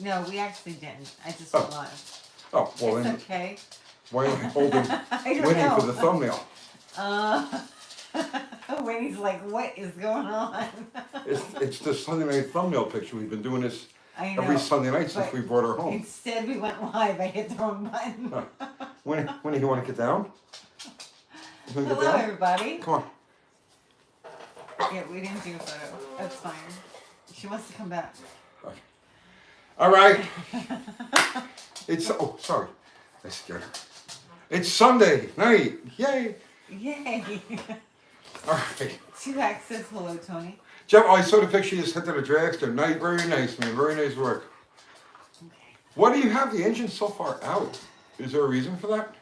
No, we actually didn't. I just went live. Oh, well It's then, okay. why are you holding Winnie for the thumbnail? Winnie's like, what is going on? It's the Sunday night thumbnail picture. We've been doing this I know, every Sunday night since but we brought her home. Instead, we went live. I hit the wrong button. Winnie, you want to get down? You wanna get Hello, down? everybody. Come on. Yeah, we didn't do a photo. That's fine. She wants to come back. All right. Oh, sorry. I scared her. It's Sunday night. Yay. Yay. All right. 2X says hello, Tony. Jeff, I saw the picture you sent to the dragster. Nice, very nice, man. Very nice work. Okay. Why do you have the engine so far out? Is there a reason for that?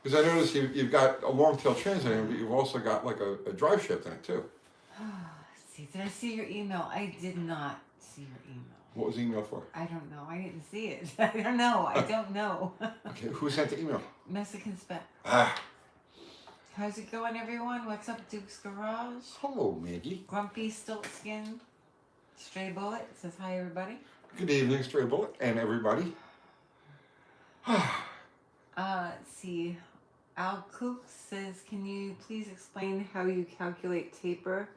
Because I noticed you've got a long tail transmission, but you've also got like a drive shaft in it too. Let's see, did I see your email? I did not see your email. What was the email for? I don't know. I didn't see it. I don't know. I don't know. Okay, who sent the email? Mexican Spec. Ah. How's it going, everyone? What's up, Duke's Garage? Hello, Maggie. Grumpy Stiltskin. Stray Bullet says hi, everybody. Good evening, Stray Bullet, and everybody. Let's see. Al Cook says, can you please explain how you calculate taper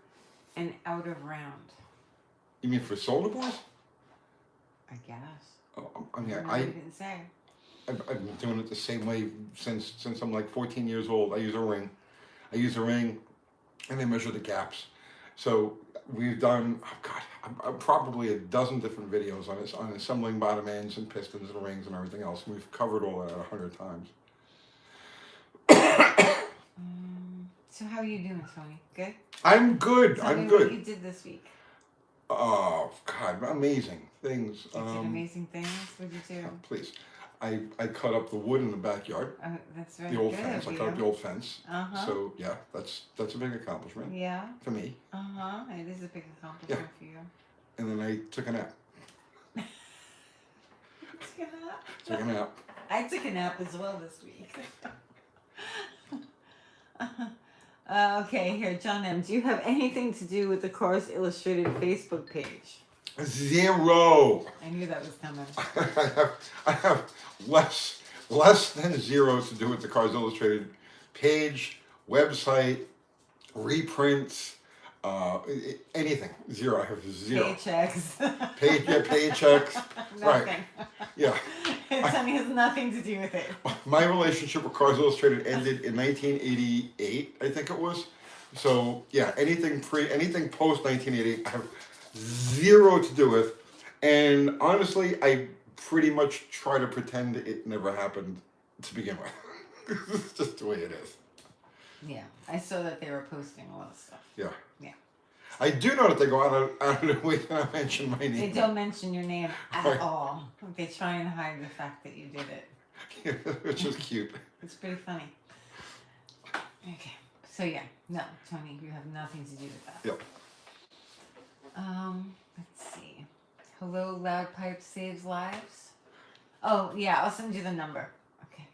and out of round? You mean for solar bars? I guess. Oh, I mean, No, you didn't say. I've been doing it the same way since I'm like 14 years old. I use a ring, and I measure the gaps. So we've done, probably a dozen different videos on assembling bottom ends and pistons and rings and everything else. We've covered all that 100 times. So how are you doing, Tony? Good? I'm good. Tell me I'm good. What you did this week. Oh God, amazing things. You did amazing things. What did you do? Please. I cut up the wood in the backyard. Oh, that's very The old good fence. of I cut up the old fence. Uh-huh. So yeah, that's a big accomplishment. Yeah. For me. Uh-huh. It is a big accomplishment for you. And then I took a nap. Took a nap. I took a nap as well this week. Okay, here, John M. Do you have anything to do with the Cars Illustrated Facebook page? Zero. I knew that was coming. I have less than zero to do with the Cars Illustrated page, website, reprints, anything. Zero. I have zero. Paychecks. Paychecks. Nothing. Right. Yeah. Tony has nothing to do with it. My relationship with Cars Illustrated ended in 1988, I think it was. So yeah, anything post 1988, I have zero to do with. And honestly, I pretty much try to pretend it never happened to begin with. It's just the way it is. Yeah, I saw that they were posting a lot of stuff. Yeah. Yeah. I do know that they go out of the way to mention my name. They don't mention your name at Right. all. They try and hide the fact that you did it. Which is cute. It's pretty funny. Okay. So yeah, no, Tony, you have nothing to do with that. Yep. Let's see. Hello, Loud Pipe Saves Lives. Oh yeah, I'll send you the number. Okay.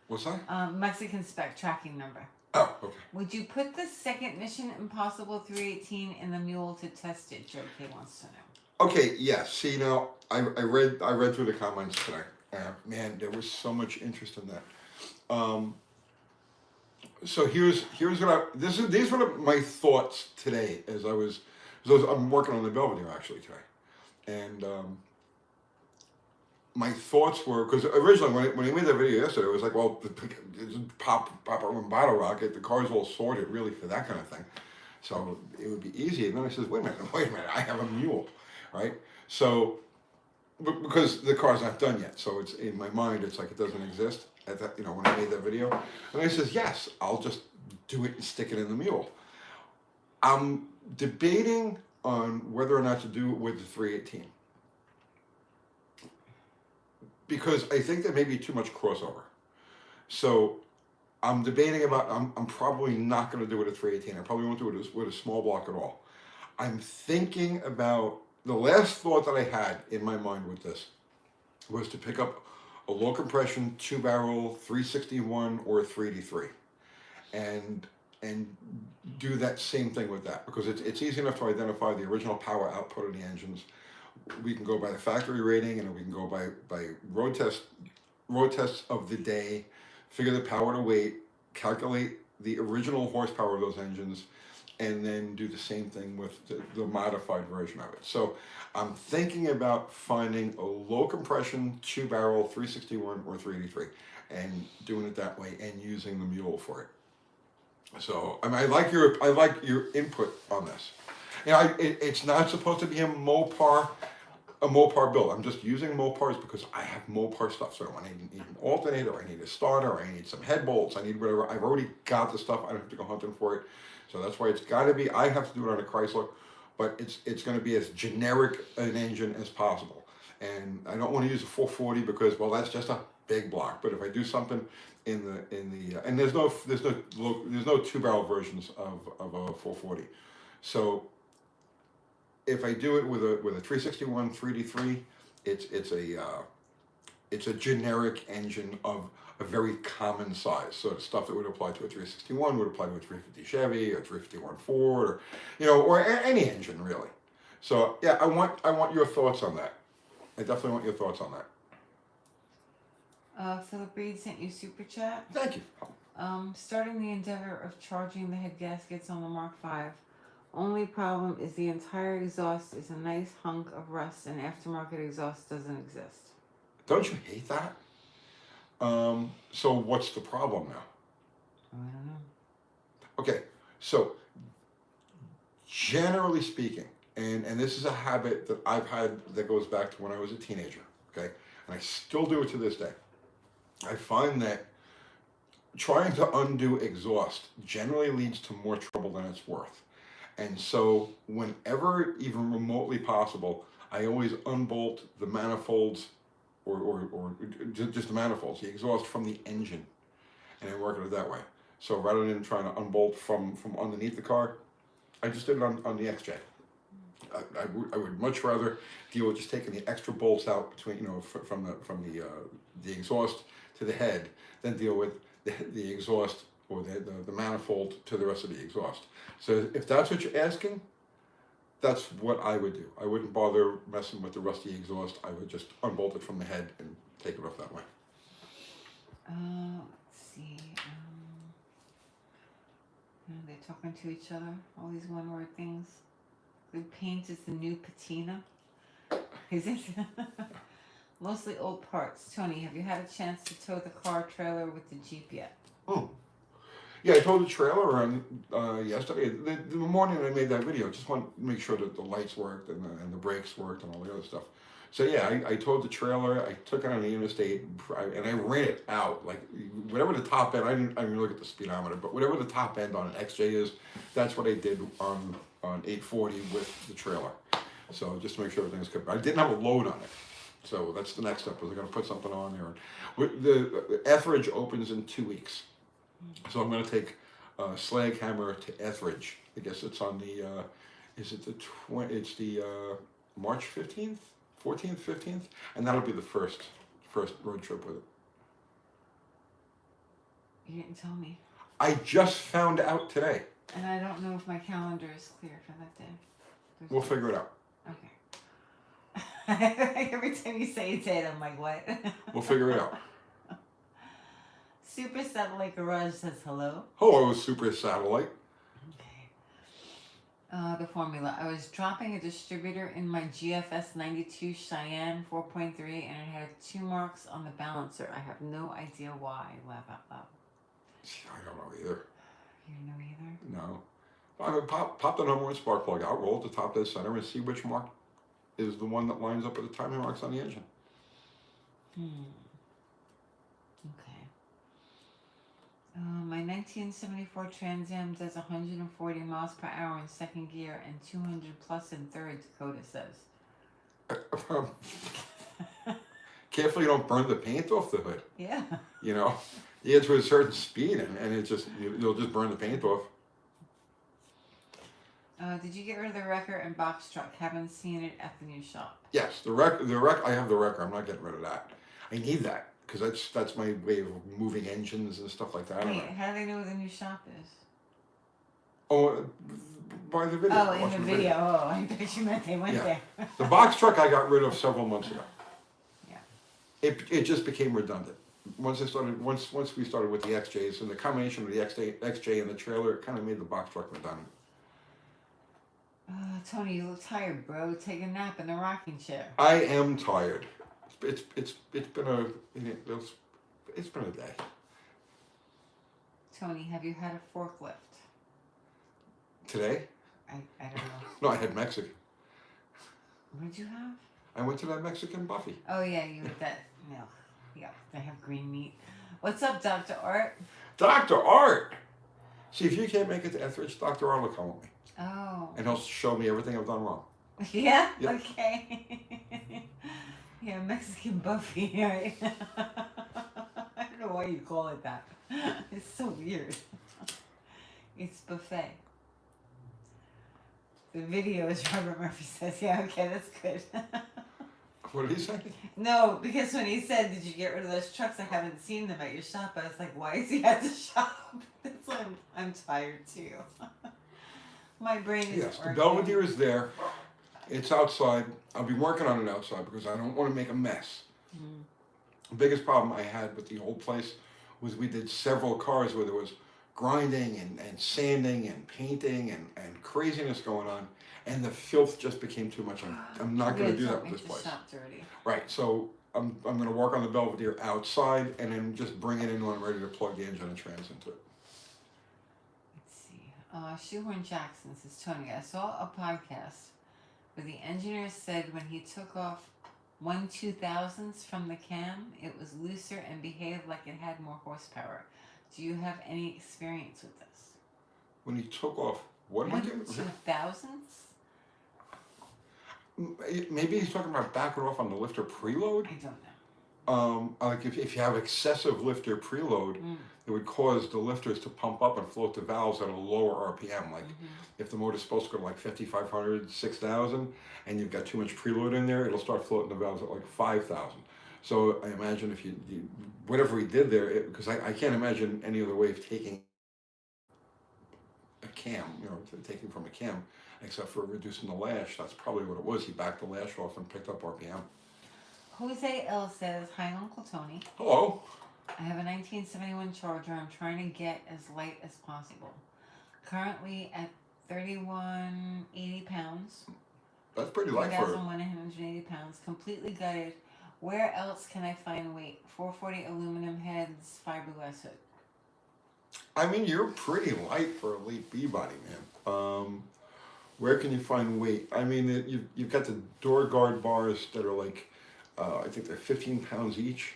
What's that? Mexican Spec tracking number. Oh, okay. Would you put the second Mission Impossible 318 in the mule to test it? Joe K wants to know. Okay, yeah. See, now I read through the comments today. Man, there was so much interest in that. So here's what these were my thoughts today as I'm working on the Belvedere actually today, and my thoughts were, because originally when he made that video yesterday, it was like, well, pop up on bottle rocket, the car's all sorted really for that kind of thing, so it would be easy. And then I says, wait a minute, I have a mule, right? So because the car's not done yet, so it's in my mind, it's like it doesn't exist at that, when I made that video. And I says, yes, I'll just do it and stick it in the mule. I'm debating on whether or not to do it with the 318. Because I think there may be too much crossover. So I'm debating about, I'm probably not going to do it at 318. I probably won't do it with a small block at all. I'm thinking about, the last thought that I had in my mind with this was to pick up a low compression 2-barrel 361 or 383 and do that same thing with that, because it's easy enough to identify the original power output of the engines we can go by the factory rating, and we can go by road tests of the day, figure the power to weight, calculate the original horsepower of those engines, and then do the same thing with the modified version of it. So I'm thinking about finding a low compression 2-barrel 361 or 383 and doing it that way and using the mule for it. So I mean, I like your input on this. You know, it's not supposed to be a Mopar build. I'm just using Mopars because I have Mopar stuff. So I need an alternator, I need a starter, I need some head bolts, I need whatever. I've already got the stuff. I don't have to go hunting for it. So that's why it's got to be. I have to do it on a Chrysler, but it's going to be as generic an engine as possible. And I don't want to use a 440 because, well, that's just a big block. But if I do something in the and there's no 2-barrel versions of a 440. So if I do it with a 361 3D3, it's a generic engine of a very common size. So the stuff that would apply to a 361 would apply to a 350 Chevy or 351 Ford, or or any engine really. So yeah, I want your thoughts on that. I definitely want your thoughts on that. Philip Reed sent you super chat. Thank you. Starting the endeavor of charging the head gaskets on the Mark V. Only problem is the entire exhaust is a nice hunk of rust, and aftermarket exhaust doesn't exist. Don't you hate that? So what's the problem now? I don't know. Okay, so generally speaking, and this is a habit that I've had that goes back to when I was a teenager, okay? And I still do it to this day. I find that trying to undo exhaust generally leads to more trouble than it's worth. And so whenever even remotely possible, I always unbolt the manifolds or just the manifolds, the exhaust from the engine, and I work it that way. So rather than trying to unbolt from underneath the car, I just did it on the XJ. I would much rather deal with just taking the extra bolts out between, from the exhaust to the head, than deal with the exhaust or the manifold to the rest of the exhaust. So if that's what you're asking, that's what I would do. I wouldn't bother messing with the rusty exhaust. I would just unbolt it from the head and take it off that way. Let's see. They're talking to each other. All these one-word things. Good paint is the new patina. Is it? Mostly old parts. Tony, have you had a chance to tow the car trailer with the Jeep yet? Oh. Yeah, I towed the trailer around yesterday. The morning I made that video, just wanted to make sure that the lights worked and the brakes worked and all the other stuff. So yeah, I towed the trailer. I took it on the interstate and I ran it out. Like whatever the top end, I didn't look at the speedometer, but whatever the top end on an XJ is, that's what I did on 840 with the trailer. So just to make sure everything's good. I didn't have a load on it. So that's the next step. Was I going to put something on there? The Etheridge opens in 2 weeks. So I'm going to take Slag Hammer to Etheridge. I guess it's on the, it's the March 15th, 14th, 15th, and that'll be the first road trip with it. You didn't tell me. I just found out today. And I don't know if my calendar is clear for that day. We'll figure it out. Okay. Every time you say it, I'm like, what? We'll figure it out. Super Satellite Garage says hello. Hello, Super Satellite. Okay. The formula. I was dropping a distributor in my GFS 92 Cheyenne 4.3 and it had 2 marks on the balancer. I have no idea why. Laugh out loud. I don't know either. You don't know either? No. I would pop the number one spark plug out, roll it to top dead center, and see which mark is the one that lines up with the timing marks on the engine. Okay. My 1974 Trans Am does 140 miles per hour in second gear and 200 plus in third, Dakota says. Careful you don't burn the paint off the hood. Yeah. You get to a certain speed and it just, you'll just burn the paint off. Did you get rid of the wrecker and box truck? Haven't seen it at the new shop. Yes, the wreck. I have the wrecker. I'm not getting rid of that. I need that because that's my way of moving engines and stuff like that. Wait, how do they know where the new shop is? Oh, by the video. Oh, in the watching video. Oh, I thought you meant they went Yeah. there. The box truck I got rid of several months ago. Yeah. It just became redundant. Once we started with the XJs, and the combination of the XJ and the trailer, it kind of made the box truck redundant. Tony, you look tired, bro. Take a nap in the rocking chair. I am tired. It's been a day. Tony, have you had a forklift? Today? I don't know. No, I had Mexican. What did you have? I went to that Mexican buffet. Oh yeah, you that no. Yeah, they have green meat. What's up, Dr. Art? Dr. Art! See, if you can't make it to Etheridge, Dr. Art will come with me. Oh. And he'll show me everything I've done wrong. Yeah? Yep. Okay. Yeah, Mexican buffet, right? I don't know why you call it that. It's so weird. It's buffet. The video is Robert Murphy says, yeah, okay, that's good. What did he say? No, because when he said, did you get rid of those trucks? I haven't seen them at your shop. I was like, why is he at the shop? That's why I'm tired too. My brain is Yes, the working. Belvedere is there. It's outside. I'll be working on it outside because I don't want to make a mess. Mm. The biggest problem I had with the old place was we did several cars where there was grinding and sanding and painting and craziness going on, and the filth just became too much. I'm not going to do that with this place. Shop dirty. Right, so I'm going to work on the Belvedere outside and then just bring it in when I'm ready to plug the engine and trans into it. Let's see. Shoehorn Jackson says, Tony, I saw a podcast where the engineer said when he took off 1/2000s from the cam, it was looser and behaved like it had more horsepower. Do you have any experience with this? When he took off, what am I doing? 1/2000s? Maybe he's talking about backing off on the lifter preload. I don't know. Like if you have excessive lifter preload, it would cause the lifters to pump up and float the valves at a lower RPM. Like if the motor's supposed to go to like 5,500, 6,000, and you've got too much preload in there, it'll start floating the valves at like 5,000. So I imagine if you whatever he did there, because I can't imagine any other way of taking a cam, taking from a cam, except for reducing the lash. That's probably what it was. He backed the lash off and picked up RPM. Jose L says, hi, Uncle Tony. Hello. I have a 1971 Charger I'm trying to get as light as possible. Currently at 3,180 pounds. That's pretty light for it. 3,180 pounds. Completely gutted. Where else can I find weight? 440 aluminum heads, fiberglass hood. I mean, you're pretty light for a late B-body, man. Where can you find weight? I mean, you've got the door guard bars that are like, I think they're 15 pounds each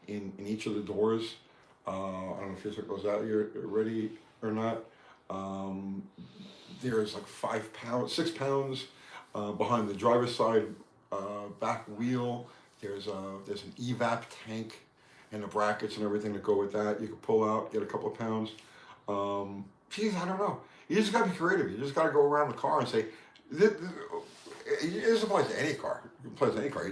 in each of the doors. I don't know if yours goes out here ready or not. There's like 5 pounds, 6 pounds behind the driver's side back wheel. There's an evap tank and the brackets and everything that go with that. You can pull out, get a couple of pounds. Geez, I don't know. You just got to be creative. You just got to go around the car and say, this applies to any car. It applies to any car.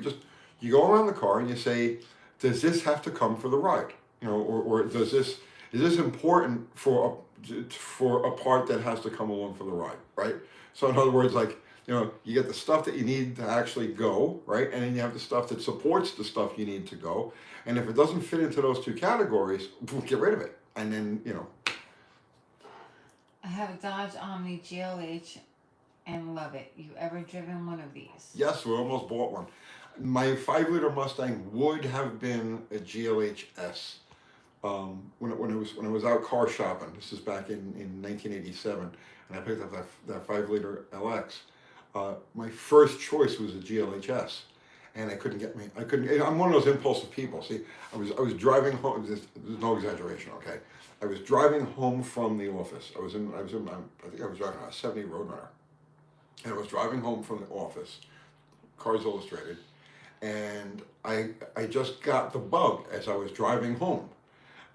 You go around the car and you say, does this have to come for the ride? Or is this important for a part that has to come along for the ride, right? So in other words, like, you get the stuff that you need to actually go, right? And then you have the stuff that supports the stuff you need to go. And if it doesn't fit into those two categories, get rid of it. And then, I have a Dodge Omni GLH and love it. You ever driven one of these? Yes, we almost bought one. My 5-liter Mustang would have been a GLH-S. When I was out car shopping, this is back in 1987, and I picked up that 5-liter LX. My first choice was a GLH-S, and I'm one of those impulsive people. See, I was driving home. There's no exaggeration, okay? I was driving home from the office. I think I was driving a 70 Roadrunner, and I was driving home from the office, Cars Illustrated, and I just got the bug as I was driving home,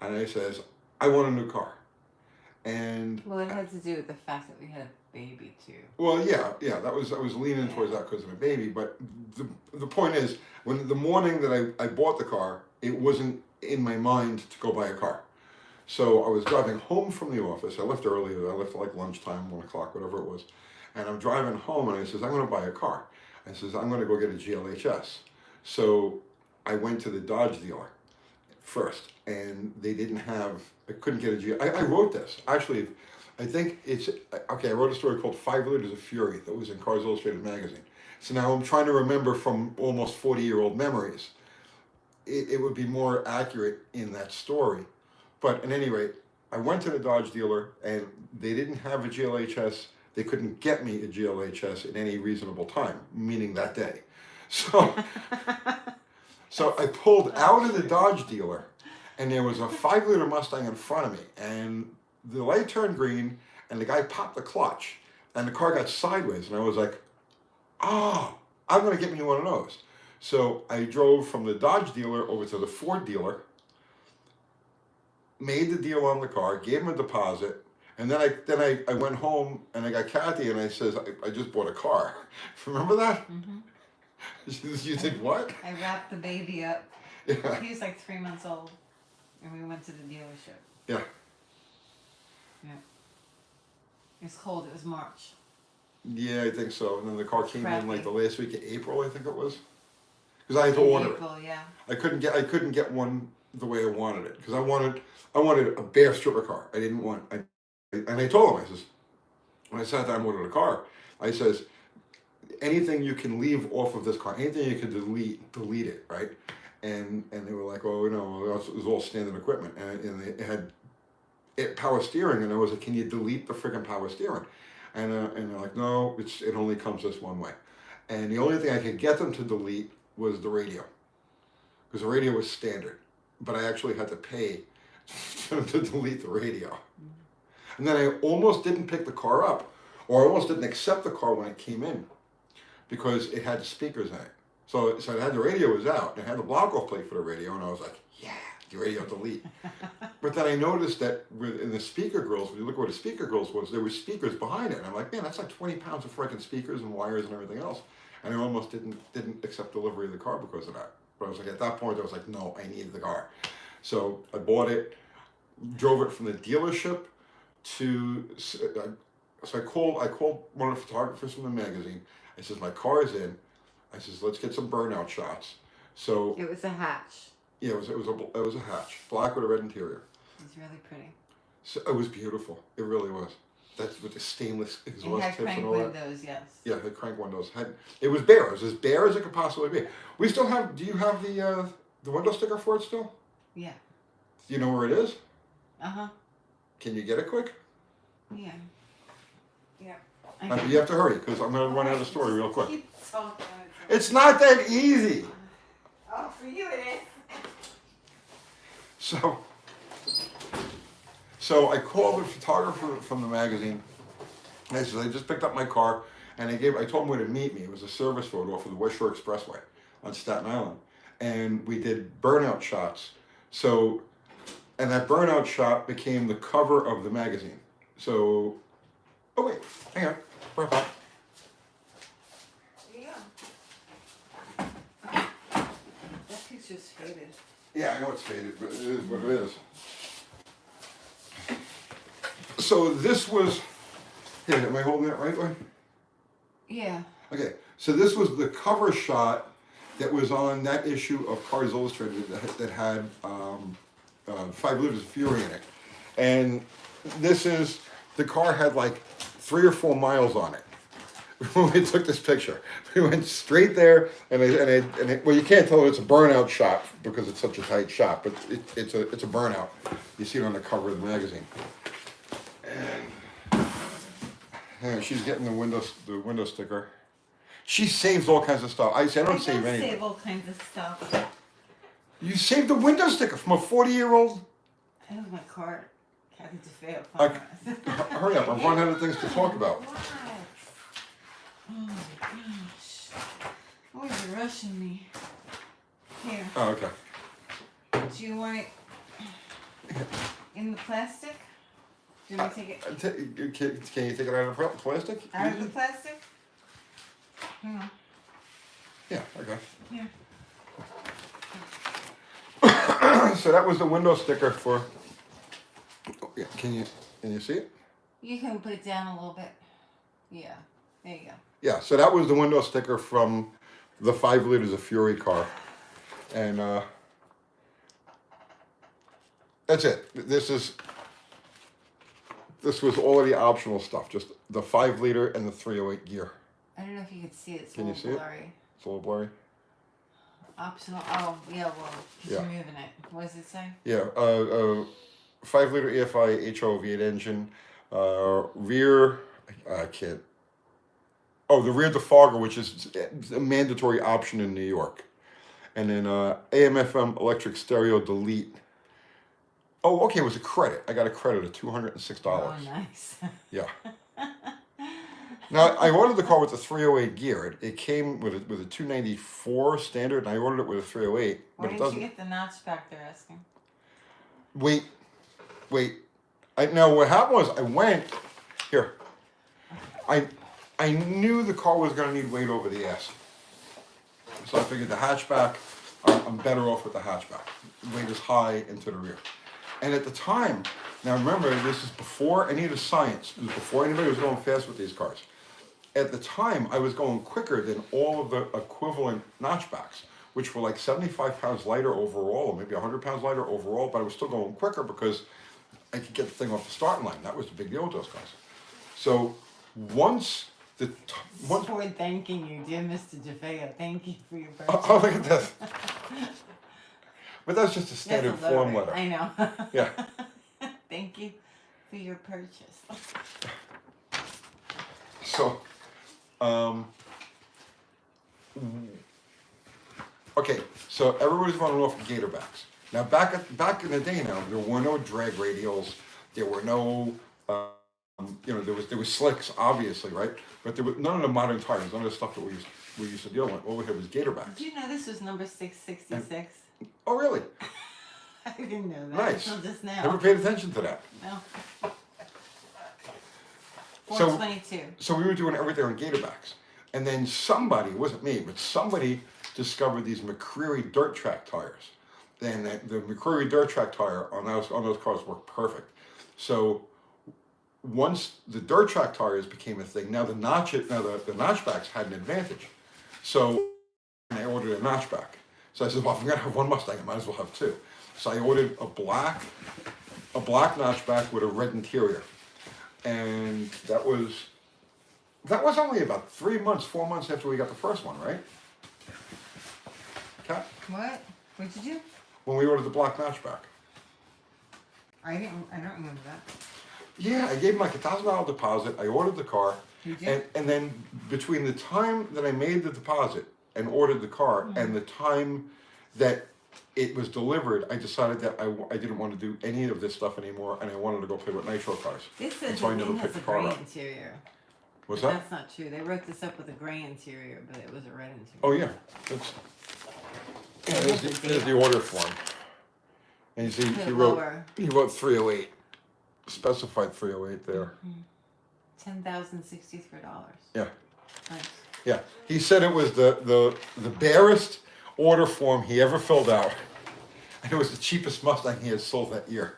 and I says, I want a new car. And well, it had to do with the fact that we had a baby too. Well, yeah, I was leaning towards that because of a baby. But the point is, when the morning that I bought the car, it wasn't in my mind to go buy a car. So I was driving home from the office. I left early. I left at like lunchtime, 1 o'clock, whatever it was. And I'm driving home, and I says, I'm going to buy a car. I says, I'm going to go get a GLHS. So I went to the Dodge dealer first, and they didn't have, I couldn't get a GL. I wrote this. Actually, I think it's, okay, I wrote a story called 5 Liters of Fury that was in Cars Illustrated magazine. So now I'm trying to remember from almost 40-year-old memories. It would be more accurate in that story. But at any rate, I went to the Dodge dealer, and they didn't have a GLHS. They couldn't get me a GLHS in any reasonable time, meaning that day. So, so I pulled out of the Dodge dealer, and there was a 5-liter Mustang in front of me, and the light turned green, and the guy popped the clutch, and the car got sideways, and I was like, oh, I'm going to get me one of those. So I drove from the Dodge dealer over to the Ford dealer, made the deal on the car, gave him a deposit, and then I went home and I got Kathy and I says, I just bought a car. Remember that? Mm-hmm. You think what? I wrapped the baby up. Yeah. He was like 3 months old, and we went to the dealership. Yeah. Yeah. It was cold. It was March. Yeah, I think so. And then the car came in like Crappy. the last week of April, I think it was. Because I had to order it. April, yeah. I couldn't get one the way I wanted it because I wanted a bare stripper car. I didn't want. And I told him, I says, when I sat down and ordered a car, I says, anything you can leave off of this car, anything you can delete it, right? And they were like, oh, it was all standard equipment, and it had power steering, and I was like, can you delete the friggin' power steering? And they're like, no, it only comes this one way. And the only thing I could get them to delete was the radio, because the radio was standard, but I actually had to pay to delete the radio. And then I almost didn't pick the car up, or I almost didn't accept the car when it came in, because it had speakers in it. So it had the radio was out, and it had the block-off plate for the radio, and I was like, yeah, the radio delete. But then I noticed that in the speaker grills, when you look where the speaker grills was, there were speakers behind it, and I'm like, man, that's like 20 pounds of freaking speakers and wires and everything else. And I almost didn't accept delivery of the car because of that. But I was like, at that point, I was like, no, I need the car. So I bought it, drove it from the dealership to, so I called one of the photographers from the magazine. I says, my car is in. I says, let's get some burnout shots. So It was a hatch. yeah, it was a hatch, black with a red interior. It was really pretty. So it was beautiful. It really was. That's with the stainless It exhaust had tips crank and all that. windows, yes. Yeah, the crank windows. It was bare. It was as bare as it could possibly be. We still have. Do you have the window sticker for it still? Yeah. Do you know where it is? Uh-huh. Can you get it quick? Yeah. Yeah. You have to hurry because I'm gonna run out of story real quick. Keep talking. It's not that easy. Oh, for you it is. So I called the photographer from the magazine. And I said, I just picked up my car, and I told him where to meet me. It was a service road off of the West Shore Expressway on Staten Island, and we did burnout shots. So, and that burnout shot became the cover of the magazine. So, oh wait, hang on, right back. Yeah. That picture's faded. Yeah, I know it's faded, but it is what it is. So this was, here, am I holding it right way? Yeah. Okay, so this was the cover shot that was on that issue of Cars Illustrated that had 5 Liters of Fury in it. And this is, the car had like 3 or 4 miles on it when we took this picture. We went straight there, and well, you can't tell it's a burnout shot because it's such a tight shot, but it's a burnout. You see it on the cover of the magazine. And she's getting the window sticker. She saves all kinds of stuff. I don't save anything. Save all kinds of stuff. You saved the window sticker from a 40-year-old. That was my card. Kathy DeFeo. Hurry up! I've run out of things to talk about. What? Oh my gosh! Always rushing me. Here. Oh, okay. Do you want it in the plastic? Do you want me to take it Can you take it out of the plastic? out of the plastic? Hang on. Yeah, okay. Here. So that was the window sticker for Can you see it? You can put it down a little bit. Yeah, there you go. Yeah, so that was the window sticker from the 5 liters of Fury car. And that's it. This was all of the optional stuff, just the 5 liter and the 308 gear. I don't know if you can see it. It's Can a you little see blurry. it? It's a little blurry. Optional. Oh, yeah, well, Yeah. you're moving it. What does it say? Yeah, 5 liter EFI HO V8 engine, rear, I can't. Oh, the rear defogger, which is a mandatory option in New York. And then AM/FM electric stereo delete. Oh, okay, it was a credit. I got a credit of $206. Oh, nice. Yeah. Now, I ordered the car with the 308 gear. It came with a 294 standard, and I ordered it with a 308. Why But it didn't doesn't. you get the notch back, they're asking? Wait. Now, what happened was I went here. I knew the car was going to need weight over the ass. So I figured the hatchback, I'm better off with the hatchback. The weight is high into the rear. And at the time, now remember, this is before any of the science. It was before anybody was going fast with these cars. At the time, I was going quicker than all of the equivalent notchbacks, which were like 75 pounds lighter overall, or maybe 100 pounds lighter overall, but I was still going quicker because I could get the thing off the starting line. That was the big deal with those cars. So once For thanking you, dear Mr. Jafea. Thank you for your purchase. Oh, look at this. But that's just a standard That's a low form rate. letter. I know. Yeah. Thank you for your purchase. So, okay, so everybody's running off of gator backs. Now, back in the day now, there were no drag radials. There were no, there was slicks, obviously, right? But there was none of the modern tires, none of the stuff that we used to deal with. All we had was gator backs. Did you know this was number 666? Oh, really? I didn't know that Nice. until just now. Never paid attention to that. No. So- 422. So we were doing everything on gator backs. And then somebody, it wasn't me, but somebody discovered these McCreary dirt track tires. And the McCreary dirt track tire on those cars worked perfect. So once the dirt track tires became a thing, now the notchbacks had an advantage. So I ordered a notchback. So I said, well, if I'm gonna have one Mustang, I might as well have two. So I ordered a black notchback with a red interior. And that was only about 4 months after we got the first one, right? Kat? What? What did you do? When we ordered the black notchback. I don't remember that. Yeah, I gave him like $1,000 deposit. I ordered the car. You did? And then between the time that I made the deposit and ordered the car and the time that it was delivered, I decided that I didn't want to do any of this stuff anymore, and I wanted to go play with nitro cars. This And says so I the never thing has picked a the car gray up. interior. What's But that? That's not true. They wrote this up with a gray interior, but it was a red interior. Oh yeah, there's the order form. And you see Put he it wrote lower. 308, specified 308 there. $10,063. Yeah, Nice. yeah. He said it was the barest order form he ever filled out, and it was the cheapest Mustang he had sold that year.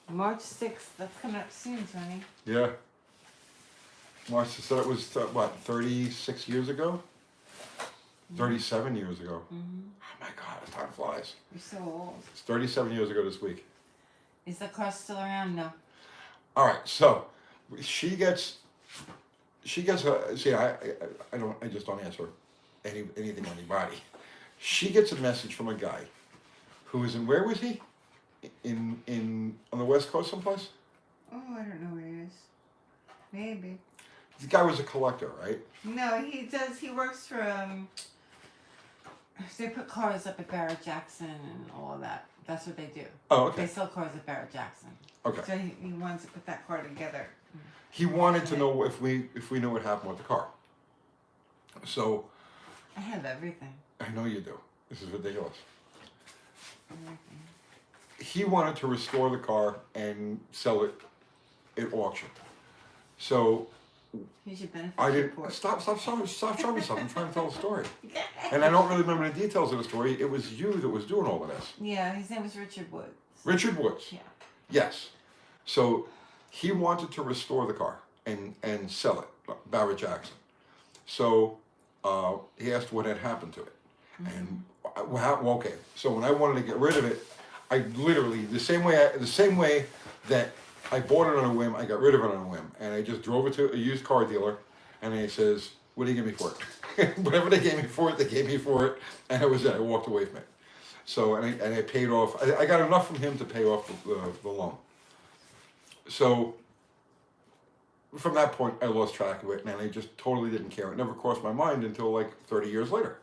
March 6th. That's coming up soon, Tony. Yeah. March, so it was what, 36 years ago? 37 years ago. Oh my God, time flies. You're so old. It's 37 years ago this week. Is the car still around? No. All right, so she gets a, see, I just don't answer anything to anybody. She gets a message from a guy who is in, where was he? On the West Coast someplace? Oh, I don't know where he is. Maybe. The guy was a collector, right? No, he works for, they put cars up at Barrett Jackson and all of that. That's what they do. Oh, They okay. sell cars at Barrett Jackson. Okay. So he wanted to put that car together. He wanted to know if we knew what happened with the car. So, I have everything. I know you do. This is ridiculous. Everything. He wanted to restore the car and sell it at auction. So Here's your benefits I didn't report. stop showing me something. I'm trying to tell a story, and I don't really remember the details of the story. It was you that was doing all of this. Yeah, his name was Richard Woods. Richard Woods. Yeah. Yes. So he wanted to restore the car and sell it, Barrett Jackson. So he asked what had happened to it. And okay, so when I wanted to get rid of it, I literally the same way that I bought it on a whim, I got rid of it on a whim, and I just drove it to a used car dealer, and he says, "What do you give me for it?" Whatever they gave me for it, they gave me for it, and it was it. I walked away from it. So and I paid off. I got enough from him to pay off the loan. So from that point, I lost track of it, and I just totally didn't care. It never crossed my mind until like 30 years later.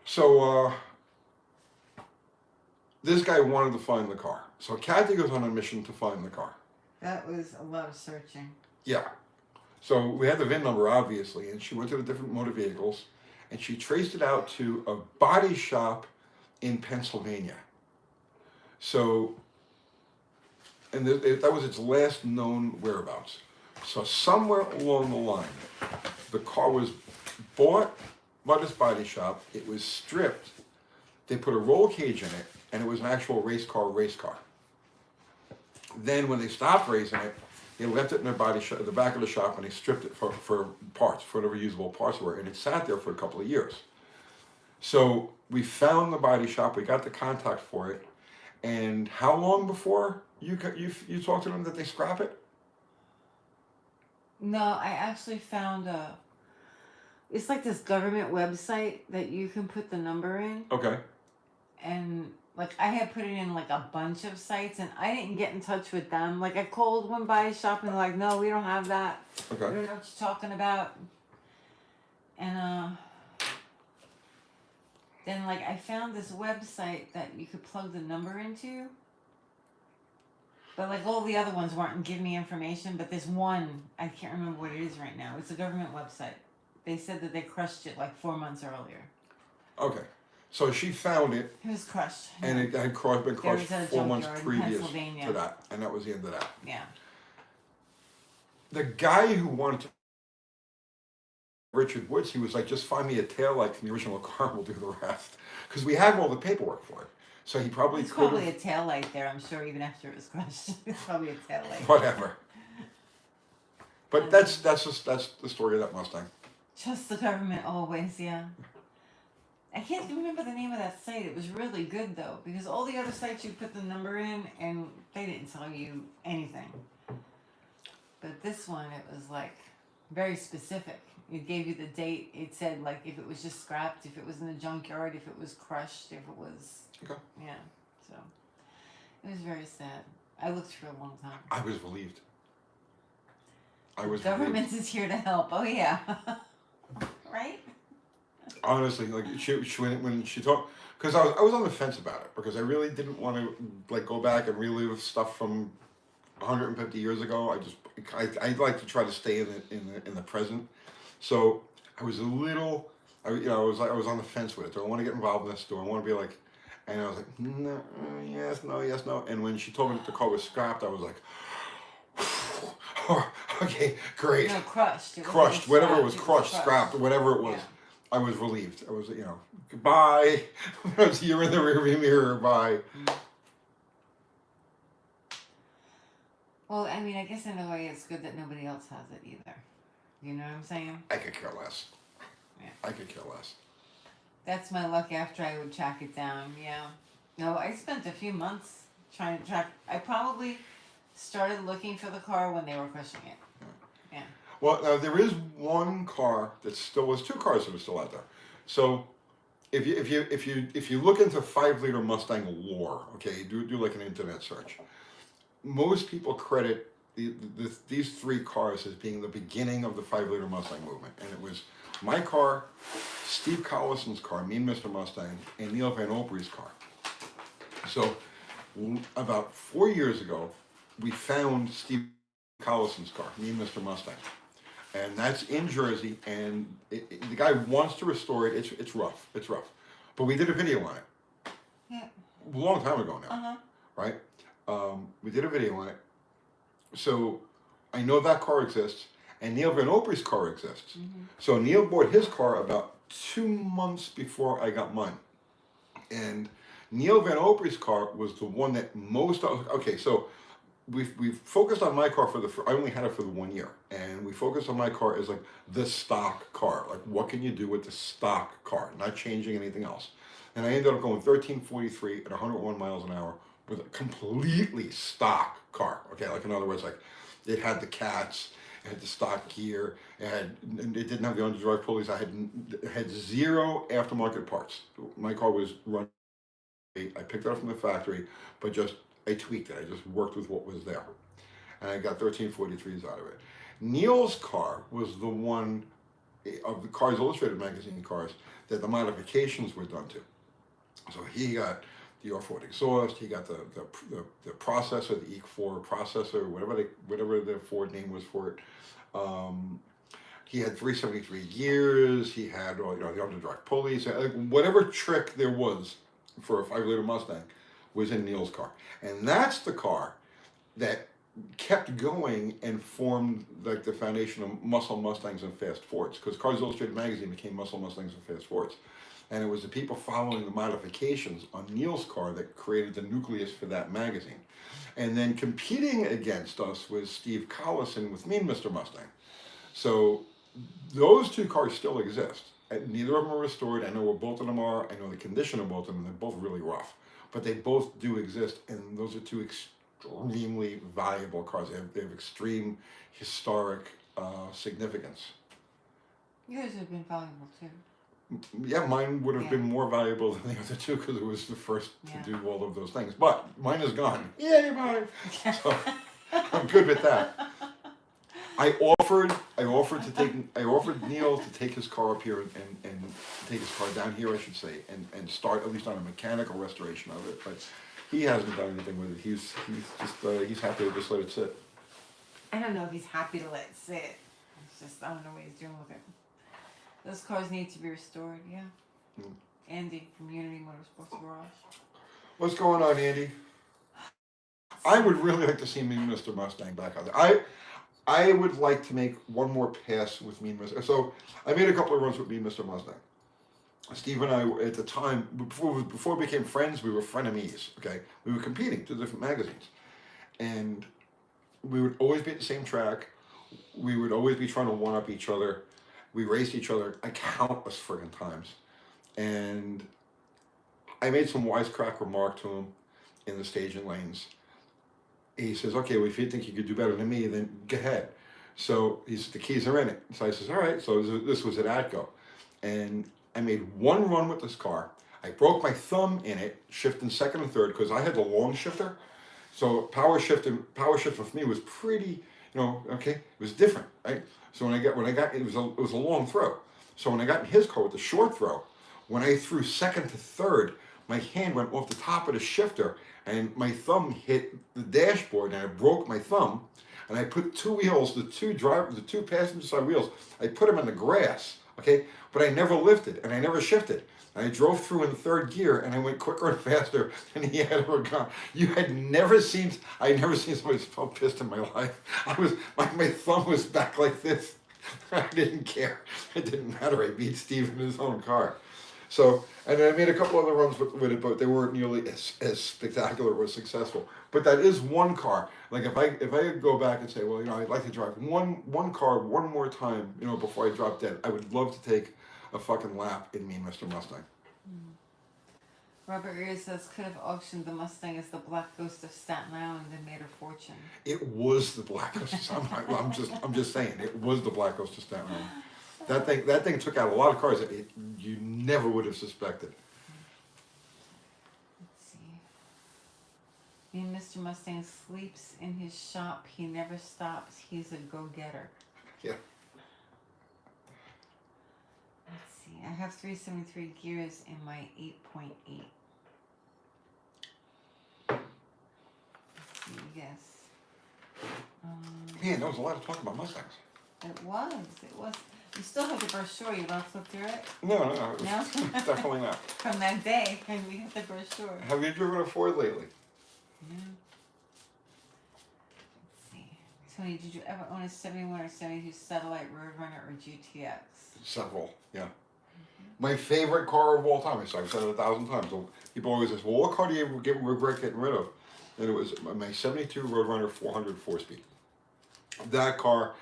So this guy wanted to find the car. So Kathy goes on a mission to find the car. That was a lot of searching. Yeah. So we had the VIN number, obviously, and she went to the different motor vehicles, and she traced it out to a body shop in Pennsylvania. So, and that was its last known whereabouts. So somewhere along the line, the car was bought by this body shop. It was stripped. They put a roll cage in it, and it was an actual race car. Then when they stopped racing it, they left it in their the back of the shop, and they stripped it for parts, for whatever usable parts were, and it sat there for a couple of years. So we found the body shop, we got the contact for it, and how long before you talked to them that they scrap it? No, I actually found it's like this government website that you can put the number in. Okay. And like I had put it in like a bunch of sites, and I didn't get in touch with them. Like I called one body shop, and they're like, "No, we don't have that. Okay. We don't know what you're talking about." And then like I found this website that you could plug the number into. But like all the other ones weren't giving me information, but there's one, I can't remember what it is right now. It's a government website. They said that they crushed it like 4 months earlier. Okay. So she found it. It was crushed. And it had been crushed 4 months previous to that. And that was the end of that. Yeah. The guy who wanted to Richard Woods, he was like, just find me a taillight from the original car and we'll do the rest. Because we have all the paperwork for it. So he probably It's probably a tail light there, I'm sure, even after it was crushed. It's probably a tail light. Whatever. But that's the story of that Mustang. Trust the government always, yeah. I can't remember the name of that site. It was really good though, because all the other sites you put the number in and they didn't tell you anything. But this one, it was like very specific. It gave you the date. It said like if it was just scrapped, if it was in the junkyard, if it was crushed, if it was. Okay. Yeah. So it was very sad. I looked for a long time. I was relieved. Government is here to help. Oh yeah. Right? Honestly, like when she talked, because I was on the fence about it because I really didn't want to like go back and relive stuff from 150 years ago. I'd like to try to stay in the present. So I was a little, I was on the fence with it. Do I want to get involved in this? Do I want to be like, and I was like, no, yes, no. And when she told me that the car was scrapped, I was like, okay, great. No, crushed. Crushed, whatever it was, crushed, scrapped, whatever it was. Yeah. I was relieved. I was, goodbye. You're in the rearview mirror, bye. Well, I mean, I guess in a way it's good that nobody else has it either. You know what I'm saying? I could care less. Yeah. I could care less. That's my luck after I would track it down, yeah. No, I spent a few months trying to track. I probably started looking for the car when they were crushing it. Yeah. Well, there is one car that still was, two cars that are still out there. So if you look into 5-liter Mustang lore, okay, do like an internet search. Most people credit these three cars as being the beginning of the 5-liter Mustang movement, and it was my car, Steve Collison's car, me and Mr. Mustang, and Neil Van Opry's car. So about 4 years ago, we found Steve Collison's car, me and Mr. Mustang, and that's in Jersey. And the guy wants to restore it. It's rough. But we did a video on it. Yeah. A long time ago now, right? We did a video on it. So I know that car exists, and Neil Van Opry's car exists. Mm-hmm. So Neil bought his car about 2 months before I got mine. And Neil Van Opre's car was the one that most, okay, so we've focused on my car I only had it for the 1 year, and we focused on my car as like the stock car. Like, what can you do with the stock car? Not changing anything else. And I ended up going 1343 at 101 miles an hour with a completely stock car. Okay, like in other words, like it had the cats, it had the stock gear, it didn't have the underdrive pulleys. It had zero aftermarket parts. My car was run. I picked it up from the factory, but I tweaked it. I just worked with what was there, and I got 1343s out of it. Neil's car was the one of the Cars Illustrated magazine cars that the modifications were done to. So he got the R4 exhaust, he got the processor, the E4 processor, whatever the Ford name was for it. He had 373 gears. He had the underdrive pulleys, like whatever trick there was for a 5-liter Mustang was in Neil's car, and that's the car that kept going and formed like the foundation of Muscle Mustangs and Fast Fords, because Cars Illustrated magazine became Muscle Mustangs and Fast Fords. And it was the people following the modifications on Neil's car that created the nucleus for that magazine. And then competing against us was Steve Collison with Mean Mr. Mustang. So those two cars still exist. Neither of them are restored. I know where both of them are. I know the condition of both of them. They're both really rough. But they both do exist, and those are two extremely valuable cars. They have extreme historic significance. Yours have been valuable too. Yeah, mine would have been more valuable than the other two because it was the first to do all of those things. But mine is gone. Yay, mine! So I'm good with that. I offered Neil to take his car up here and take his car down here, I should say, and start at least on a mechanical restoration of it. But he hasn't done anything with it. He's happy to just let it sit. I don't know if he's happy to let it sit. It's just I don't know what he's doing with it. Those cars need to be restored, yeah. Andy from Unity Motorsports Garage. What's going on, Andy? I would really like to see me Mr. Mustang back out there. I would like to make one more pass with me Mr. So I made a couple of runs with me Mr. Mustang. Steve and I, at the time, before we became friends, we were frenemies, okay? We were competing to different magazines. And we would always be at the same track. We would always be trying to one-up each other. We raced each other countless friggin' times. And I made some wisecrack remark to him in the staging lanes. He says, okay, well, if you think you could do better than me, then go ahead. So he says, the keys are in it. So I says, all right. So this was at Atco. And I made one run with this car. I broke my thumb in it, shifting second and third, because I had the long shifter. So power shifting for me was pretty, okay, it was different, right? So when I got it was a long throw. So when I got in his car with the short throw, when I threw second to third, my hand went off the top of the shifter and my thumb hit the dashboard and I broke my thumb. And I put two wheels, the two passenger side wheels, I put them in the grass, okay? But I never lifted and I never shifted. And I drove through in the third gear and I went quicker and faster than he had ever gone. I'd never seen somebody so pissed in my life. My thumb was back like this. I didn't care. It didn't matter. I beat Steve in his own car. So, and then I made a couple other runs with it, but they weren't nearly as spectacular or successful. But that is one car. Like if I could go back and say, well, I'd like to drive one car one more time, before I drop dead, I would love to take a fucking lap in me, Mr. Mustang. Robert Rear says, could have auctioned the Mustang as the Black Ghost of Staten Island and made a fortune. It was the Black Ghost of Staten Island. I'm just saying, it was the Black Ghost of Staten Island. That thing took out a lot of cars that you never would have suspected. Let's see. Me, Mr. Mustang sleeps in his shop. He never stops. He's a go-getter. Yeah. Let's see. I have 373 gears in my 8.8. Let's see. Yes. Man, there was a lot of talk about Mustangs. It was. You still have the brochure. You want to flip through it? No, definitely not. From that day, and we got the brochure. Have you driven a Ford lately? Yeah. Let's see. Tony, did you ever own a 71 or 72 Satellite Roadrunner or GTX? Several, yeah. My favorite car of all time. I've said it 1,000 times. So people always ask, well, what car do you regret getting rid of? And it was my 72 Roadrunner 400 4-speed. That car,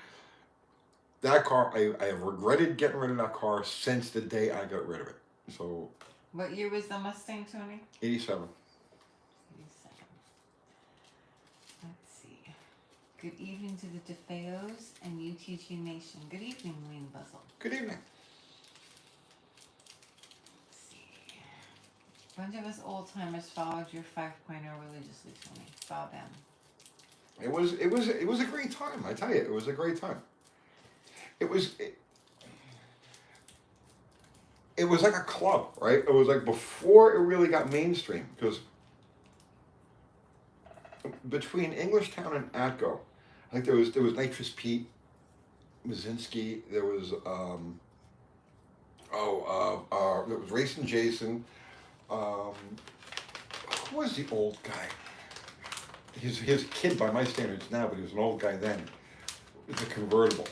I have regretted getting rid of that car since the day I got rid of it. So. What year was the Mustang, Tony? 87. 87. Let's see. Good evening to the DeFeos and UTG Nation. Good evening, Wayne Buzzle. Good evening. Let's see. A bunch of us old timers followed your 5.0 religiously, Tony. Bob M. It was a great time. I tell you, it was a great time. It was like a club, right? It was like before it really got mainstream, because between Englishtown and Atco, I think there was Nitrous Pete, Mazinski, there was there was Racing Jason. Who was the old guy? He's a kid by my standards now, but he was an old guy then. It was a convertible.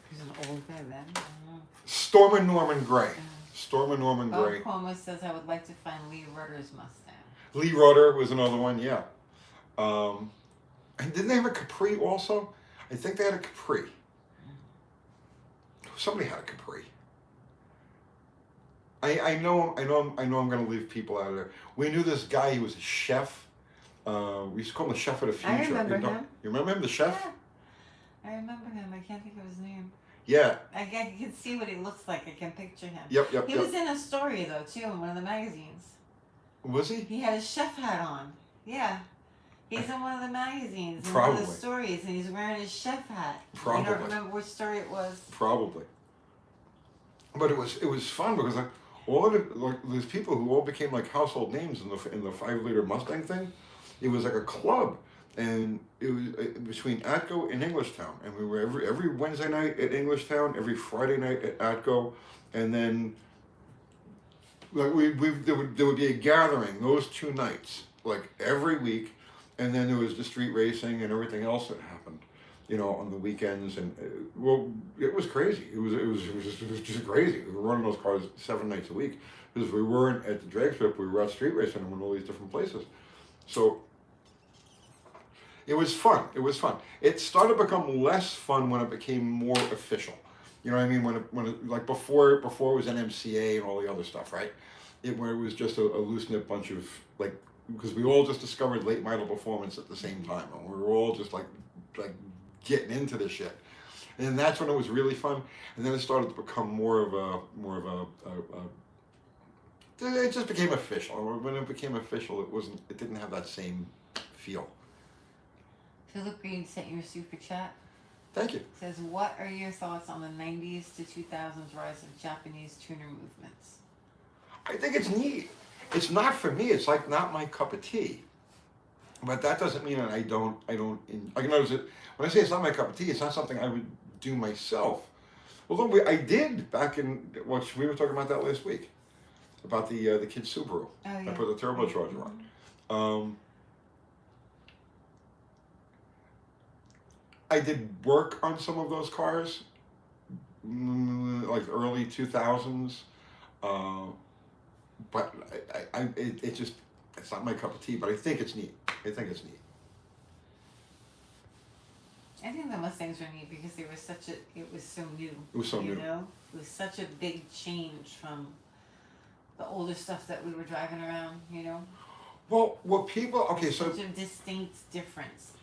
He's an old guy then. I don't know. Storm and Norman Gray. Storm and Norman Gray. Bob Cuomo says, I would like to find Lee Rudder's Mustang. Lee Rudder was another one, yeah. And didn't they have a Capri also? I think they had a Capri. Somebody had a Capri. I know I'm going to leave people out of there. We knew this guy. He was a chef. We used to call him the Chef of the Future. I remember him. You remember him, the chef? Yeah, I remember him. I can't think of his name. Yeah. I can see what he looks like. I can picture him. Yep. He was in a story, though, too, in one of the magazines. Was he? He had a chef hat on. Yeah. He's in one of the magazines, in Probably. one of the stories, and he's wearing his chef hat. Probably. I don't remember which story it was. Probably. But it was fun because all of it, these people who all became like household names in the 5-liter Mustang thing. It was like a club, and it was between Atco and Englishtown, and we were every Wednesday night at Englishtown, every Friday night at Atco, and then like there would be a gathering those 2 nights, like every week, and then there was the street racing and everything else that happened, on the weekends, and well, it was crazy. It was just crazy. We were running those cars 7 nights a week because we weren't at the drag strip. We were out street racing and in all these different places. So it was fun. It started to become less fun when it became more official. You know what I mean? When it like before it was NMCA and all the other stuff, right? Where it was just a loose knit bunch of like, because we all just discovered late model performance at the same time, and we were all just like getting into this shit. And that's when it was really fun. And then it started to become more of a it just became official. When it became official, it didn't have that same feel. Philip Green sent you a super chat. Thank you. Says, what are your thoughts on the 90s to 2000s rise of Japanese tuner movements? I think it's neat. It's not for me. It's like not my cup of tea. But that doesn't mean that I can notice it. When I say it's not my cup of tea, it's not something I would do myself. Although I did back in what we were talking about that last week about the kid Subaru. Oh, yeah. I put the turbocharger on. I did work on some of those cars, like early 2000s, but it's not my cup of tea. But I think it's neat. I think the Mustangs were neat because it was so new. It was so new. It was such a big change from the older stuff that we were driving around. Well, what people so such a distinct difference.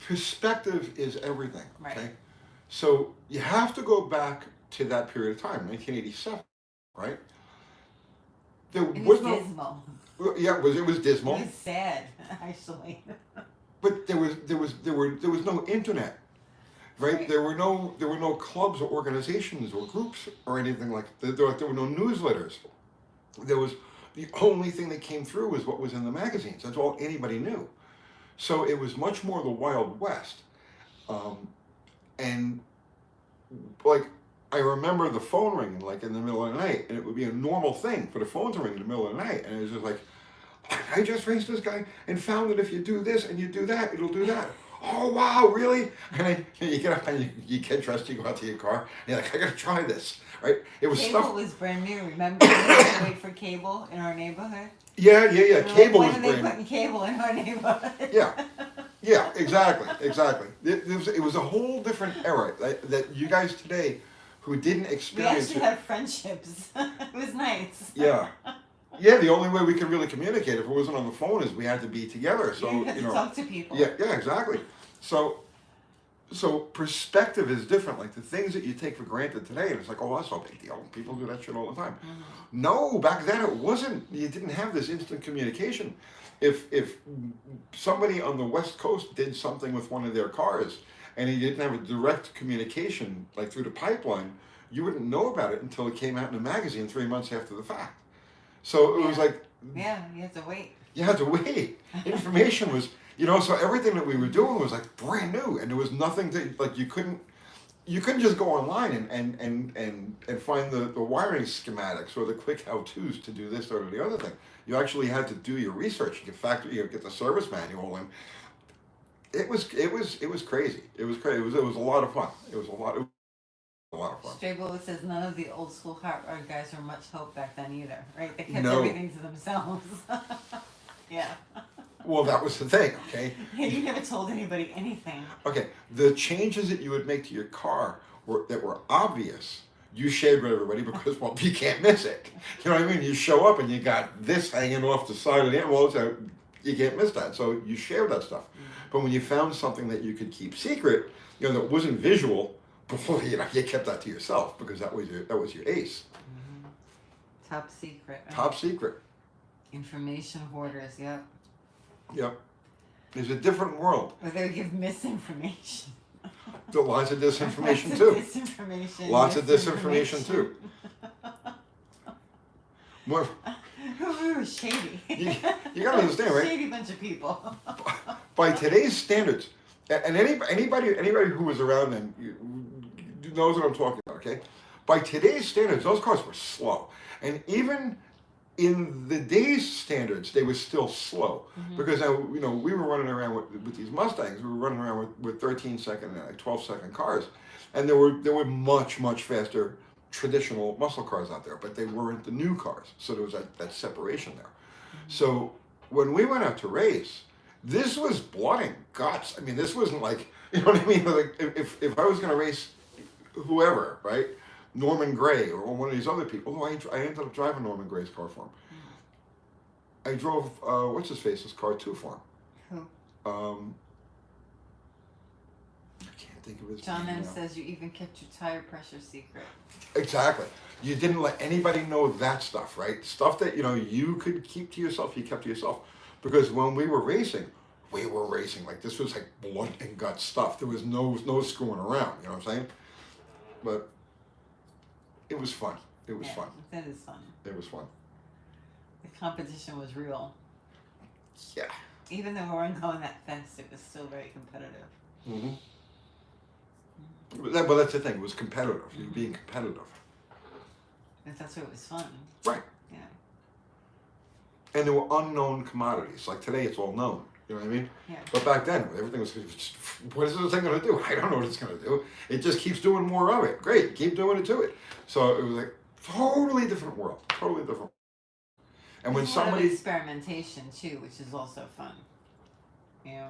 Perspective is everything. Right. Okay, so you have to go back to that period of time, 1987, right? It was dismal. Yeah, it was dismal. It was sad, actually. But there was no internet, right? There were no clubs or organizations or groups or anything like that. There were no newsletters. There was the only thing that came through was what was in the magazines. That's all anybody knew. So it was much more the Wild West, and like I remember the phone ringing like in the middle of the night, and it would be a normal thing for the phone to ring in the middle of the night, and it was just like, I just raced this guy and found that if you do this and you do that, it'll do that. Oh wow, really? And then you get up and you get dressed, you go out to your car, and you're like, I gotta try this, right? It was Cable stuff. was brand new. Remember we had to wait for cable in our neighborhood? Yeah. We're Cable like, was when are they brand. putting cable in our neighborhood? Yeah, exactly. It was a whole different era that you guys today, who didn't We experience actually it. had friendships. It was nice. Yeah. The only way we could really communicate if it wasn't on the phone is we had to be together. So you had to talk to people. Yeah, exactly. So perspective is different. Like the things that you take for granted today, and it's like, oh, that's no big deal. People do that shit all the time. Mm-hmm. No, back then it wasn't. You didn't have this instant communication. If somebody on the West Coast did something with one of their cars and he didn't have a direct communication like through the pipeline, you wouldn't know about it until it came out in a magazine 3 months after the fact. So it was like, yeah, you had to wait. You had to wait. Information was, so everything that we were doing was like brand new, and there was nothing to like. You couldn't just go online and find the wiring schematics or the quick how-tos to do this or the other thing. You actually had to do your research. Get the service manual, and it was crazy. It was crazy. It was a lot of fun. It was a lot of fun. Stray Bullet says none of the old school hot rod guys were much hope back then either, right? They kept No. everything to themselves. Yeah. Well, that was the thing, okay? Yeah, you never told anybody anything. Okay, the changes that you would make to your car that were obvious, you shared with everybody because, well, you can't miss it. You know what I mean? You show up and you got this hanging off the side of the well, so you can't miss that. So you shared that stuff. But when you found something that you could keep secret, that wasn't visual, before you kept that to yourself because that was your ace. Mm-hmm. Top secret. Right? Top secret. Information hoarders. Yep. Yep. There's a different world. Or they would give misinformation. Lots of disinformation too. Lots of disinformation too. More. We were shady. You gotta understand, right? Shady bunch of people. By today's standards, and anybody who was around then knows what I'm talking about. Okay, by today's standards, those cars were slow, and even in the day's standards, they were still slow because we were running around with these Mustangs. We were running around with 13-second and like 12-second cars, and there were much faster traditional muscle cars out there, but they weren't the new cars. So there was that separation there. So when we went out to race, this was blood and guts. I mean, this wasn't like, you know what I mean? Like if I was going to race whoever, right? Norman Gray or one of these other people. Oh, I ended up driving Norman Gray's car for him. I drove, what's-his-face's car too for him. Who? I can't think of his John name M now. says you even kept your tire pressure secret. Exactly. You didn't let anybody know that stuff, right? Stuff that, you could keep to yourself, you kept to yourself. Because when we were racing like this was like blood and gut stuff. There was no screwing around, you know what I'm saying? But it was fun. It was fun. That is fun. It was fun. The competition was real. Yeah. Even though we weren't going that fast, it was still very competitive. Mm-hmm. But that's the thing. It was competitive. You're being competitive. And that's why it was fun. Right. Yeah. And there were unknown commodities. Like today, it's all known. You know what I mean? Yeah. But back then, everything was just, what is this thing going to do? I don't know what it's going to do. It just keeps doing more of it. Great. Keep doing it to it. So it was like totally different world. Totally different. And when There's a lot of somebody... experimentation too, which is also fun. Yeah.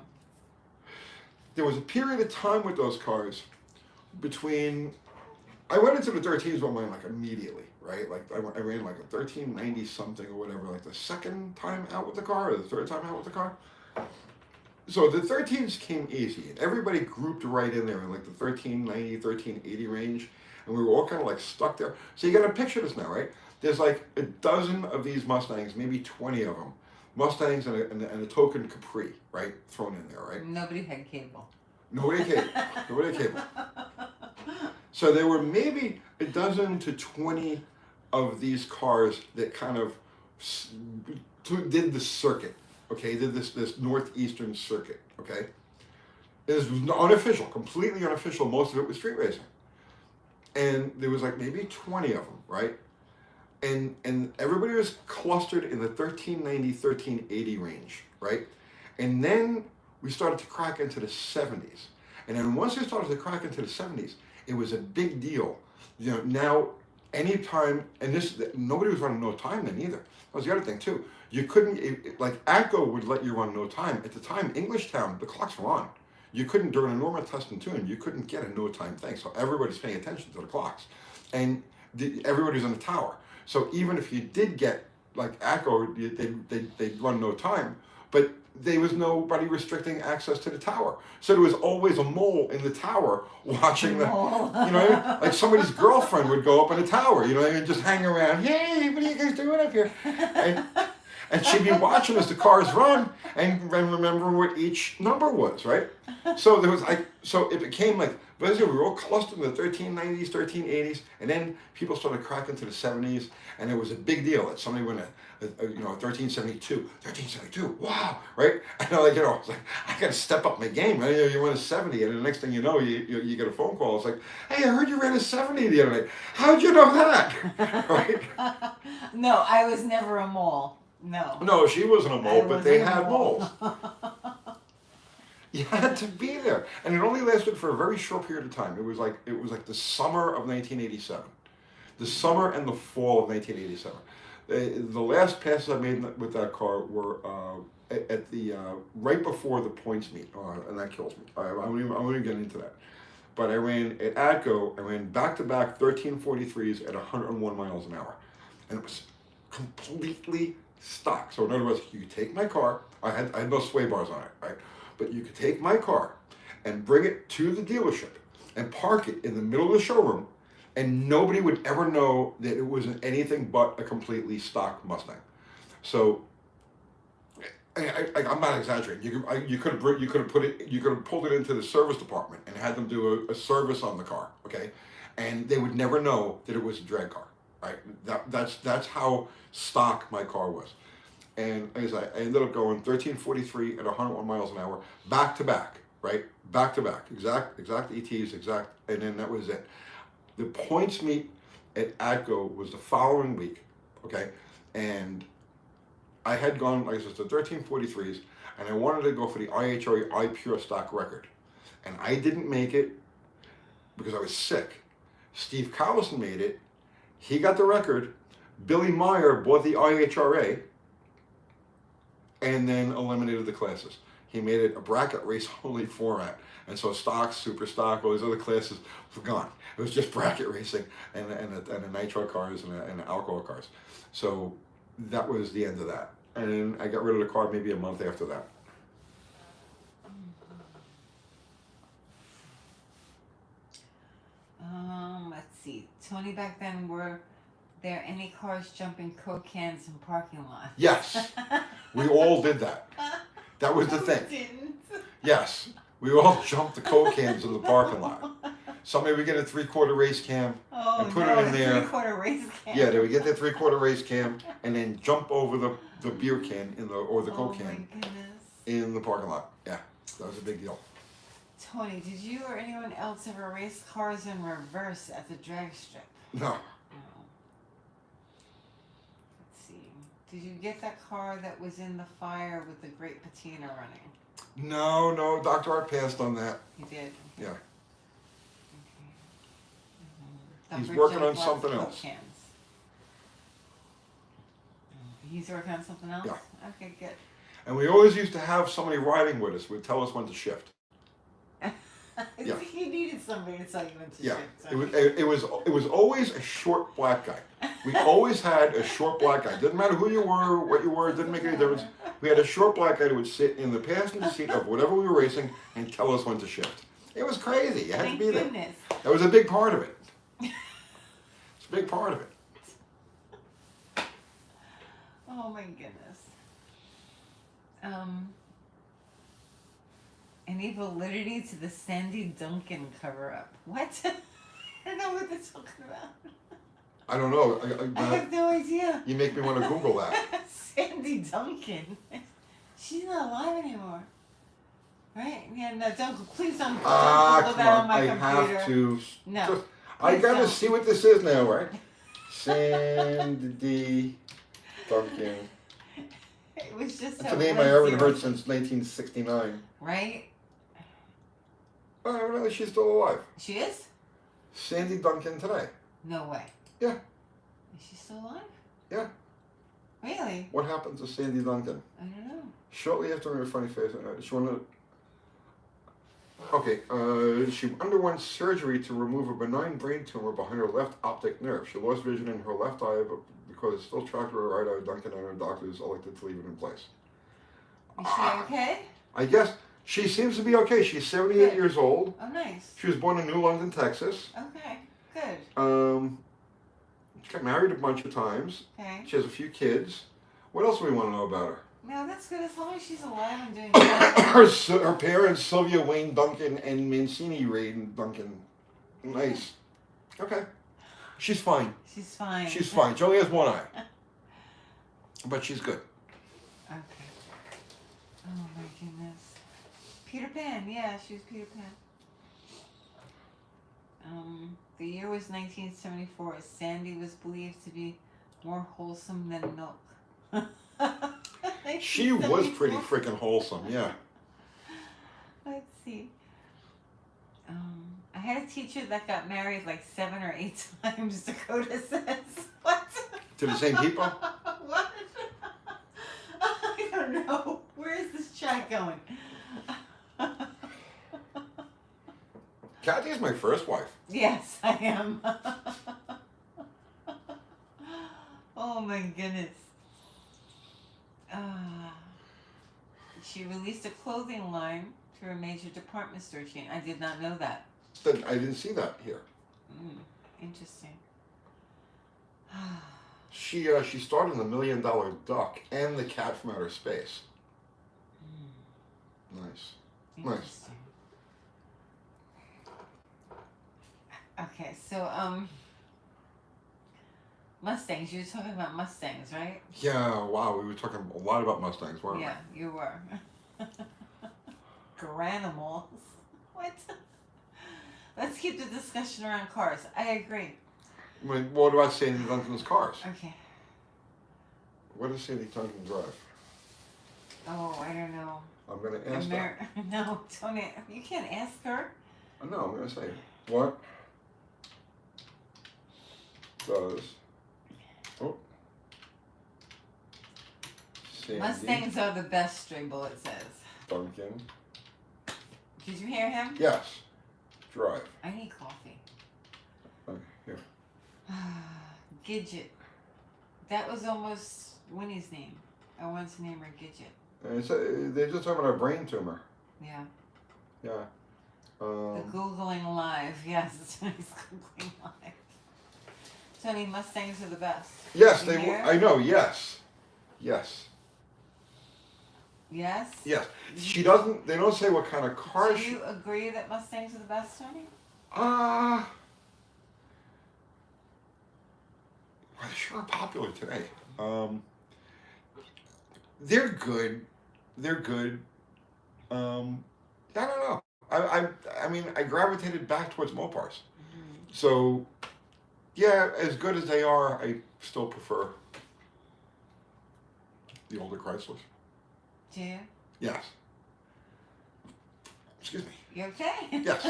There was a period of time with those cars between... I went into the 13s with mine like immediately, right? Like I ran like a 1390 something or whatever, like the second time out with the car or the third time out with the car. So the 13s came easy, and everybody grouped right in there in like the 1390, 1380 range, and we were all kind of like stuck there. So you got to picture this now, right? There's like a dozen of these Mustangs, maybe 20 of them. Mustangs and a token Capri, right? Thrown in there, right? Nobody had cable. Nobody had cable. Nobody had cable. So there were maybe a dozen to 20 of these cars that kind of did the circuit, okay? Did this northeastern circuit, okay? It was unofficial, completely unofficial. Most of it was street racing. And there was like maybe 20 of them, right? And everybody was clustered in the 1390, 1380 range, right? And then we started to crack into the 70s. And then once we started to crack into the 70s, it was a big deal. You know, now, anytime, and this, nobody was running no time then either. That was the other thing too. You couldn't, like Atco would let you run no time. At the time, Englishtown, the clocks were on. You couldn't, during a normal test and tune, you couldn't get a no time thing. So everybody's paying attention to the clocks. And everybody's in the tower. So even if you did get, like Atco, they'd run no time, but there was nobody restricting access to the tower. So there was always a mole in the tower watching the, you know what I mean? Like somebody's girlfriend would go up in the tower, you know, and just hang around, hey, what are you guys doing up here? And she'd be watching as the cars run and remember what each number was, right? So there was like, so it became like, basically we were all clustered in the 1390s, 1380s, and then people started cracking to the 70s, and it was a big deal that somebody went a 1372, wow, right? And I like, you know, I was like, I got to step up my game, right? You win a 70, and the next thing you know, you get a phone call. It's like, hey, I heard you ran a 70 the other night. How'd you know that? Right? No, I was never a mole. No, she wasn't a mole, but they had moles. You had to be there, and it only lasted for a very short period of time. It was like the summer of 1987, the summer and the fall of 1987. The last passes I made with that car were at the right before the points meet, and that kills me. I won't even get into that. But I ran at Atco. I ran back-to-back 1343s at 101 miles an hour, and it was completely stock. So in other words, you could take my car. I had no sway bars on it, right? But you could take my car and bring it to the dealership and park it in the middle of the showroom, and nobody would ever know that it was anything but a completely stock Mustang. So I'm not exaggerating. You could have pulled it into the service department and had them do a service on the car, okay? And they would never know that it was a drag car, right? That's how stock my car was. And as I ended up going 1343 at 101 miles an hour, back to back, right? Back to back, exact ETs, and then that was it. The points meet at Atco was the following week, okay? And I had gone, like I said, to 1343s, and I wanted to go for the IHRA iPure stock record. And I didn't make it because I was sick. Steve Collison made it. He got the record. Billy Meyer bought the IHRA, and then eliminated the classes. He made it a bracket race only format. And so stock, super stock, all these other classes were gone. It was just bracket racing and the nitro cars and the alcohol cars. So that was the end of that. And then I got rid of the car maybe a month after that. Let's see. Tony, back then, were there any cars jumping Coke cans in parking lots? Yes, we all did that. That was the thing. Didn't. Yes, we all jumped the Coke cans in the parking lot. Somebody would get a 3/4 race cam and put it in there. 3/4 race cam. Yeah, they would get their 3/4 race cam and then jump over the beer can or the Coke can in the parking lot. Yeah, that was a big deal. Tony, did you or anyone else ever race cars in reverse at the drag strip? No. Let's see. Did you get that car that was in the fire with the great patina running? No, Dr. Art passed on that. He did? Yeah. Okay. He's Dr. working Jeff on loves something Coke else. Cans. He's working on something else? Yeah. Okay, good. And we always used to have somebody riding with us. Would tell us when to shift. Yeah. You needed somebody to tell you when to Yeah, shift. it was always a short black guy. We always had a short black guy. Didn't matter who you were, what you were, it didn't make any difference. We had a short black guy who would sit in the passenger seat of whatever we were racing and tell us when to shift. It was crazy. You had to be there. Goodness. That was a big part of it. It's a big part of it. Oh my goodness. Any validity to the Sandy Duncan cover-up? What? I don't know what they're talking about. I don't know. I have no idea. You make me want to Google that. Sandy Duncan. She's not alive anymore. Right? Yeah, no, don't, please don't look Come that on on. my I computer. have to. No. I got to see what this is now, right? Sandy Duncan. It was just That's so a name I it haven't was heard zero. since 1969. Right? Oh, evidently she's still alive. She is? Sandy Duncan today. No way. Yeah. Is she still alive? Yeah. Really? What happened to Sandy Duncan? I don't know. Shortly after her funny face, she wanted. Okay, she underwent surgery to remove a benign brain tumor behind her left optic nerve. She lost vision in her left eye, but because it still tracked her right eye, Duncan and her doctors elected to leave it in place. Is she okay? I guess she seems to be okay. She's 78 years old. Oh, nice. She was born in New London, Texas. Okay, good. She got married a bunch of times. Okay. She has a few kids. What else do we want to know about her? No, that's good. As long as she's alive and doing good. Her parents, Sylvia Wayne Duncan and Mancini Wayne Duncan. Nice. Okay. She's fine. She's fine. She's fine. She only has one eye. But she's good. Okay. Oh my goodness. Peter Pan. Yeah, she was Peter Pan. The year was 1974. Sandy was believed to be more wholesome than milk. She was pretty freaking wholesome, yeah. Let's see. I had a teacher that got married like 7 or 8 times, Dakota says. What? To the same people? What? I don't know. Where is this chat going? Kathy is my first wife. Yes, I am. Oh my goodness. She released a clothing line to a major department store chain. I did not know that. I didn't see that here. Interesting. She starred in The $1 Million Duck and The Cat from Outer Space. Nice. Nice. Okay, so Mustangs. You were talking about Mustangs, right? Yeah, wow, we were talking a lot about Mustangs, weren't Yeah, you were. Granimals. What? Let's keep the discussion around cars. I agree. we? I mean, what about Sandy Duncan's cars? Okay. What does Sandy Duncan drive? Oh, I don't know. I'm going to ask her. No, don't. You can't ask her. No, I'm going to say, what does Sandy Mustangs are the best, Stray Bullet says. Duncan? Did you hear him? Yes. Drive. I need coffee. Here. Gidget. That was almost Winnie's name. I wanted to name her Gidget. They're just talking about a brain tumor. Yeah. Yeah. The Googling Live. Yes, Tony's Googling Live. Tony, Mustangs are the best. Yes, You they hear? were. I know. Yes. Yes. Yes? Yes. She doesn't. They don't say what kind of car Do she. you agree that Mustangs are the best, Tony? Well, they sure are popular today. They're good. They're good. I don't know. I mean, I gravitated back towards Mopars. So, yeah, as good as they are, I still prefer the older Chryslers. Do you? Yes. Excuse me. You okay? Yes.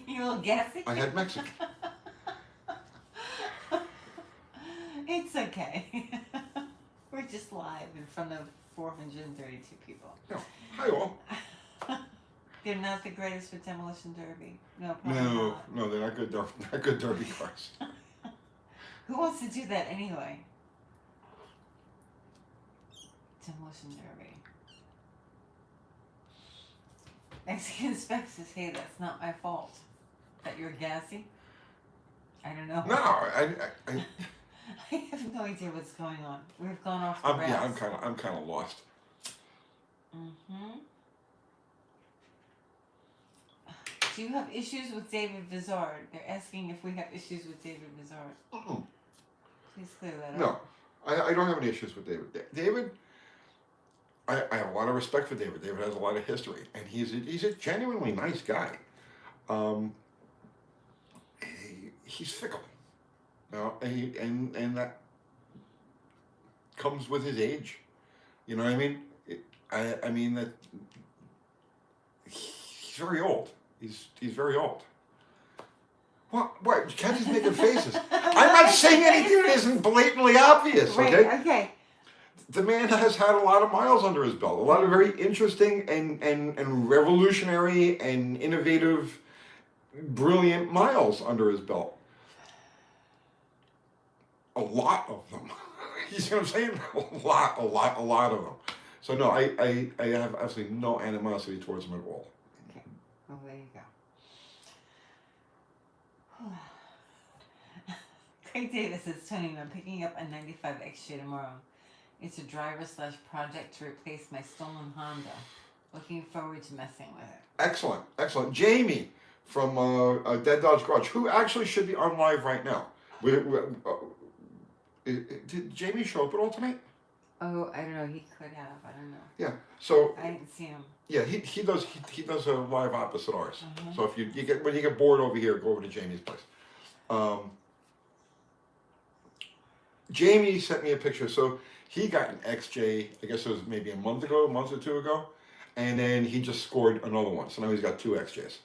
You a little gassy? I had Mexican. It's okay. We're just live in front of 432 people. No. Hi all. They're not the greatest for demolition derby. No, probably not. No, they're not good. Not good derby cars. Who wants to do that anyway? Demolition derby. Mexican Spec says, hey, that's not my fault. That you're gassy? I don't know. No, I I have no idea what's going on. We've gone off the rails. yeah, I'm kind of lost. Do you have issues with David Vizard? They're asking if we have issues with David Vizard. Please clear that up. No, I don't have any issues with David. David, I have a lot of respect for David. David has a lot of history, and he's a genuinely nice guy. He's fickle, you know, and that comes with his age. You know what I mean? I mean that he's very old. He's very old. What? Kathy's making faces. I'm not saying anything that isn't blatantly obvious, okay? Right, okay. The man has had a lot of miles under his belt. A lot of very interesting and revolutionary and innovative, brilliant miles under his belt. A lot of them. You see what I'm saying? A lot of them. So no, I have absolutely no animosity towards him at all. Okay. Well, there you go. Craig Davis says, Tony, I'm picking up a 95 XJ tomorrow. It's a driver/project to replace my stolen Honda. Looking forward to messing with it. Excellent, excellent. Jamie from Dead Dodge Garage, who actually should be on live right now. Did Jamie show up at all tonight? Oh, I don't know. He could have. I don't know. Yeah. So I didn't see him. yeah, he does a live opposite ours. So if you get when you get bored over here, go over to Jamie's place. Jamie sent me a picture. So he got an XJ. I guess it was maybe a month or two ago, and then he just scored another one. So now he's got two XJs,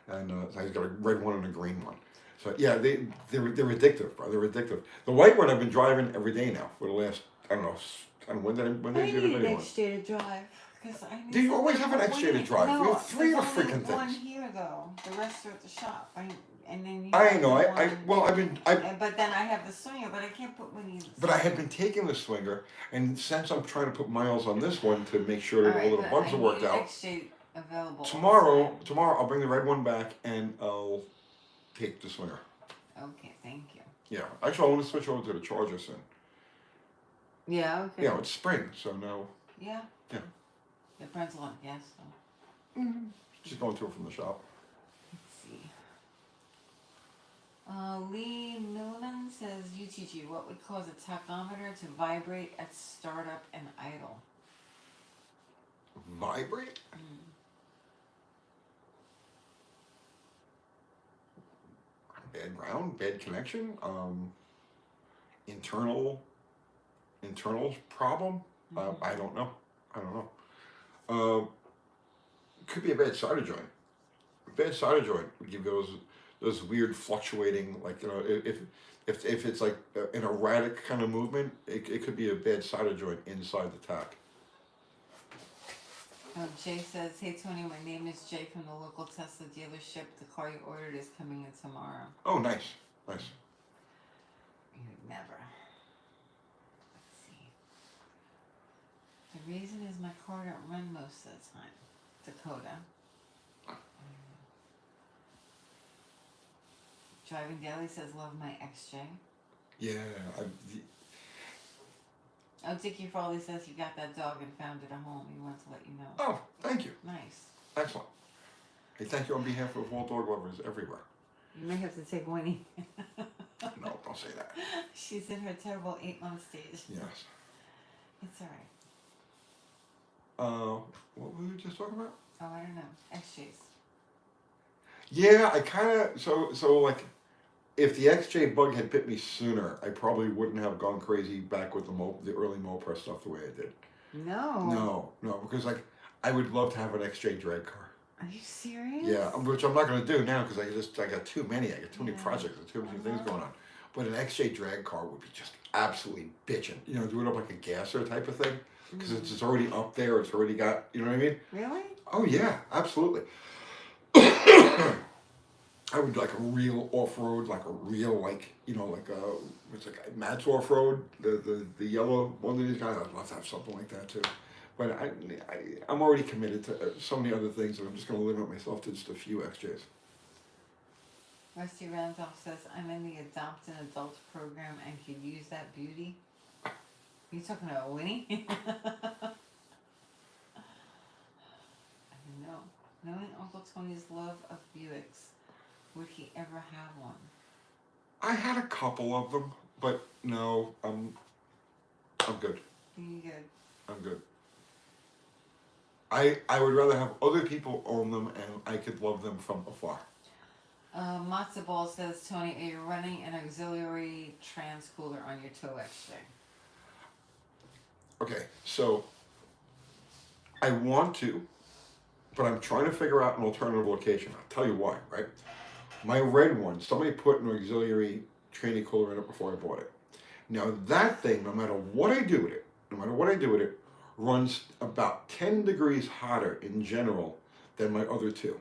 and so he's got a red one and a green one. So yeah, they're addictive, bro. They're addictive. The white one I've been driving every day now for the last I don't know when did I do the video? I need an XJ to drive. Do you always have an XJ to drive? No, we have three of the there's freaking only one things. here though. The rest are at the shop. And then you I know. one- But then I have the Swinger, but I can't put one in. But I had been taking the Swinger, and since I'm trying to put miles on this one to make sure that all the little bugs are worked out. XJ available. Tomorrow I'll bring the red one back and I'll take the Swinger. Okay, thank you. Yeah, actually I want to switch over to the Charger soon. Yeah. Okay. Yeah, it's spring, so now. Yeah. Yeah. It burns a lot of gas, so. Just going to it from the shop. Let's see. Lee Noonan says, UTG, what would cause a tachometer to vibrate at startup and idle? Vibrate? Bad ground, bad connection, internal problem. I don't know. Could be a bad solder joint. A bad solder joint would give those weird fluctuating, like if it's like an erratic kind of movement, it could be a bad solder joint inside the tack. Jay says, hey Tony, my name is Jay from the local Tesla dealership. The car you ordered is coming in tomorrow. Oh, nice. You would never. Let's see. The reason is my car don't run most of the time. Dakota. Driving Daily says, love my XJ. Yeah. Oh, Dickie Frawley says he got that dog and found it a home. He wants to let you know. Oh, thank you. Nice. Excellent. Hey, thank you on behalf of all dog lovers everywhere. You may have to take Winnie. No, don't say that. She's in her terrible 8-month stage. Yes. It's alright. What were we just talking about? Oh, I don't know. XJs. Yeah, I kind of so like, if the XJ bug had bit me sooner, I probably wouldn't have gone crazy back with the early Mopar stuff the way I did. No. No, because like I would love to have an XJ drag car. Are you serious? Yeah, which I'm not going to do now because I got too many. I got too many projects and too many things going on. But an XJ drag car would be just absolutely bitching. You know, do it up like a gasser type of thing because it's already up there. It's already got, you know what I mean? Really? Oh yeah, absolutely. I would like a real off-road, like a real it's like a Matt's off-road, the yellow one of these guys. I'd love to have something like that too. But I'm already committed to so many other things, and I'm just going to limit myself to just a few XJs. Rusty Randolph says, I'm in the Adopt an Adult program and could use that beauty. Are you talking about Winnie? I don't know. Knowing Uncle Tony's love of Buicks, would he ever have one? I had a couple of them, but no, I'm good. You good? I'm good. I would rather have other people own them and I could love them from afar. Matzo Ball says, Tony, are you running an auxiliary trans cooler on your tow XJ? Okay, so I want to, but I'm trying to figure out an alternative location. I'll tell you why, right? My red one, somebody put an auxiliary tranny cooler in it before I bought it. Now that thing, no matter what I do with it, runs about 10 degrees hotter in general than my other two,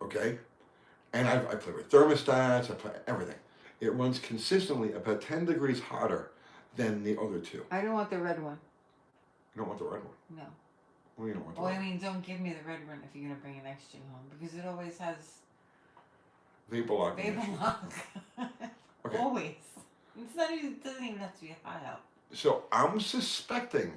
okay? And I play with thermostats, I play everything. It runs consistently about 10 degrees hotter than the other two. I don't want the red one. You don't want the red one? No. Well, you don't want the Well, red I mean, don't give me the red one if you're gonna bring an XJ home because it always has vapor lock. vapor lock. Okay. Always. It's not even. It doesn't even have to be hot out. So I'm suspecting,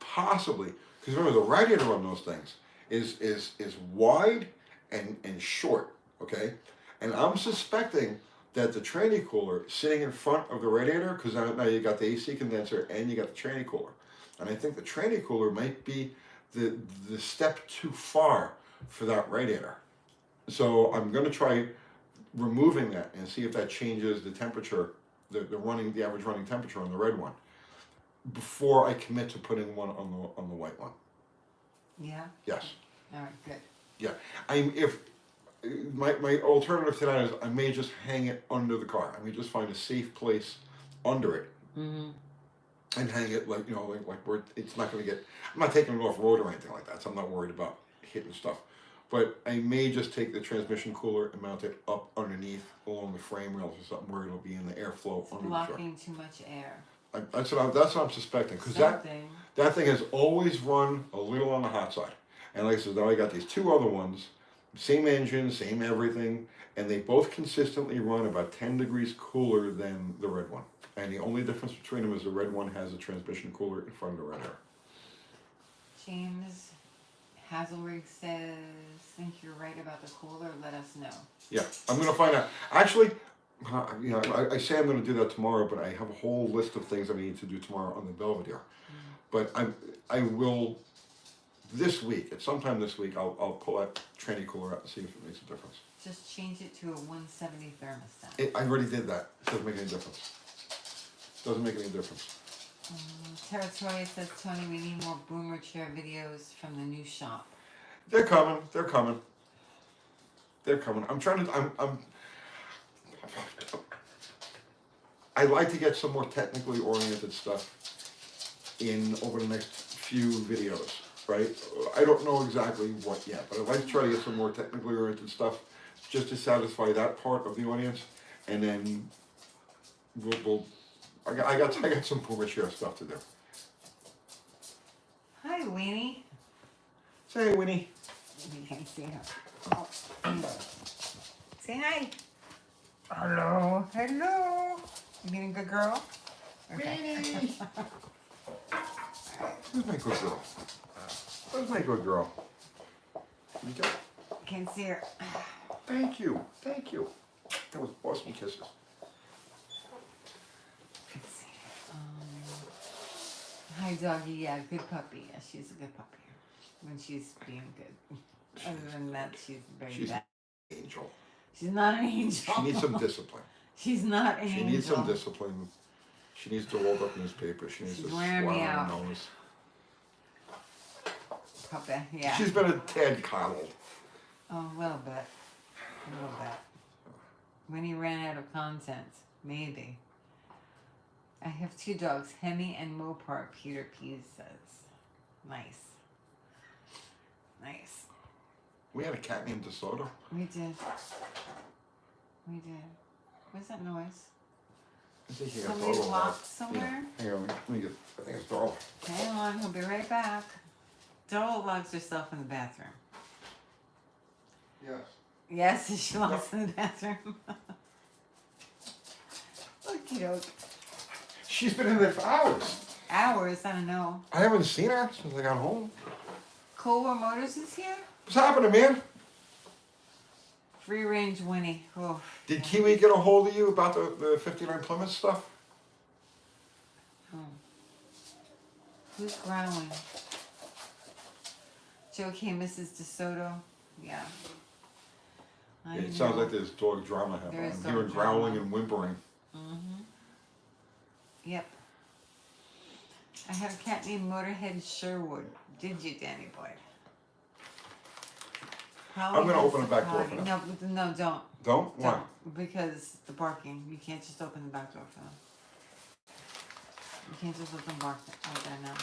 possibly, because remember the radiator on those things is wide and short, okay? And I'm suspecting that the tranny cooler sitting in front of the radiator, because now you got the AC condenser and you got the tranny cooler, and I think the tranny cooler might be the step too far for that radiator. So I'm going to try removing that and see if that changes the temperature, the average running temperature on the red one, before I commit to putting one on the white one. Yeah. Yes. All right. Good. Yeah. If my alternative to that is I may just hang it under the car. I may just find a safe place under it. Mm-hmm. And hang it like where it's not going to get. I'm not taking it off road or anything like that, so I'm not worried about hitting stuff. But I may just take the transmission cooler and mount it up underneath along the frame rails or something where it'll be in the airflow It's under the truck. blocking too much air. That's what I'm suspecting, because that thing has always run a little on the hot side. And like I said, now I got these two other ones, same engine, same everything, and they both consistently run about 10 degrees cooler than the red one. And the only difference between them is the red one has a transmission cooler in front of the radiator. James Hazelrig says, think you're right about the cooler, let us know. Yeah, I'm going to find out. Actually, I say I'm going to do that tomorrow, but I have a whole list of things I need to do tomorrow on the Belvedere. But I will, this week, at some time this week, I'll pull that tranny cooler out and see if it makes a difference. Just change it to a 170 thermostat. I already did that. It doesn't make any difference. Doesn't make any difference. Territory says, Tony, we need more boomer chair videos from the new shop. They're coming. They're coming. They're coming. I'm trying to. I'd like to get some more technically oriented stuff in over the next few videos. Right? I don't know exactly what yet, but I'd like to try to get some more technically oriented stuff just to satisfy that part of the audience, and then we'll I got some boomer chair stuff to do. Hi, Weenie. Say, Winnie. You can't see her. Oh. Say hi. Hello. Hello. You being a good girl? Okay. Who's my good girl? Where's my good girl? You go. Can't see her. Thank you. Thank you. That was awesome kisses. Let's see. Hi, doggy. Yeah, good puppy. Yeah, she's a good puppy when she's being good. Other than that, she's very bad. An angel. She's not an angel. She needs some discipline. She's not an angel. She needs some discipline. She needs to roll up newspaper. She needs to wearing swallow me her out. nose. Puppy, yeah. She's been a tad coddled. Oh, a little bit. A little bit. When he ran out of content, maybe. I have two dogs, Hemi and Mopar, Peter P says. Nice. Nice. We had a cat named DeSoto. We did. We did. What's that noise? I think he got Somebody's Dolo locked out. somewhere? Yeah. Hang on, let me get. I think it's Dolo. Hang on, he'll be right back. Dolo locks herself in the bathroom. Yes. Yes, she locks in the bathroom. Okie doke. She's been in there for hours. Hours, I don't know. I haven't seen her since I got home. Cold War Motors is here? What's happening, man? Free range Winnie. Oh. Did Kiwi get a hold of you about the 59 Plymouth stuff? Oh. Who's growling? Joe K. Mrs. DeSoto. Yeah. It sounds like there's dog drama happening. There is I'm dog hearing growling drama. and whimpering. Mm-hmm. Yep. I have a cat named Motorhead Sherwood. Did you, Danny boy? I'm gonna open the back door for them. No, don't. Don't? Why? Because the barking. You can't just open the back door for them. You can't just let them bark out there now.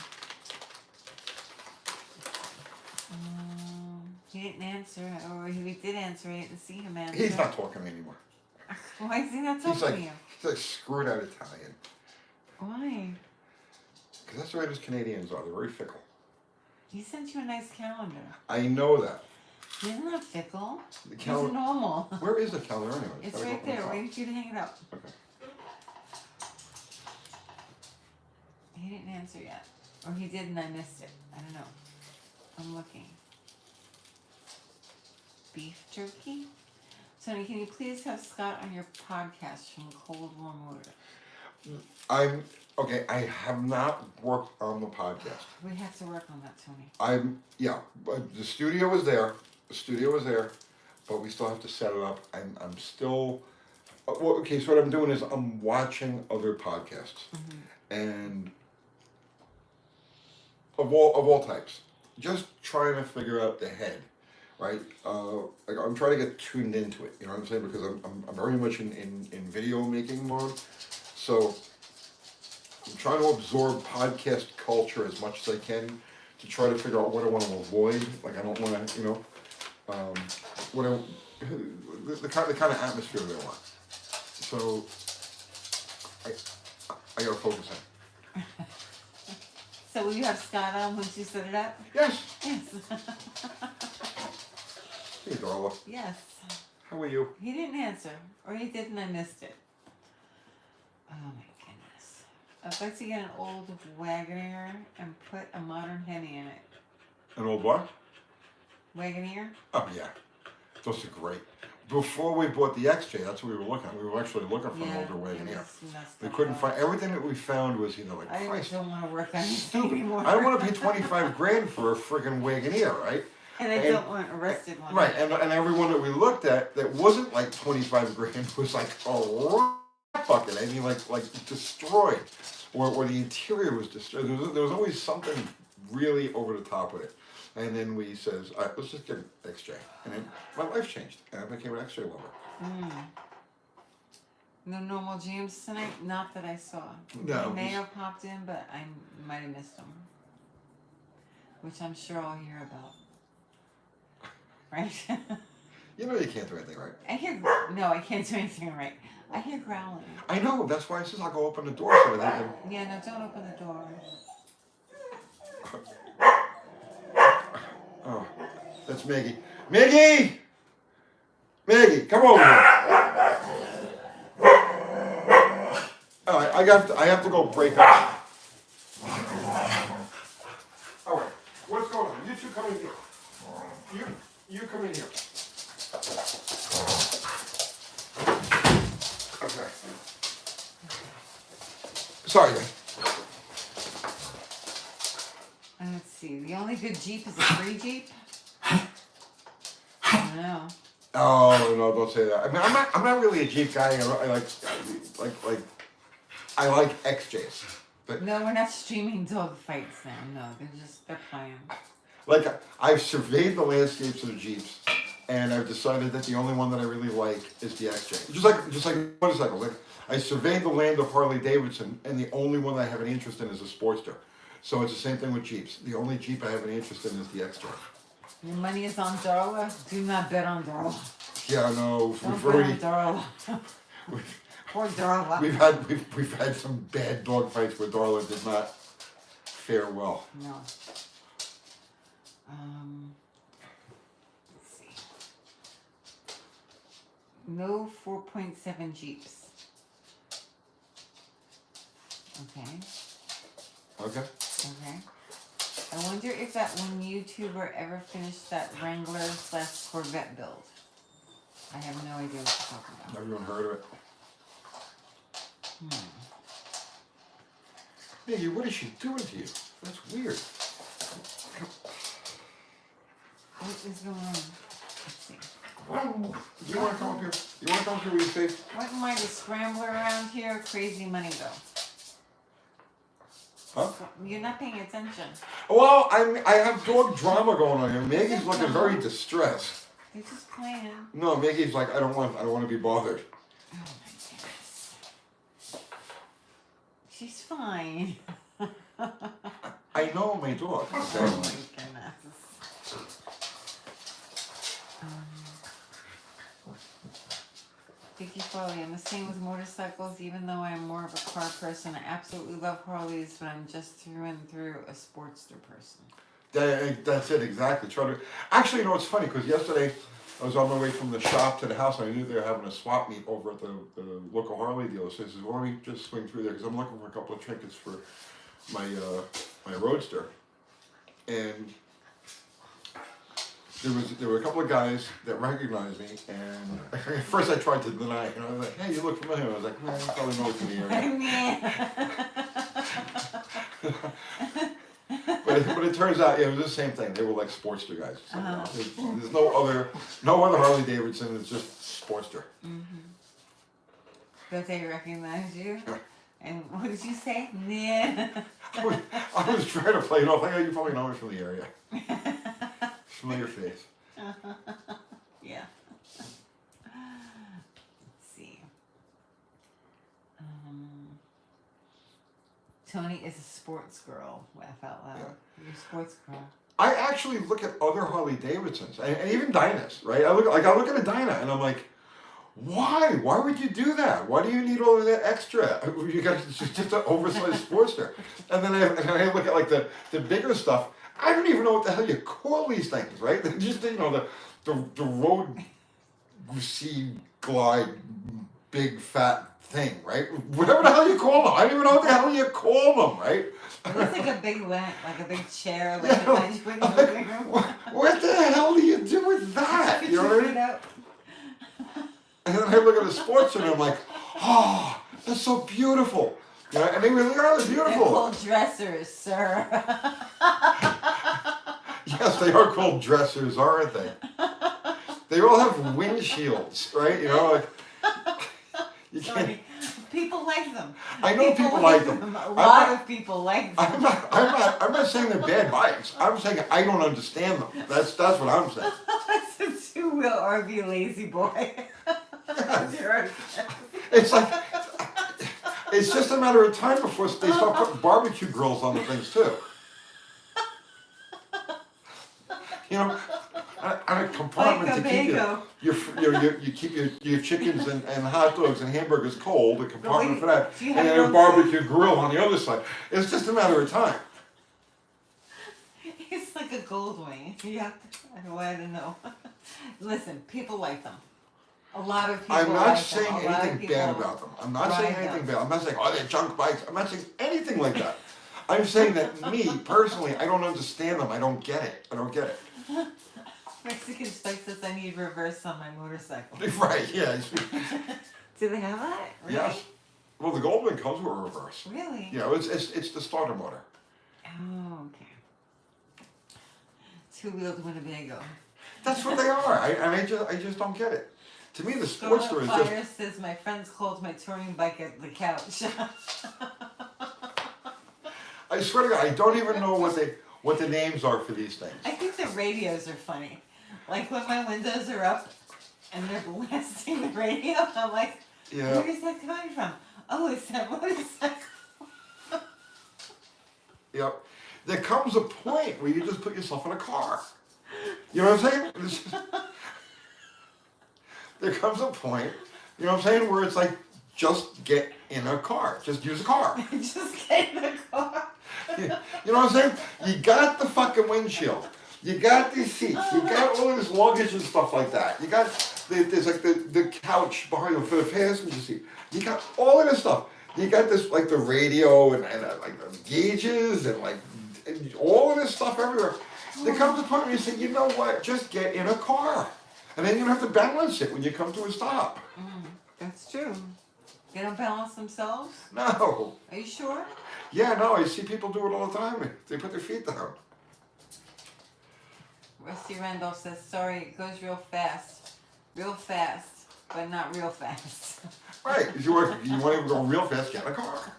He didn't answer, or if he did answer, I didn't see him answer. He's not talking to me anymore. Why is he not talking to you? He's like screwed out Italian. Why? Because that's the way those Canadians are. They're very fickle. He sent you a nice calendar. I know that. He's not fickle. The He's normal. Where is the calendar anyway? It's right there, waiting for you to hang it up. Okay. He didn't answer yet. Or he did and I missed it. I don't know. I'm looking. Beef jerky? Tony, can you please have Scott on your podcast from Cold Warm Water? I have not worked on the podcast. We have to work on that, Tony. But the studio was there. But we still have to set it up. I'm still, so what I'm doing is I'm watching other podcasts. And of all types. Just trying to figure out the head, right? I'm trying to get tuned into it, you know what I'm saying? Because I'm very much in video making mode. So I'm trying to absorb podcast culture as much as I can to try to figure out what I want to avoid. Like I don't want to, the kind of atmosphere that I want. So I gotta focus on. So will you have Scott on once you set it up? Yes. Yes. Hey, Darla. Yes. How are you? He didn't answer. Or he did and I missed it. Oh my goodness. I'd like to get an old Wagoneer and put a modern Hemi in it. An old what? Wagoneer? Oh, yeah. Those are great. Before we bought the XJ, that's what we were looking at. We were actually looking for an older Wagoneer. We couldn't find, everything that we found was, like, I Christ, don't want to work on anything anymore. I don't want to pay $25,000 for a friggin' Wagoneer, right? And I don't want a rusted one. Right, and everyone that we looked at that wasn't like $25,000 was like a bucket. I mean, like destroyed, or the interior was destroyed. There was always something really over the top with it. And then we says, all right, let's just get an XJ. And then my life changed, and I became an XJ lover. No normal James tonight? Not that I saw. No. He may have popped in, but I might have missed him. Which I'm sure I'll hear about. Right? You know you can't do anything right. No, I can't do anything right. I hear growling. I know, that's why I says I'll go open the door so they can... Yeah, no, don't open the door. Oh, that's Maggie. Maggie! Maggie, come over here. All right, I have to go break up. All right, what's going on? You two come in here. You come in here. Okay. Sorry, guys. Let's see. The only good Jeep is a free Jeep. I don't know. Oh no! Don't say that. I mean, I'm not really a Jeep guy. I like XJs. But no, we're not streaming dog fights now. No, they're playing. Like I've surveyed the landscapes of the Jeeps, and I've decided that the only one that I really like is the XJ. Just like motorcycles. Like I surveyed the land of Harley Davidson, and the only one that I have an interest in is a Sportster. So it's the same thing with Jeeps. The only Jeep I have an interest in is the XJ. Your money is on Darla? Do not bet on Darla. Yeah, no. Don't bet on Darla. Poor Darla. We've had some bad dog fights where Darla did not fare well. No. Let's see. No 4.7 Jeeps. Okay. Okay. Okay. I wonder if that one YouTuber ever finished that Wrangler/Corvette build. I have no idea what you're talking about. Everyone heard of it? Maggie, what is she doing to you? That's weird. What is going on? Let's see. Do you want to come up here? You want to come up here where you're safe? What am I, the scrambler around here? Crazy money though. Huh? You're not paying attention. Well, I have dog drama going on here. Maggie's looking very distressed. They're just playing. No, Maggie's like, I don't want to be bothered. Oh my goodness. She's fine. I know my dog. Oh my goodness. Vicky Farley, I'm the same with motorcycles, even though I'm more of a car person. I absolutely love Harleys, but I'm just through and through a Sportster person. That's it, exactly. Actually, you know, it's funny, because yesterday I was on my way from the shop to the house, and I knew they were having a swap meet over at the local Harley dealer. So I said, well, let me just swing through there, because I'm looking for a couple of trinkets for my my Roadster. And there were a couple of guys that recognized me, and at first I tried to deny it, and I was like, hey, you look familiar. I was like, man, you probably know it's me area. But it turns out, yeah, it was the same thing. They were like Sportster guys. So, there's no other Harley Davidson. It's just Sportster. Mm-hmm. But they recognize you. And what did you say? Yeah. I was trying to play it off. You probably know me from the area. Familiar face. Yeah. Let's see. Tony is a sports girl. Laugh out loud. Yeah. You're a sports girl. I actually look at other Harley Davidsons and even Dynas, right? I look at a Dyna and I'm like, why? Why would you do that? Why do you need all of that extra? You got just an oversized Sportster. And then I look at like the bigger stuff. I don't even know what the hell you call these things, right? They're just, you know, the road sea glide big fat thing, right? Whatever the hell you call them. I don't even know what the hell you call them, right? It looks like a big lamp, like a big chair. What the hell do you do with that? You know what I mean? And then I look at the Sportster and I'm like, oh, that's so beautiful. You know, and they really are beautiful. They're called dressers, sir. Yes, they are called dressers, aren't they? They all have windshields, right? You know, like you can't. Sorry. People like them. I know people like them. A lot of people like them. I'm not saying they're bad bikes. I'm saying I don't understand them. That's what I'm saying. It's a two-wheel RV lazy boy. It's like it's just a matter of time before they start putting barbecue grills on the things too. You know, and a compartment to keep your chickens and hot dogs and hamburgers cold. A compartment for that, and then a barbecue grill on the other side. It's just a matter of time. It's like a gold wing. Yeah, I don't know. Listen, people like them. A lot of people. I'm not like saying them. anything bad about them. I'm not saying anything bad. I'm not saying, oh, they're junk bikes. I'm not saying anything like that. I'm saying that me, personally, I don't understand them. I don't get it. I don't get it. Mexican Spike says I need reverse on my motorcycle. Right, yeah. Do they have that? Really? Yes. Well, the Goldwing comes with a reverse. Really? Yeah, it's the starter motor. Oh, okay. Two-wheeled Winnebago. That's what they are. I just don't get it. To me, the Sportster is just... Fire says my friends called my touring bike at the couch. I swear to God, I don't even know what the names are for these things. I think the radios are funny. Like when my windows are up and they're blasting the radio, I'm like, yeah. Where is that coming from? Oh, it's that motorcycle. Yep. There comes a point where you just put yourself in a car. You know what I'm saying? There comes a point, you know what I'm saying, where it's like, just get in a car. Just use a car. Just get in a car. You know what I'm saying? You got the fucking windshield. You got these seats. You got all this luggage and stuff like that. You got, there's like the couch behind you for the passenger seat. You got all of this stuff. You got this, like the radio and like the gauges and like and all of this stuff everywhere. There comes a point where you say, you know what, just get in a car. And then you don't have to balance it when you come to a stop. That's true. They don't balance themselves? No. Are you sure? Yeah, no, I see people do it all the time. They put their feet down. Rusty Randolph says, sorry, it goes real fast, but not real fast. Right, if you want to go real fast, get in a car.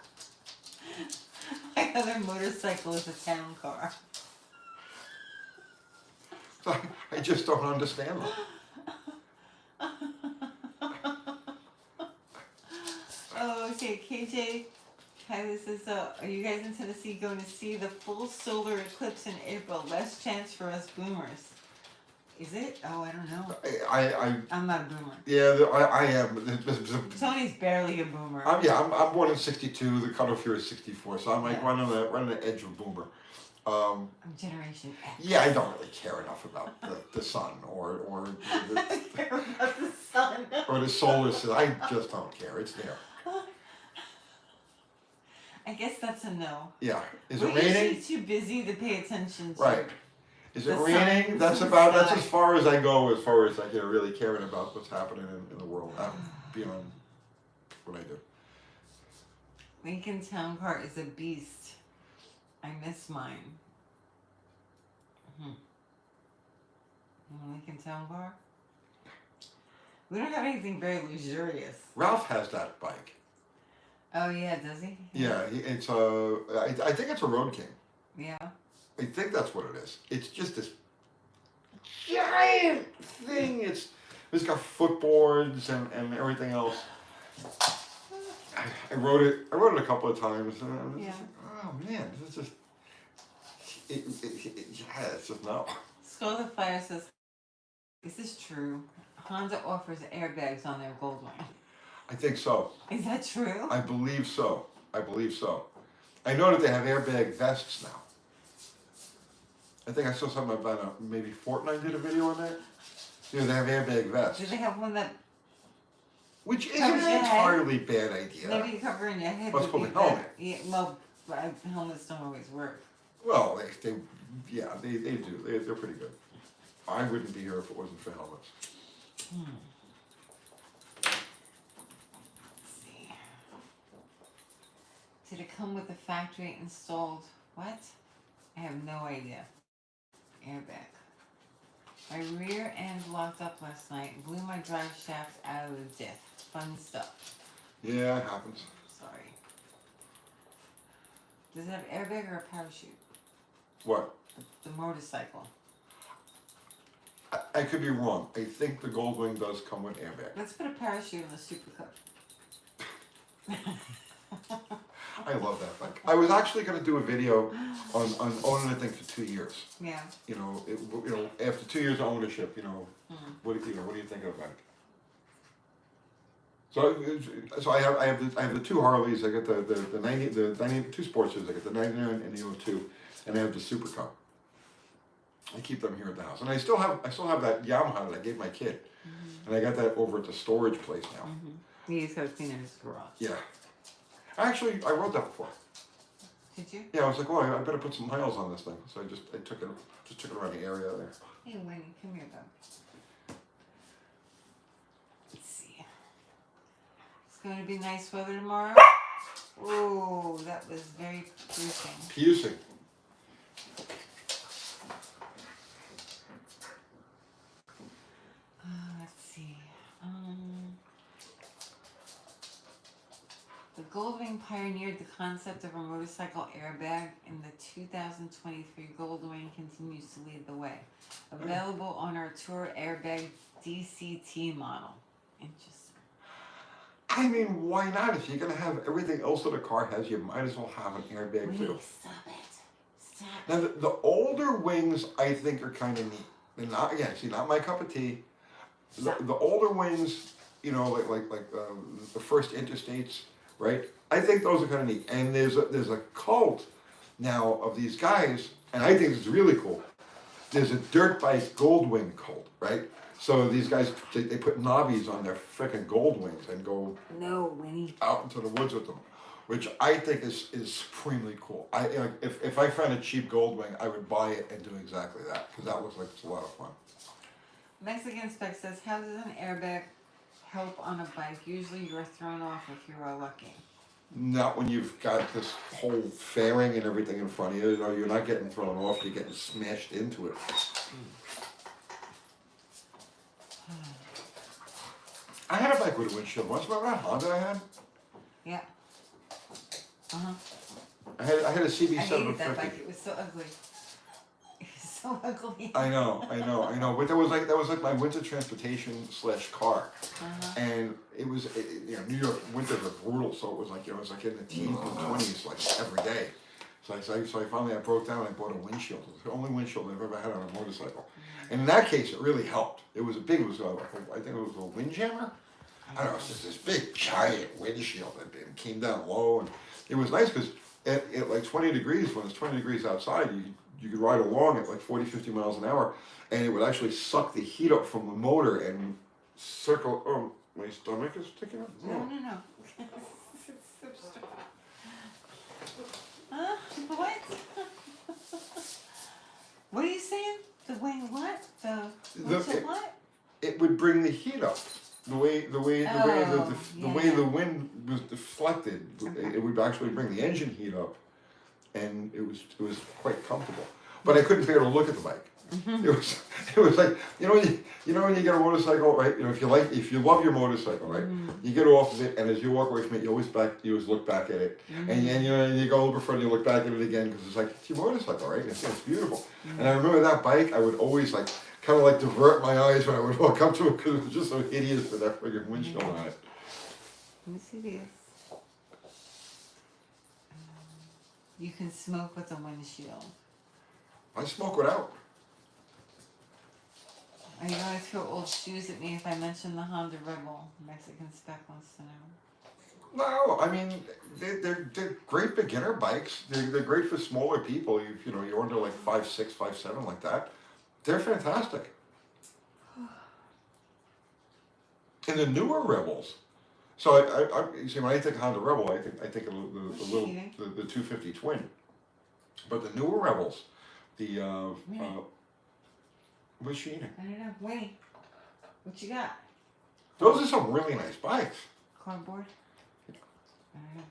My other motorcycle is a town car. I just don't understand them. Oh, okay, KJ. Hi, this is, are you guys in Tennessee going to see the full solar eclipse in April? Less chance for us boomers. Is it? Oh, I don't know. I'm not a boomer. Yeah, I am. Tony's barely a boomer. I'm born in '62. The cutoff here is '64, so I'm like right on the edge of boomer. I'm Generation X. Yeah, I don't really care enough about the sun or the, I care about the sun. or the solar system. I just don't care. It's there. I guess that's a no. Yeah. Is We're it raining? usually too busy to pay attention to. Right. Is it the raining? signs That's as far as I go, as far as like really caring about what's happening in the world. I'm beyond what I do. Lincoln Town Car is a beast. I miss mine. Lincoln Town Car? We don't have anything very luxurious. Ralph has that bike. Oh yeah, does he? Yeah, it's I think it's a Road King. Yeah. I think that's what it is. It's just this giant thing. It's got footboards and everything else. I rode it a couple of times, and I was just like, oh man, this is just it's just no. Skull the Fire says, is this true? Honda offers airbags on their Goldwing. I think so. Is that true? I believe so. I know that they have airbag vests now. I think I saw something about maybe Fortnite did a video on that. Yeah, they have airbag vests. Do they have one that which isn't an entirely bad idea. maybe covering your head? Well, it's would called be a helmet. better. Yeah, well, helmets don't always work. Well, they do. They're pretty good. I wouldn't be here if it wasn't for helmets. Let's see. Did it come with a factory installed? What? I have no idea. Airbag. My rear end locked up last night and blew my drive shaft out of the diff. Fun stuff. Yeah, it happens. Sorry. Does it have airbag or a parachute? What? The motorcycle. I could be wrong. I think the Goldwing does come with airbag. Let's put a parachute in the Super Cup. I love that bike. I was actually going to do a video on owning the thing for 2 years. Yeah. You know, after 2 years of ownership, what are you thinking about it? So I have the two Harleys. I got the 92 Sportsters. I got the 99 and the 02, and I have the Super Cup. I keep them here at the house, and I still have that Yamaha that I gave my kid, and I got that over at the storage place now. He's got to clean out his garage. Yeah. Actually, I rode that before. Did you? Yeah, I was like, oh, I better put some miles on this thing. So I took it around the area there. Hey, Winnie, come here, bud. Let's see. It's going to be nice weather tomorrow. Oh, that was very piercing. Let's see. The Goldwing pioneered the concept of a motorcycle airbag, and the 2023 Goldwing continues to lead the way. Available on our Tour Airbag DCT model. Interesting. I mean, why not? If you're going to have everything else that a car has, you might as well have an airbag too. Stop it. Stop Now, the older wings, I think, are kind of neat. They're not, again, see, not my cup of tea. The older wings, like the first Interstates, right? I think those are kind of neat. And there's a cult now of these guys, and I think it's really cool. There's a dirt bike Goldwing cult, right? So these guys, they put knobbies on their freaking Goldwings and go out into the woods with them, which I think is supremely cool. If I found a cheap Goldwing, I would buy it and do exactly that, because that looks like it's a lot of fun. Mexican Spec says, how does an airbag help on a bike? Usually you're thrown off if you are lucky. Not when you've got this whole fairing and everything in front of you. You're not getting thrown off, you're getting smashed into it. I had a bike with a windshield once. Remember that Honda I had? Yeah. I had a I hated that CB750. bike. It was so ugly. It was so ugly. I know. But that was like my winter transportation / car, and it was New York winters are brutal, so it was like in the teens and 20s like every day. So I finally broke down and I bought a windshield. It was the only windshield I've ever had on a motorcycle, and in that case it really helped. It was I think it was a Windjammer. I don't know, it's just this big giant windshield that came down low, and it was nice because at like 20 degrees, when it's 20 degrees outside, you could ride along at like 40, 50 miles an hour, and it would actually suck the heat up from the motor and circle. Oh, my stomach is sticking up. No. What? What are you saying? The way what? What? It would bring the heat up. The way the wind was deflected, it would actually bring the engine heat up, and it was quite comfortable. But I couldn't bear to look at the bike. It was like when you get a motorcycle, right? If you love your motorcycle, right? You get off of it, and as you walk away from it, you always look back at it, and you go a little bit further, you look back at it again because it's like it's your motorcycle, right? It's beautiful. And I remember that bike, I would always kind of divert my eyes when I would walk up to it because it was just so hideous with that friggin' windshield on it. Let me see this. You can smoke with a windshield. I smoke without. Are you going to throw old shoes at me if I mention the Honda Rebel Mexican spec wants to know? No, I mean they're great beginner bikes. They're great for smaller people. You're under like 5'6", 5'7", like that. They're fantastic. And the newer Rebels. So you see, when I think Honda Rebel, I think of the 250 twin. But the newer Rebels, what's she eating? I don't know. Wait. What you got? Those are some really nice bikes. Cardboard? I don't know.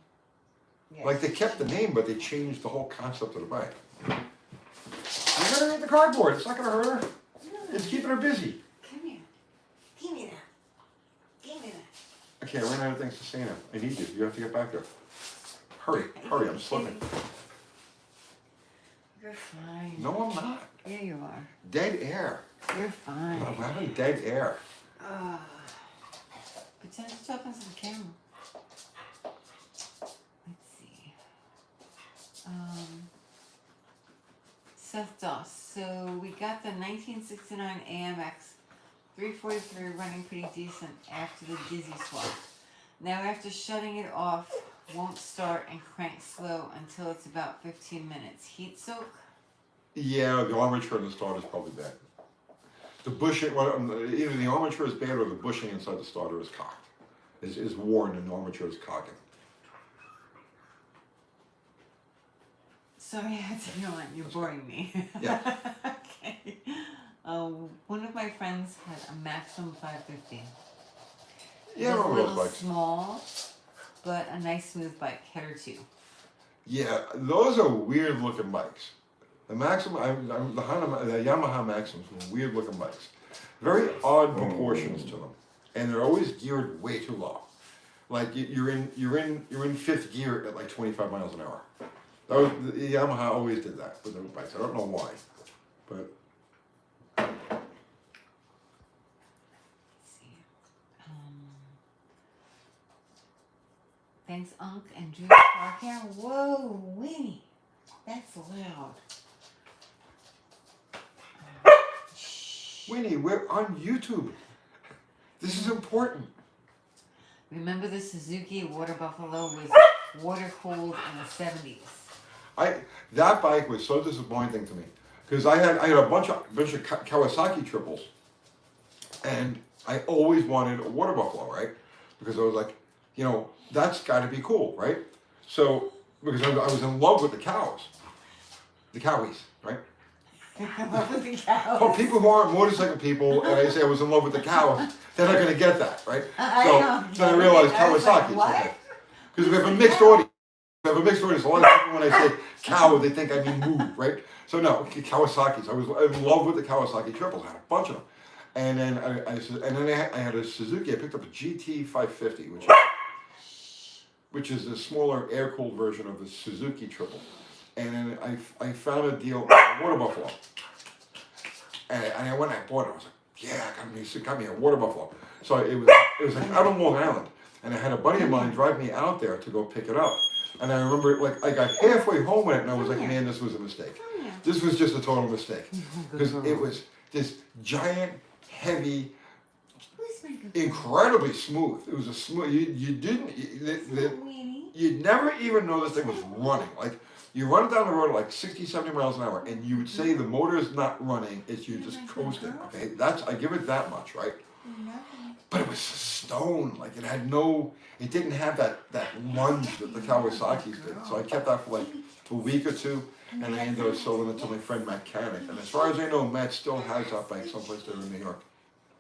Yes. Like they kept the name, but they changed the whole concept of the bike. You're gonna eat the cardboard. It's not gonna hurt her. It's keeping her busy. Come here. Give me that. Give me that. Okay, I ran out of things to say now. I need you. You have to get back there. Hurry, I'm slipping. You're fine. No, I'm not. Yeah, you are. Dead air. You're fine. I'm having dead air. Pretend to talk into the camera. Let's see. Seth Doss. So we got the 1969 AMX 343 running pretty decent after the dizzy swap. Now after shutting it off, won't start and crank slow until it's about 15 minutes. Heat soak? Yeah, the armature in the starter is probably bad. The bushing, either the armature is bad or the bushing inside the starter is cocked. Is worn and the armature is cocking. Sorry, I had to go on. You're boring me. Yeah. Okay. One of my friends had a Maxim 550. Yeah, It was a I remember those little bikes. small, but a nice smooth bike, header 2. Yeah, those are weird looking bikes. The Maxim, the Yamaha Maxims were weird looking bikes. Very odd proportions to them, and they're always geared way too low. Like you're in fifth gear at like 25 miles an hour. The Yamaha always did that with their bikes. I don't know why, but. Let's see. Thanks, Unc and Drew Park here. Whoa, Winnie, that's loud. Winnie, we're on YouTube. This is important. Remember the Suzuki Water Buffalo was water cooled in the 70s. That bike was so disappointing to me because I had a bunch of Kawasaki triples, and I always wanted a water buffalo, right? Because I was like, that's got to be cool, right? So because I was in love with the cows, the cowies, right? With the cows. For people who aren't motorcycle people, and I say I was in love with the cows, they're not going to get that, right? So then I realized Kawasaki's. What? Because we have a mixed audience. We have a mixed audience. A lot of people, when I say cow, they think I mean moo, right? So no, Kawasaki's. I was in love with the Kawasaki triples. I had a bunch of them. And then I had a Suzuki. I picked up a GT 550, which which is a smaller air-cooled version of the Suzuki Triple. And then I found a deal at Water Buffalo. And I went and I bought it. I was like, yeah, got me a Water Buffalo. So it was like out on Long Island. And I had a buddy of mine drive me out there to go pick it up. And I remember, like, I got halfway home with it, and I was like, man, this was a mistake. This was just a total mistake. Because it was this giant, heavy, incredibly smooth. It was a smooth, you'd never even know this thing was running. Like, you run it down the road at like 60, 70 miles an hour, and you would say the motor is not running, it's you just coasting, okay? I give it that much, right? But it was stone, like it didn't have that lunge that the Kawasaki's did. So I kept that for like a week or two, and I ended up selling it to my friend Matt Canick. And as far as I know, Matt still has that bike someplace there in New York.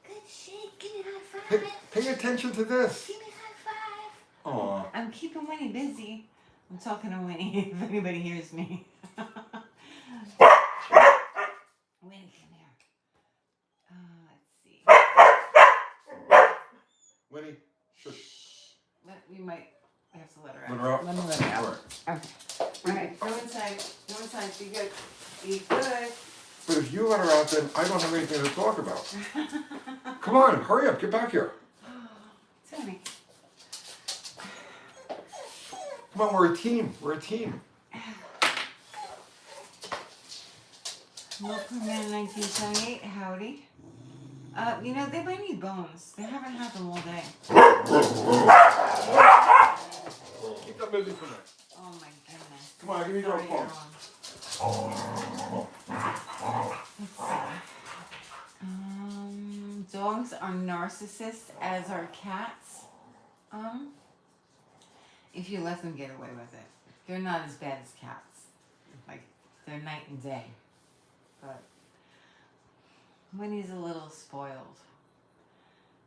Good shit, give me a high five. Pay attention to this. Give me a high five. Aw. I'm keeping Winnie busy. I'm talking to Winnie if anybody hears me. Winnie, come here. Let's see. Winnie, shush. We might have to let her out. Let her out? Let me let her out. All right. Okay. Alright, go inside. Go inside. Be good. Be good. But if you let her out, then I don't have anything to talk about. Come on, hurry up, get back here. Tony. Come on, we're a team. We're a team. Mopar 1978, howdy. You know, they might need bones. They haven't had them all day. Keep them busy for me. Oh my goodness. Come on, give me your Sorry, phone. Dogs are narcissists, as are cats. If you let them get away with it. They're not as bad as cats. Like, they're night and day. But Winnie's a little spoiled.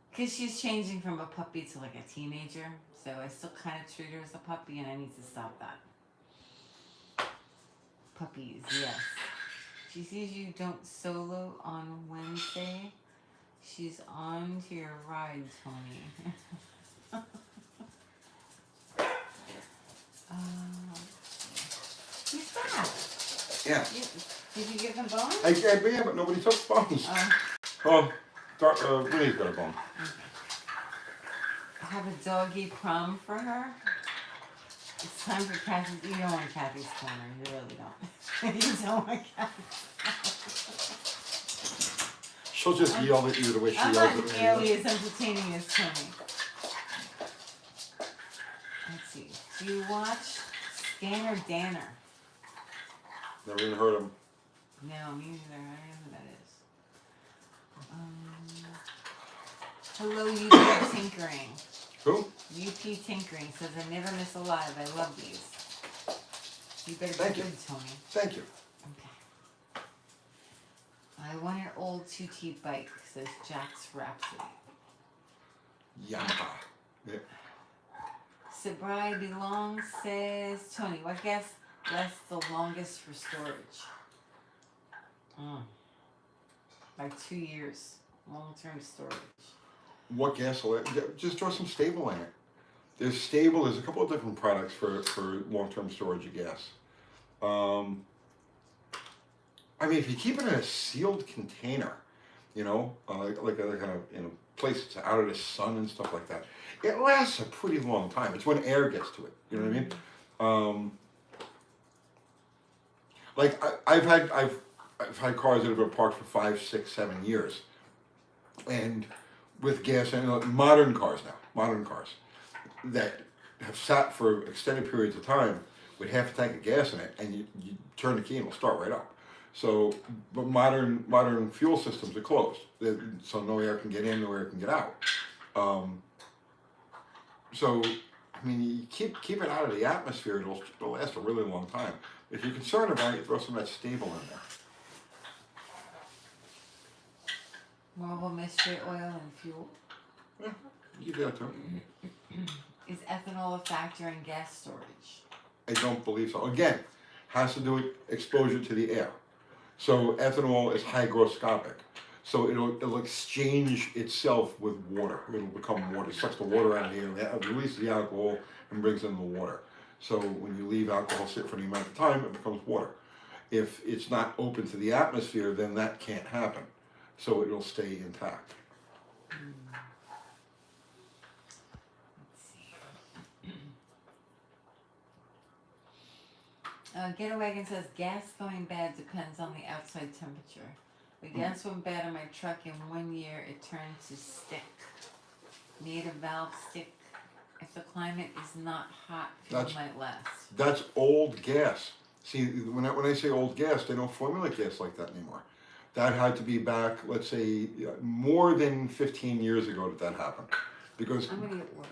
Because she's changing from a puppy to like a teenager. So I still kind of treat her as a puppy, and I need to stop that. Puppies, yes. She sees you don't solo on Wednesday. She's on to your ride, Tony. He's back. Yeah. Did you give him bones? Yeah, but nobody took bones. Winnie's got a bone. Have a doggy prom for her. It's time for Kathy's. You don't want Kathy's corner. You really don't. You don't want Kathy's corner. She'll just yell at you the way she I'm yells not at me. nearly as entertaining as Tony. Let's see. Do you watch Scanner Danner? Never even heard of him. No, me neither. I don't know who that is. Hello, UP Tinkering. Who? UP Tinkering says, I never miss a live. I love these. You better Thank be you. good, Tony. Thank you. Okay. I want an old 2T bike, says Jack's Rhapsody. Yamaha. Yeah. Sobriety Long says, Tony, what gas lasts the longest for storage? Like 2 years. Long-term storage. What gas will it? Just throw some stable in it. There's a couple of different products for long-term storage of gas. I mean, if you keep it in a sealed container, like a place that's out of the sun and stuff like that, it lasts a pretty long time. It's when air gets to it. You know what I mean? Like I've had cars that have been parked for 5, 6, 7 years, and with gas and modern cars that have sat for extended periods of time with half a tank of gas in it, and you turn the key and it'll start right up. So, but modern fuel systems are closed, so no air can get in, no air can get out. So, I mean, you keep it out of the atmosphere, it'll last a really long time. If you're concerned about it, throw some of that stable in there. Marble mystery oil and fuel. Yeah, you do that too. Is ethanol a factor in gas storage? I don't believe so. Again, has to do with exposure to the air. So ethanol is hygroscopic. So it'll exchange itself with water. It'll become water. It sucks the water out of here, and releases the alcohol and brings in the water. So when you leave alcohol sit for any amount of time, it becomes water. If it's not open to the atmosphere, then that can't happen. So it'll stay intact. Get a Wagon says gas going bad depends on the outside temperature. The gas went bad in my truck in 1 year. It turned to stick. Need a valve stick. If the climate is not hot, fuel might last. That's old gas. See, when I say old gas, they don't formulate gas like that anymore. That had to be back, let's say, more than 15 years ago that happened. Because I'm gonna get water.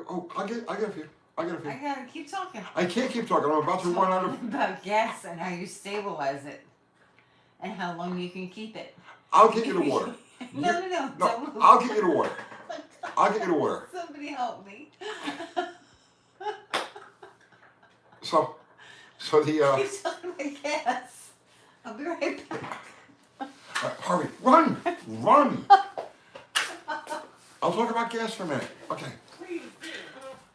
oh, I get a few. I gotta keep talking. I can't keep talking. I'm about to run out of. About gas and how you stabilize it, and how long you can keep it. I'll get you the water. No, don't move. I'll get you the water. I'll get you the water. Somebody help me. So the Keep talking about gas. I'll be right back. hurry, run. I'll talk about gas for a minute. Okay.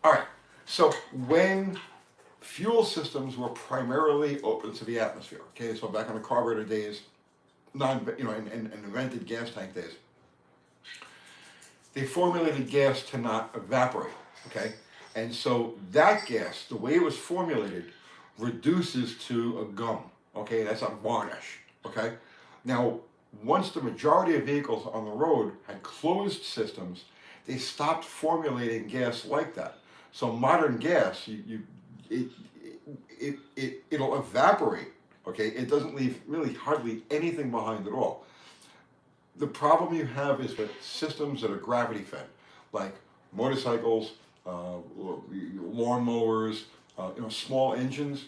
All right. So when fuel systems were primarily open to the atmosphere, okay, so back in the carburetor days, and invented gas tank days, they formulated gas to not evaporate, okay, and so that gas, the way it was formulated, reduces to a gum, okay, that's a varnish, okay. Now, once the majority of vehicles on the road had closed systems, they stopped formulating gas like that. So modern gas, it'll evaporate, okay? It doesn't leave really hardly anything behind at all. The problem you have is with systems that are gravity fed, like motorcycles, lawnmowers, small engines,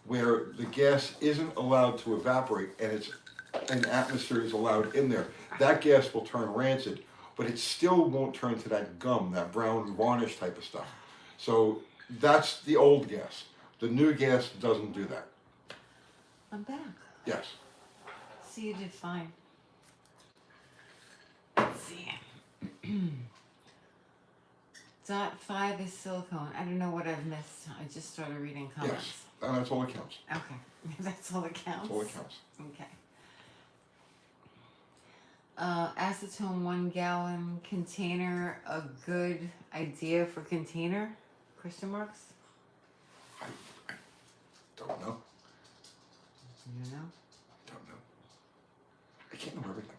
where the gas isn't allowed to evaporate and atmosphere is allowed in there. That gas will turn rancid, but it still won't turn to that gum, that brown varnish type of stuff. So that's the old gas. The new gas doesn't do that. I'm back. Yes. See, you did fine. Let's see. Dot 5 is silicone. I don't know what I've missed. I just started reading comments. Yes. And that's all that counts. Okay. That's all that counts. That's all that counts. Okay. Acetone 1 gallon container, a good idea for container? Question marks? I don't know. You know? Don't know. I can't know everything.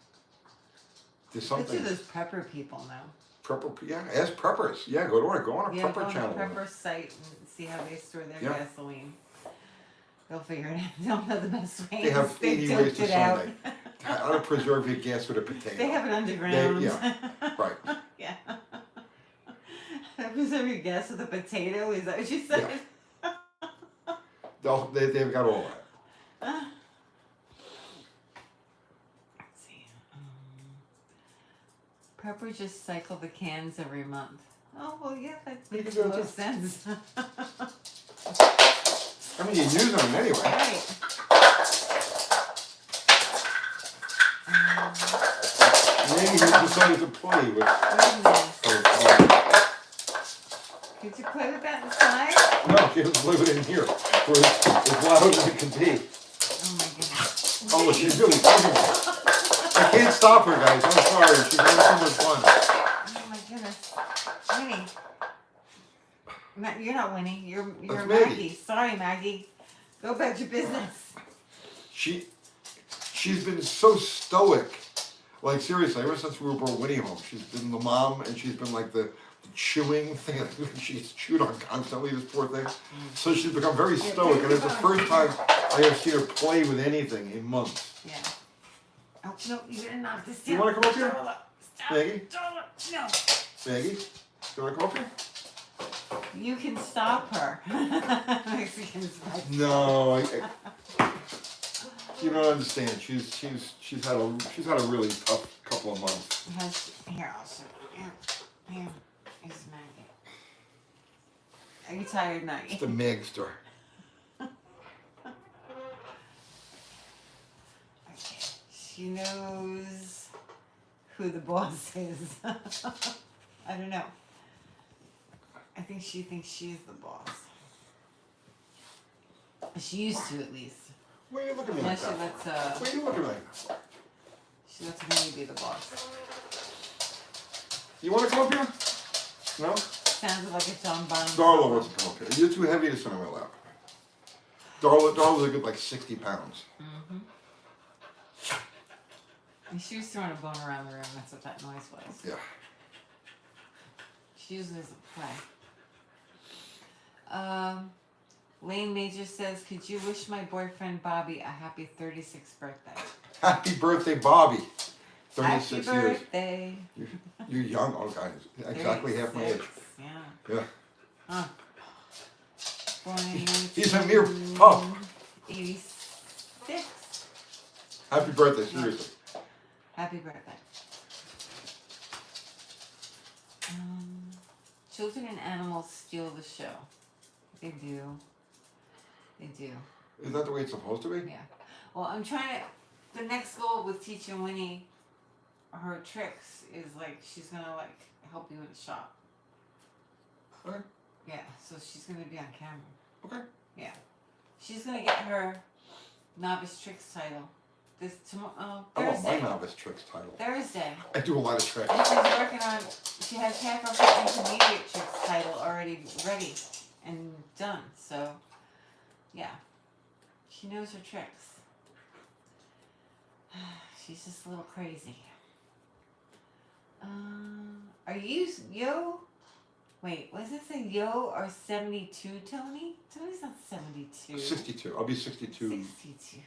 There's Let's something. do those prepper people now. Prepper, yeah, ask preppers. Yeah, go on a Go prepper on channel. the prepper site and see how they store their Yeah. gasoline. They'll figure it out. They'll know the best way. They have 80 ways doped to it out. Sunday. How to preserve your gas with a potato. They have it underground. Right. Yeah. Preserve your gas with a potato? Is that what you said? Yeah. They've got all that. Let's see. Prepper just cycle the cans every month. Oh, well, yeah, that makes a lot of sense. I mean, you use them anyway. Right. Maybe he decided to play with. Did you play with that inside? No, she doesn't play with it in here, where it's loud as it can be. Oh my goodness. Oh, she's really pushing me. I can't stop her, guys. I'm sorry. She's having so much fun. Oh my goodness. Winnie. You're not Winnie. You're That's Maggie. Maggie. Sorry, Maggie. Go about your business. She's been so stoic. Like, seriously, ever since we brought Winnie home, she's been the mom, and she's been like the chewing thing. She's chewed on constantly, this poor thing. So she's become very stoic, and it's the first time I have seen her play with anything in months. Yeah. Oh, no, you didn't knock this down. You want to come up here? Stop. Maggie? No. Maggie? You want to come up here? You can stop her. Mexicans. No, you don't understand. She's had a really tough couple of months. Here, I'll show you. Here. Here's Maggie. Are you tired, Maggie? It's the Meg store. Okay. Shh. She knows who the boss is. I don't know. I think she thinks she's the boss. She used to, at least. Why are you looking at me Now like she that? lets Why are you looking like that? she lets me be the boss. You want to come up here? No? Sounds like a John Bonham. Darla wants to come up here. You're too heavy to sit on my lap. Darla's a good like 60 pounds. Mm-hmm. And she was throwing a bone around the room. That's what that noise was. Yeah. She usually doesn't play. Lane Major says, could you wish my boyfriend Bobby a happy 36th birthday? Happy birthday, Bobby. 36 happy years. birthday. You're young. Oh, God. Exactly half my age. 36, Yeah. Yeah. Huh. Born in He's a mere pup. 86. Happy birthday, seriously. Happy birthday. Children and animals steal the show. They do. They do. Is that the way it's supposed to be? Yeah. Well, I'm trying to. The next goal with teaching Winnie her tricks is like she's gonna like help you in the shop. Okay. Yeah. So she's gonna be on camera. Okay. Yeah. She's gonna get her novice tricks title this tomorrow. I want my Thursday. novice tricks title. Thursday. I do a lot of tricks. And she's working on. She has half of her intermediate tricks title already ready and done. So, yeah, she knows her tricks. She's just a little crazy. Are you yo? Wait, what does it say? Yo or 72, Tony? Tony's not 72. 62. I'll be 62 62.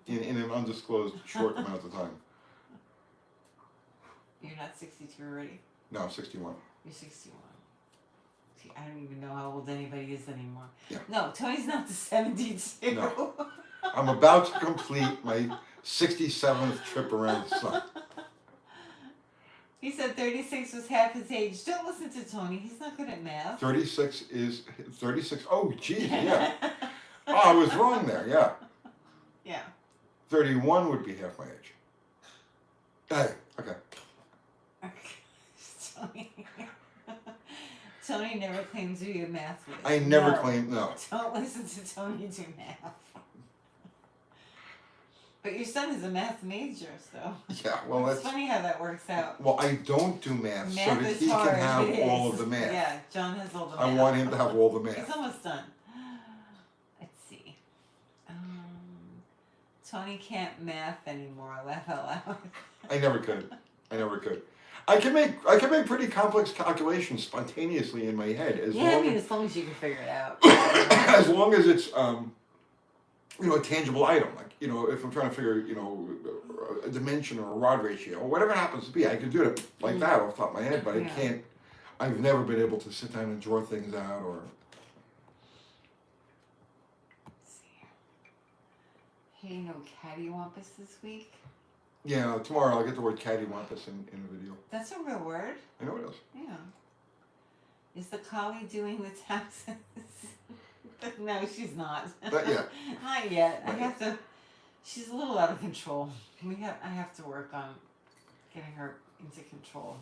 in an undisclosed short amount of time. You're not 62 already. No, I'm 61. You're 61. See, I don't even know how old anybody is anymore. Yeah. No, Tony's not the 72. No. I'm about to complete my 67th trip around the sun. He said 36 was half his age. Don't listen to Tony. He's not good at math. 36 is 36. Oh, geez, yeah. Oh, I was wrong there. Yeah. Yeah. 31 would be half my age. Hey, okay. Tony. Tony never claims to be a math whiz. I never No. claimed no. Don't listen to Tony do math. But your son is a math major, so. Yeah, well, It's that's. funny how that works out. Well, I don't do math, so Math that is he hard. can have It all is. of the math. Yeah, John has all the math. I want him to have all the He's math. almost done. Let's see. Tony can't math anymore. Laugh out loud. I never could. I never could. I can make pretty complex calculations spontaneously in my head as Yeah, I long mean, as, as long as you can figure it out. as long as it's a tangible item. Like, if I'm trying to figure, a dimension or a rod ratio or whatever it happens to be, I can do it like that off the top of my head, but I Yeah. can't. I've never been able to sit down and draw things out or. Let's see. Hey, no cattywampus this week? Yeah, tomorrow I'll get the word cattywampus in a video. That's a real word. I know it is. Yeah. Is the collie doing the taxes? No, she's not. Not yet. Not yet. Not I have to. She's a little out of control. I have to work on getting her into control.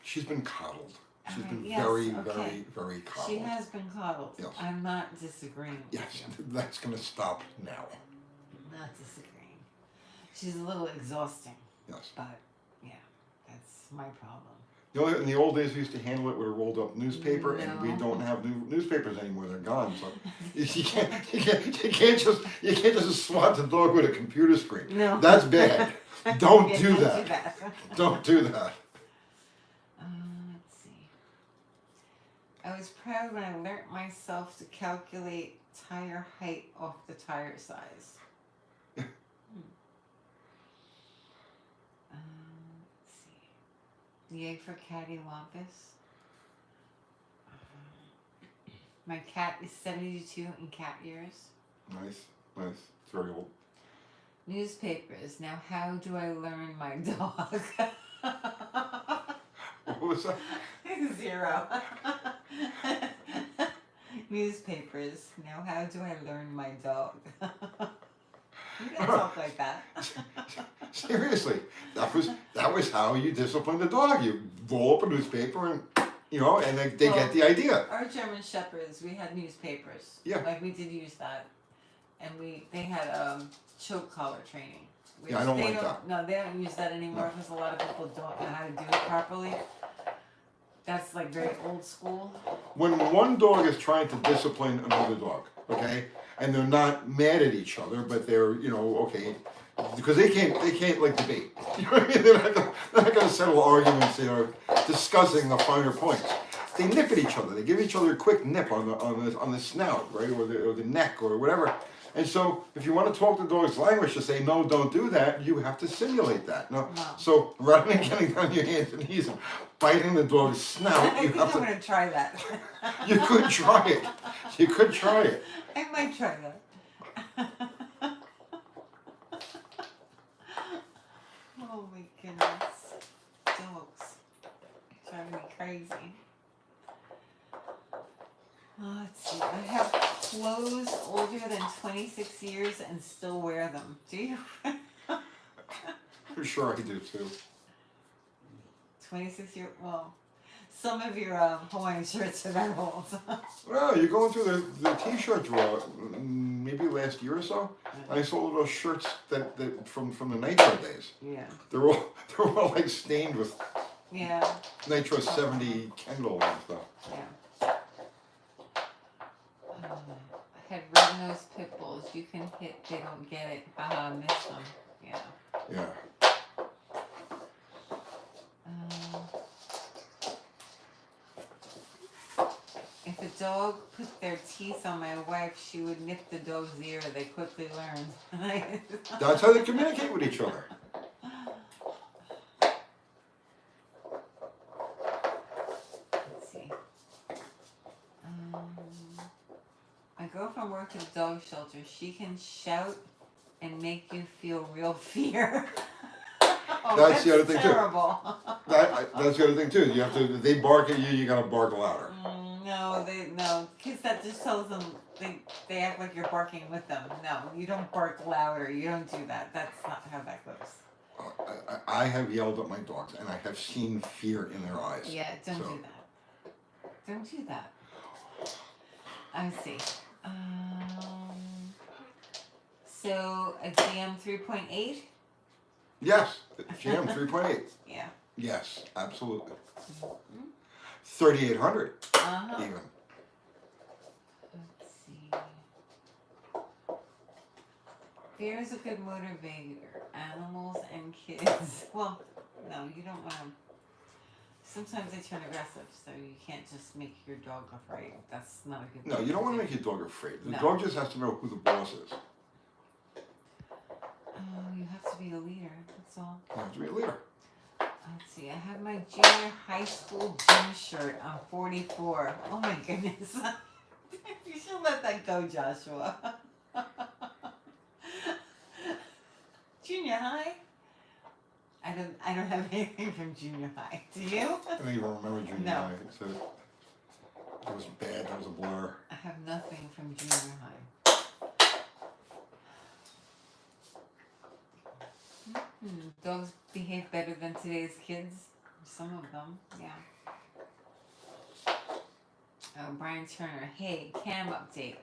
She's been coddled. She's Alright, been yes, very, okay. very, very coddled. She has been coddled. Yes. I'm not disagreeing with Yes, you. that's going to stop now. Not disagreeing. She's a little exhausting, Yes. but yeah, that's my problem. In the old days, we used to handle it with a rolled up newspaper, and we No. don't have newspapers anymore. They're gone. So you can't just swat the dog with a computer screen. No. That's bad. Don't Yeah, do don't that. do that. Don't do that. Let's see. I was proud when I learnt myself to calculate tire height off the tire size. Let's see. Yay for cattywampus. My cat is 72 in cat years. Nice. It's very old. Newspapers. Now, how do I learn my dog? What was that? 0. Newspapers. Now, how do I learn my dog? You didn't talk like that. Seriously, that was how you discipline the dog. You roll up a newspaper and and they Well, get the idea. Our German Shepherds, we had newspapers. Yeah. Like we did use that, and they had choke collar training. Yeah, I don't they like that. No, they don't use that anymore because a lot of people don't know how to do it properly. That's like very old school. When one dog is trying to discipline another dog, okay, and they're not mad at each other, but they're okay, because they can't like debate. You know what I mean? They're not gonna settle arguments, discussing the finer points. They nip at each other. They give each other a quick nip on the snout, right, or the neck or whatever. And so, if you want to talk the dog's language to say no, don't do that, you have to simulate that. No. Wow. So rather than getting on your hands and knees and biting the dog's snout, I you think have I'm to. gonna try that. You could try it. You could try it. I might try that. Oh my goodness. Dogs. Driving me crazy. Let's see. I have clothes older than 26 years and still wear them. Do you? For sure I do too. 26 year. Well, some of your Hawaiian shirts are that old. Well, you're going through the t-shirt drawer. Maybe last year or so, I sold those shirts that from the Nitro days. Yeah. They're all like stained with Yeah. Nitro 70 Kendall and stuff. Yeah. I had red-nosed pit bulls. You can hit, they don't get it. Haha, I missed them. Yeah. Yeah. If a dog put their teeth on my wife, she would nip the dog's ear. They quickly learned. That's how they communicate with each other. Let's see. I go from work to the dog shelter. She can shout and make you feel real fear. Oh, That's the other thing, too. terrible. That's the other thing too. You have to. If they bark at you, you gotta bark louder. No, because that just tells them they act like you're barking with them. No, you don't bark louder. You don't do that. That's not how that goes. I have yelled at my dogs, and I have seen fear in their eyes. Yeah, don't do that. Don't do that. I see. So a GM 3.8. Yes, GM 3.8. Yeah. Yes, absolutely. Mm-hmm. 3,800 Uh-huh. even. Let's see. Fear is a good motivator. Animals and kids. Well, no, you don't want to. Sometimes they turn aggressive, so you can't just make your dog afraid. That's not a good No, thing you don't to want to do. make your dog afraid. The No. dog just has to know who the boss is. Oh, you have to be a leader. That's all. You have to be a leader. Let's see. I have my junior high school gym shirt. I'm 44. Oh my goodness. You should let that go, Joshua. Junior high? I don't have anything from junior high. Do you? I don't even remember junior No. high. So it was bad. That was a blur. I have nothing from junior high. Dogs behave better than today's kids. Some of them, yeah. Brian Turner. Hey, cam update.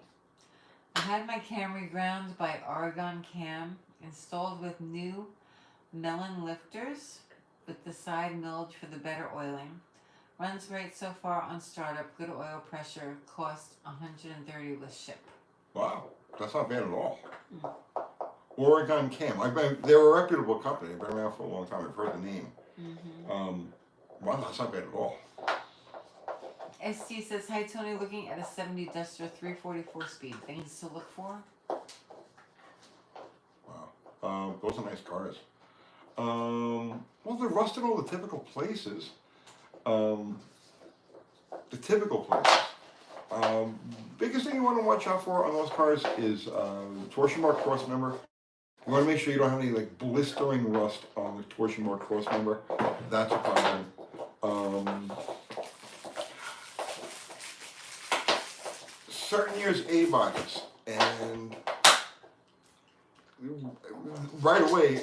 I had my cam reground by Argon Cam, installed with new melon lifters with the side milled for the better oiling. Runs great so far on startup. Good oil pressure. Cost $130 with ship. Wow, that's not bad at all. Oregon Cam. They're a reputable company. They've been around for a long time. I've heard the name. Wow, that's not bad at all. ST says, hi Tony, looking at a 70 Duster 344 speed. Things to look for? Wow. Those are nice cars. Well, they're rusted all the typical places. Biggest thing you want to watch out for on those cars is torsion bar cross member. You want to make sure you don't have any like blistering rust on the torsion bar cross member. That's a problem. Certain years A bodies, and right away,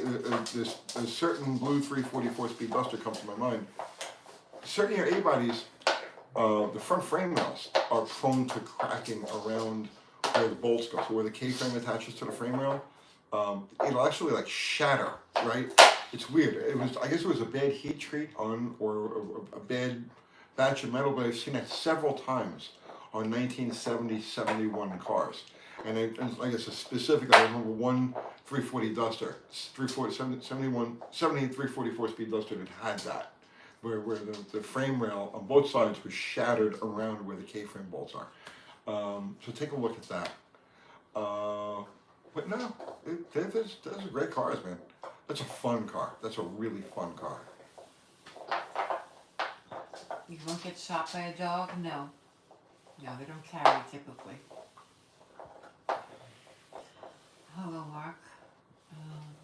this a certain blue 344 speed Duster comes to my mind. Certain of your A bodies, the front frame rails are prone to cracking around where the bolts go. So where the K-frame attaches to the frame rail, it'll actually like shatter, right? It's weird. I guess it was a bad heat treat on, or a bad batch of metal, but I've seen it several times on 1970, 71 cars. And like I said, specifically, I remember one 340 Duster, 344 speed Duster that had that, where the frame rail on both sides was shattered around where the K-frame bolts are. So take a look at that. But no, those are great cars, man. That's a fun car. That's a really fun car. You won't get shot by a dog? No. No, they don't carry typically. Hello, Mark.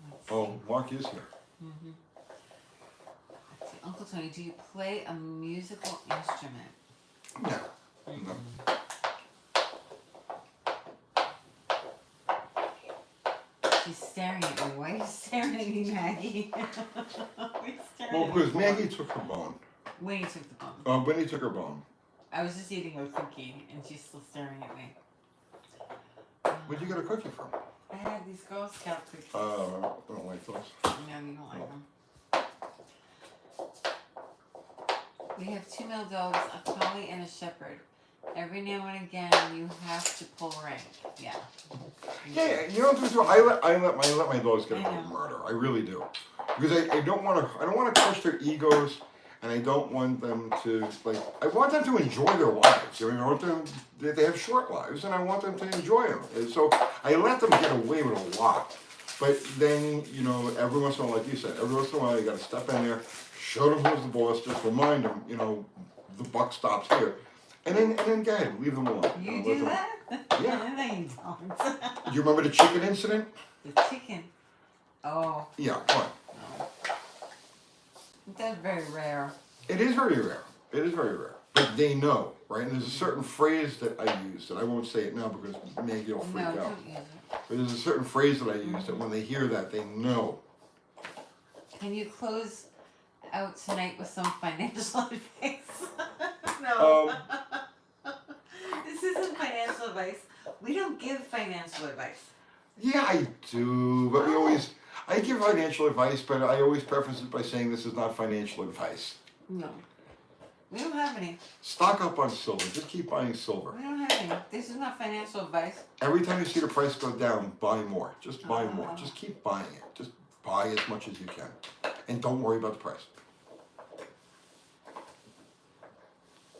Let's see. Mark is here. Mm-hmm. Let's see. Uncle Tony, do you play a musical instrument? No. No. She's staring at me. Why are you staring at me, Maggie? Well, because Maggie took her bone. Winnie took the bone. Winnie took her bone. I was just eating her cookie, and she's still staring at me. Where'd you get a cookie from? I had these Girl Scout cookies. I don't like those. No, you don't like them. We have 2 male dogs, a collie and a shepherd. Every now and again, you have to pull rank. Yeah. Yeah, you know what I let my dogs get away with murder. I really do, because I don't want to crush their egos, and I don't want them to I want them to enjoy their lives. I mean, I want them. They have short lives, and I want them to enjoy them. And so I let them get away with a lot. But then, every once in a while, like you said, every once in a while you got to step in there, show them who's the boss, just remind them, the buck stops here. And then go ahead, leave them alone. You do that? Yeah. No, you don't. Do you remember the chicken incident? The chicken. Oh. Yeah, come on. No. That's very rare. It is very rare. It is very rare. But they know, right? And there's a certain phrase that I use, that I won't say it now because Maggie will freak out. Don't use it. But there's a certain phrase that I use that when they hear that, they know. Can you close out tonight with some financial advice? No. This isn't financial advice. We don't give financial advice. Yeah, I do, but I give financial advice, but I always preface it by saying this is not financial advice. No. We don't have any. Stock up on silver. Just keep buying silver. We don't have any. This is not financial advice. Every time you see the price go down, buy more. Just buy more. Just keep buying it. Just buy as much as you can. And don't worry about the price.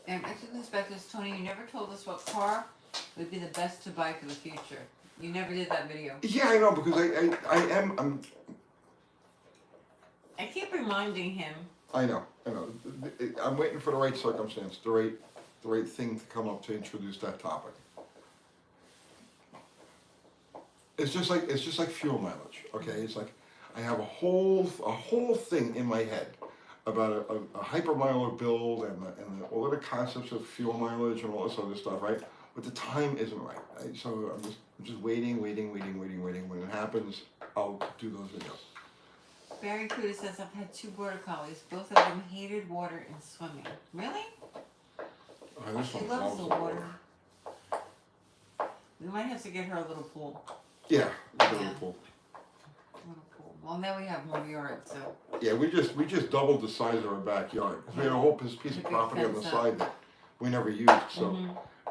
Exit inspectors, Tony, you never told us what car would be the best to buy for the future. You never did that video. Yeah, I know, because I keep reminding him. I know. I'm waiting for the right circumstance, the right thing to come up to introduce that topic. It's just like fuel mileage, okay? It's like I have a whole thing in my head about a hypermiler build and all of the concepts of fuel mileage and all this other stuff, right? But the time isn't right? So I'm just waiting. When it happens, I'll do those videos. Barry Cuda says, I've had 2 border collies. Both of them hated water and swimming. Really? She loves the water. We might have to get her a little pool. Yeah, a little pool. Well, now we have more yard, so. Yeah, we just doubled the size of our backyard. We had a whole piece of property on the side that we never used, so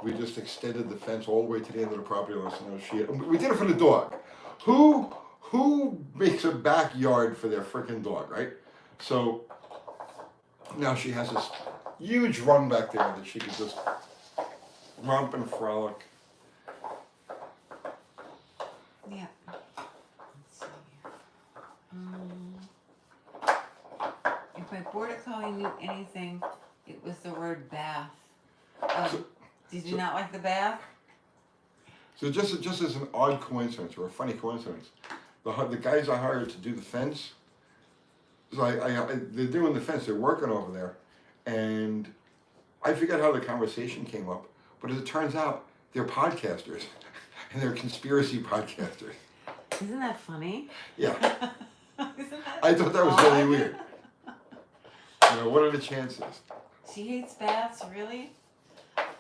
we just extended the fence all the way to the end of the property line. So we did it for the dog. Who makes a backyard for their freaking dog, right? So now she has this huge run back there that she can just romp and frolic. Yeah. Let's see here. If my border collie knew anything, it was the word bath. Did you not like the bath? So just as an odd coincidence or a funny coincidence, the guys I hired to do the fence, so they're doing the fence, they're working over there, and I forget how the conversation came up, but as it turns out, they're podcasters, and they're conspiracy podcasters. Isn't that funny? Yeah. Isn't that I thought that was really odd? weird. You know, what are the chances? She hates baths, really?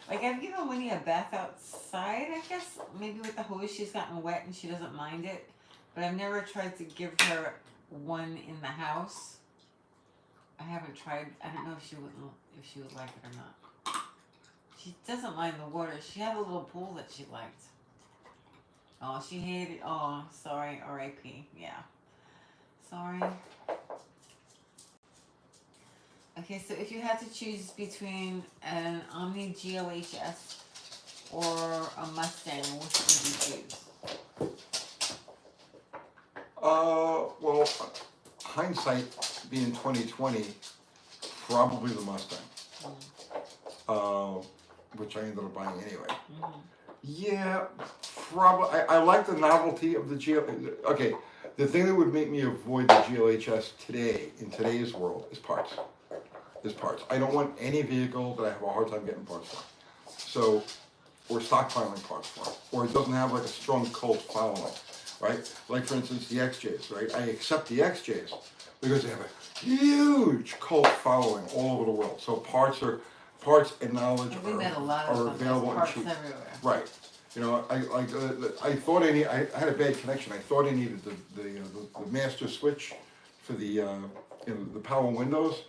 Like, I've given Winnie a bath outside, I guess. Maybe with the hose she's gotten wet and she doesn't mind it. But I've never tried to give her one in the house. I haven't tried. I don't know if she would like it or not. She doesn't mind the water. She had a little pool that she liked. Oh, she hated. Oh, sorry. R.I.P. Yeah. Sorry. Okay, so if you had to choose between an Omni GLHS or a Mustang, which would you choose? Well, hindsight being 2020, probably the Mustang. Which I ended up buying anyway. Yeah, probably. I like the novelty of the GL. Okay, the thing that would make me avoid the GLHS today, in today's world, is parts. I don't want any vehicle that I have a hard time getting parts for. So, or stockpiling parts for, or it doesn't have like a strong cult following, right? Like for instance, the XJs, right? I accept the XJs because they have a huge cult following all over the world. So parts and knowledge are available and cheap. Everywhere. Right. You know, I thought I had a bad connection. I thought I needed the master switch for the power windows.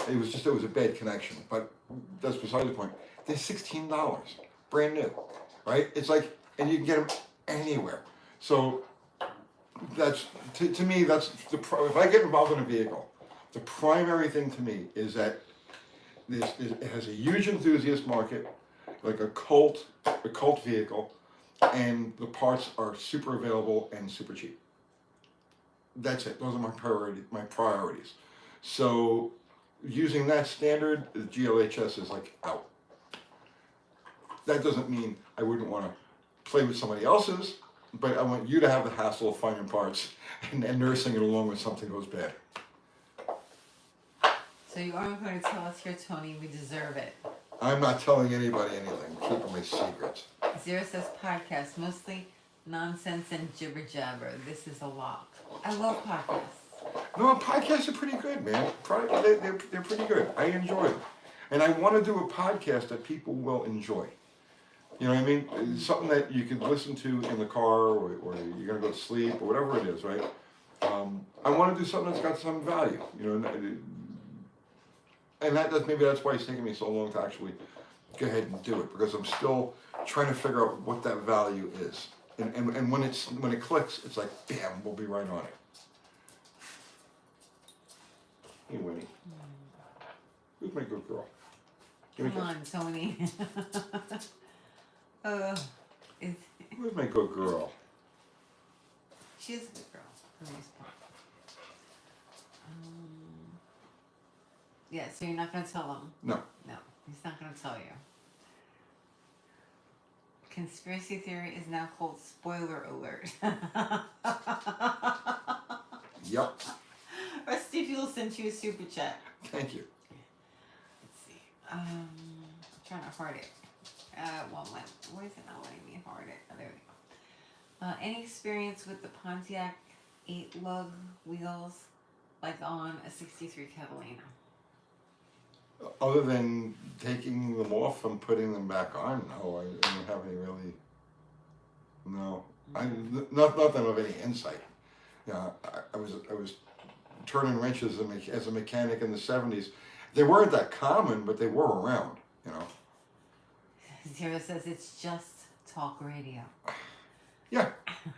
It was a bad connection, but that's beside the point. They're $16, brand new, right? It's like, and you can get them anywhere. So that's to me that's if I get involved in a vehicle, the primary thing to me is that it has a huge enthusiast market, like a cult vehicle, and the parts are super available and super cheap. That's it. Those are my priorities. So using that standard, the GLHS is like out. That doesn't mean I wouldn't want to play with somebody else's, but I want you to have the hassle of finding parts and nursing it along when something goes bad. So you aren't going to tell us here, Tony, we deserve it. I'm not telling anybody anything. I'm keeping my secrets. Zero says podcast, mostly nonsense and jibber jabber. This is a lot. I love podcasts. No, podcasts are pretty good, man. They're pretty good. I enjoy them. And I want to do a podcast that people will enjoy. You know what I mean? It's something that you can listen to in the car or you're going to go to sleep or whatever it is, right? I want to do something that's got some value, you know. And maybe that's why it's taking me so long to actually go ahead and do it, because I'm still trying to figure out what that value is. And when it clicks, it's like, bam, we'll be right on it. Hey, Winnie. Who's my good girl? Come on, Tony. Who's my good girl? She's a good girl, for the most part. Yeah, so you're not going to tell him? No. No, he's not going to tell you. Conspiracy theory is now called spoiler alert. Yep. Or Stevie will send you a super chat. Thank you. Let's see. I'm trying to heart it. Why is it not letting me heart it? Oh, there we go. Any experience with the Pontiac 8-lug wheels, like on a 63 Catalina? Other than taking them off and putting them back on, no, I don't have any really. No, nothing of any insight. Yeah, I was turning wrenches as a mechanic in the 70s. They weren't that common, but they were around. You know. Zero says it's just talk radio. Yeah.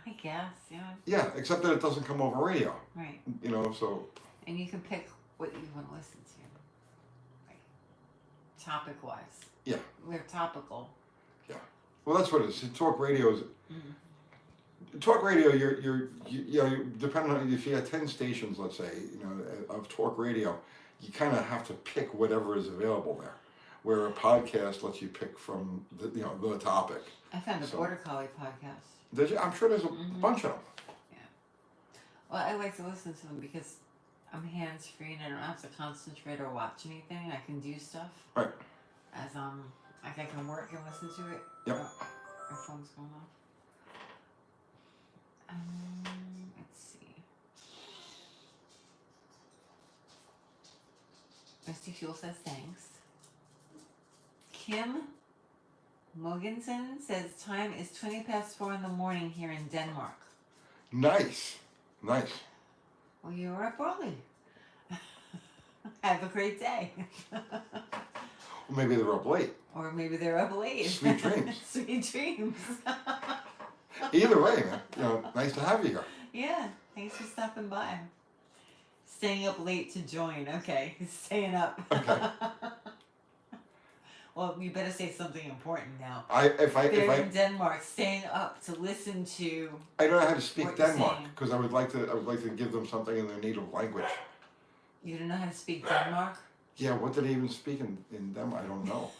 I guess, yeah. Yeah, except that it doesn't come over radio. Right. You know, so. And you can pick what you want to listen to. Topic-wise. Yeah. We're topical. Yeah. Well, that's what it is. Talk radio is. Mm-hmm. Talk radio. You know, depending on if you have 10 stations, let's say, you know, of talk radio, you kind of have to pick whatever is available there. Where a podcast lets you pick from the topic. I found a Border Collie podcast. Did you? I'm sure there's a bunch of them. Yeah. Well, I like to listen to them because I'm hands-free and I don't have to concentrate or watch anything. I can do stuff. Right. As I can work and listen to it. Yep. Oh, my phone's going off. Let's see. Misty Fuel says thanks. Kim Mogensen says time is 20 past 4 in the morning here in Denmark. Nice. Well, you were up early. Have a great day. Well, maybe they're up late. Or maybe they're up late. Sweet dreams. Sweet dreams. Either way, man. Nice to have you here. Yeah, thanks for stopping by. Staying up late to join. Okay, staying up. Okay. Well, you better say something important now. If I in Denmark, staying up to listen to. I don't know how to speak what you're Denmark saying. because I would like to give them something in their native language. You don't know how to speak Denmark? Yeah, what do they even speak in Denmark? I don't know.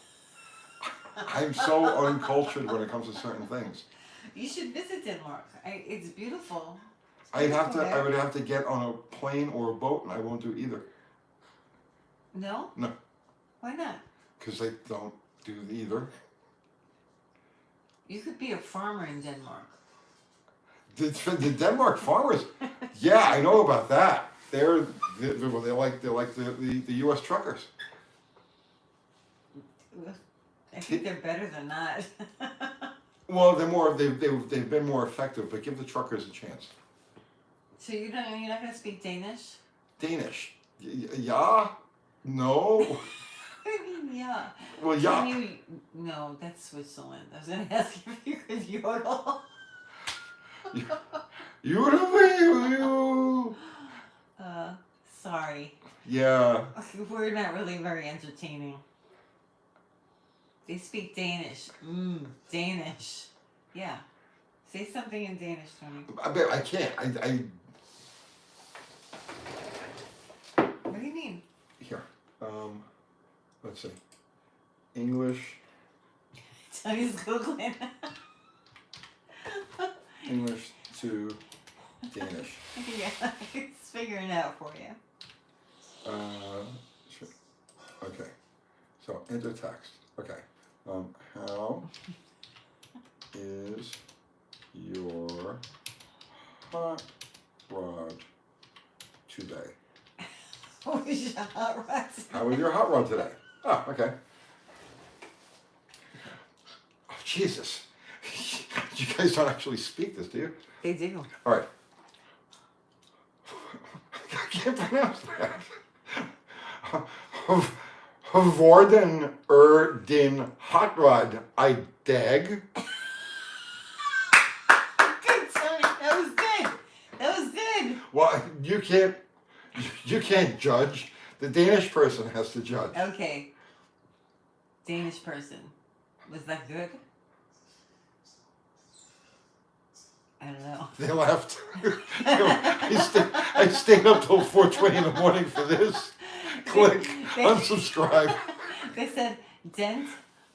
I'm so uncultured when it comes to certain things. You should visit Denmark. It's beautiful. I would have to get on a plane or a boat, and I won't do either. No? No. Why not? Because they don't do either. You could be a farmer in Denmark. The Denmark farmers, yeah, I know about that. They're like the U.S. truckers. I think they're better than that. Well, they've been more effective, but give the truckers a chance. So you're not going to speak Danish? Danish, yeah, no. I mean, yeah. Well, yeah. Can you? No, that's Switzerland. I was going to ask if you could yodel. You. Sorry. Yeah. We're not really very entertaining. They speak Danish. Danish. Yeah. Say something in Danish, Tony. I can't. What do you mean? Here. Let's see. English. Tony's Googling. English to Danish. Yeah, it's figuring it out for you. Sure. Okay. So enter text. Okay. How is your hot rod today? What was your hot rod? How is your hot rod today? Oh, okay. Oh, Jesus. You guys don't actually speak this, do you? They do. All right. I can't pronounce that. Vorden din hot rod I dag. Good, Tony. That was good. That was good. Well, you can't judge. The Danish person has to judge. Okay. Danish person. Was that good? I don't know. They left. I stayed up till 4:20 in the morning for this. Click unsubscribe. They said dent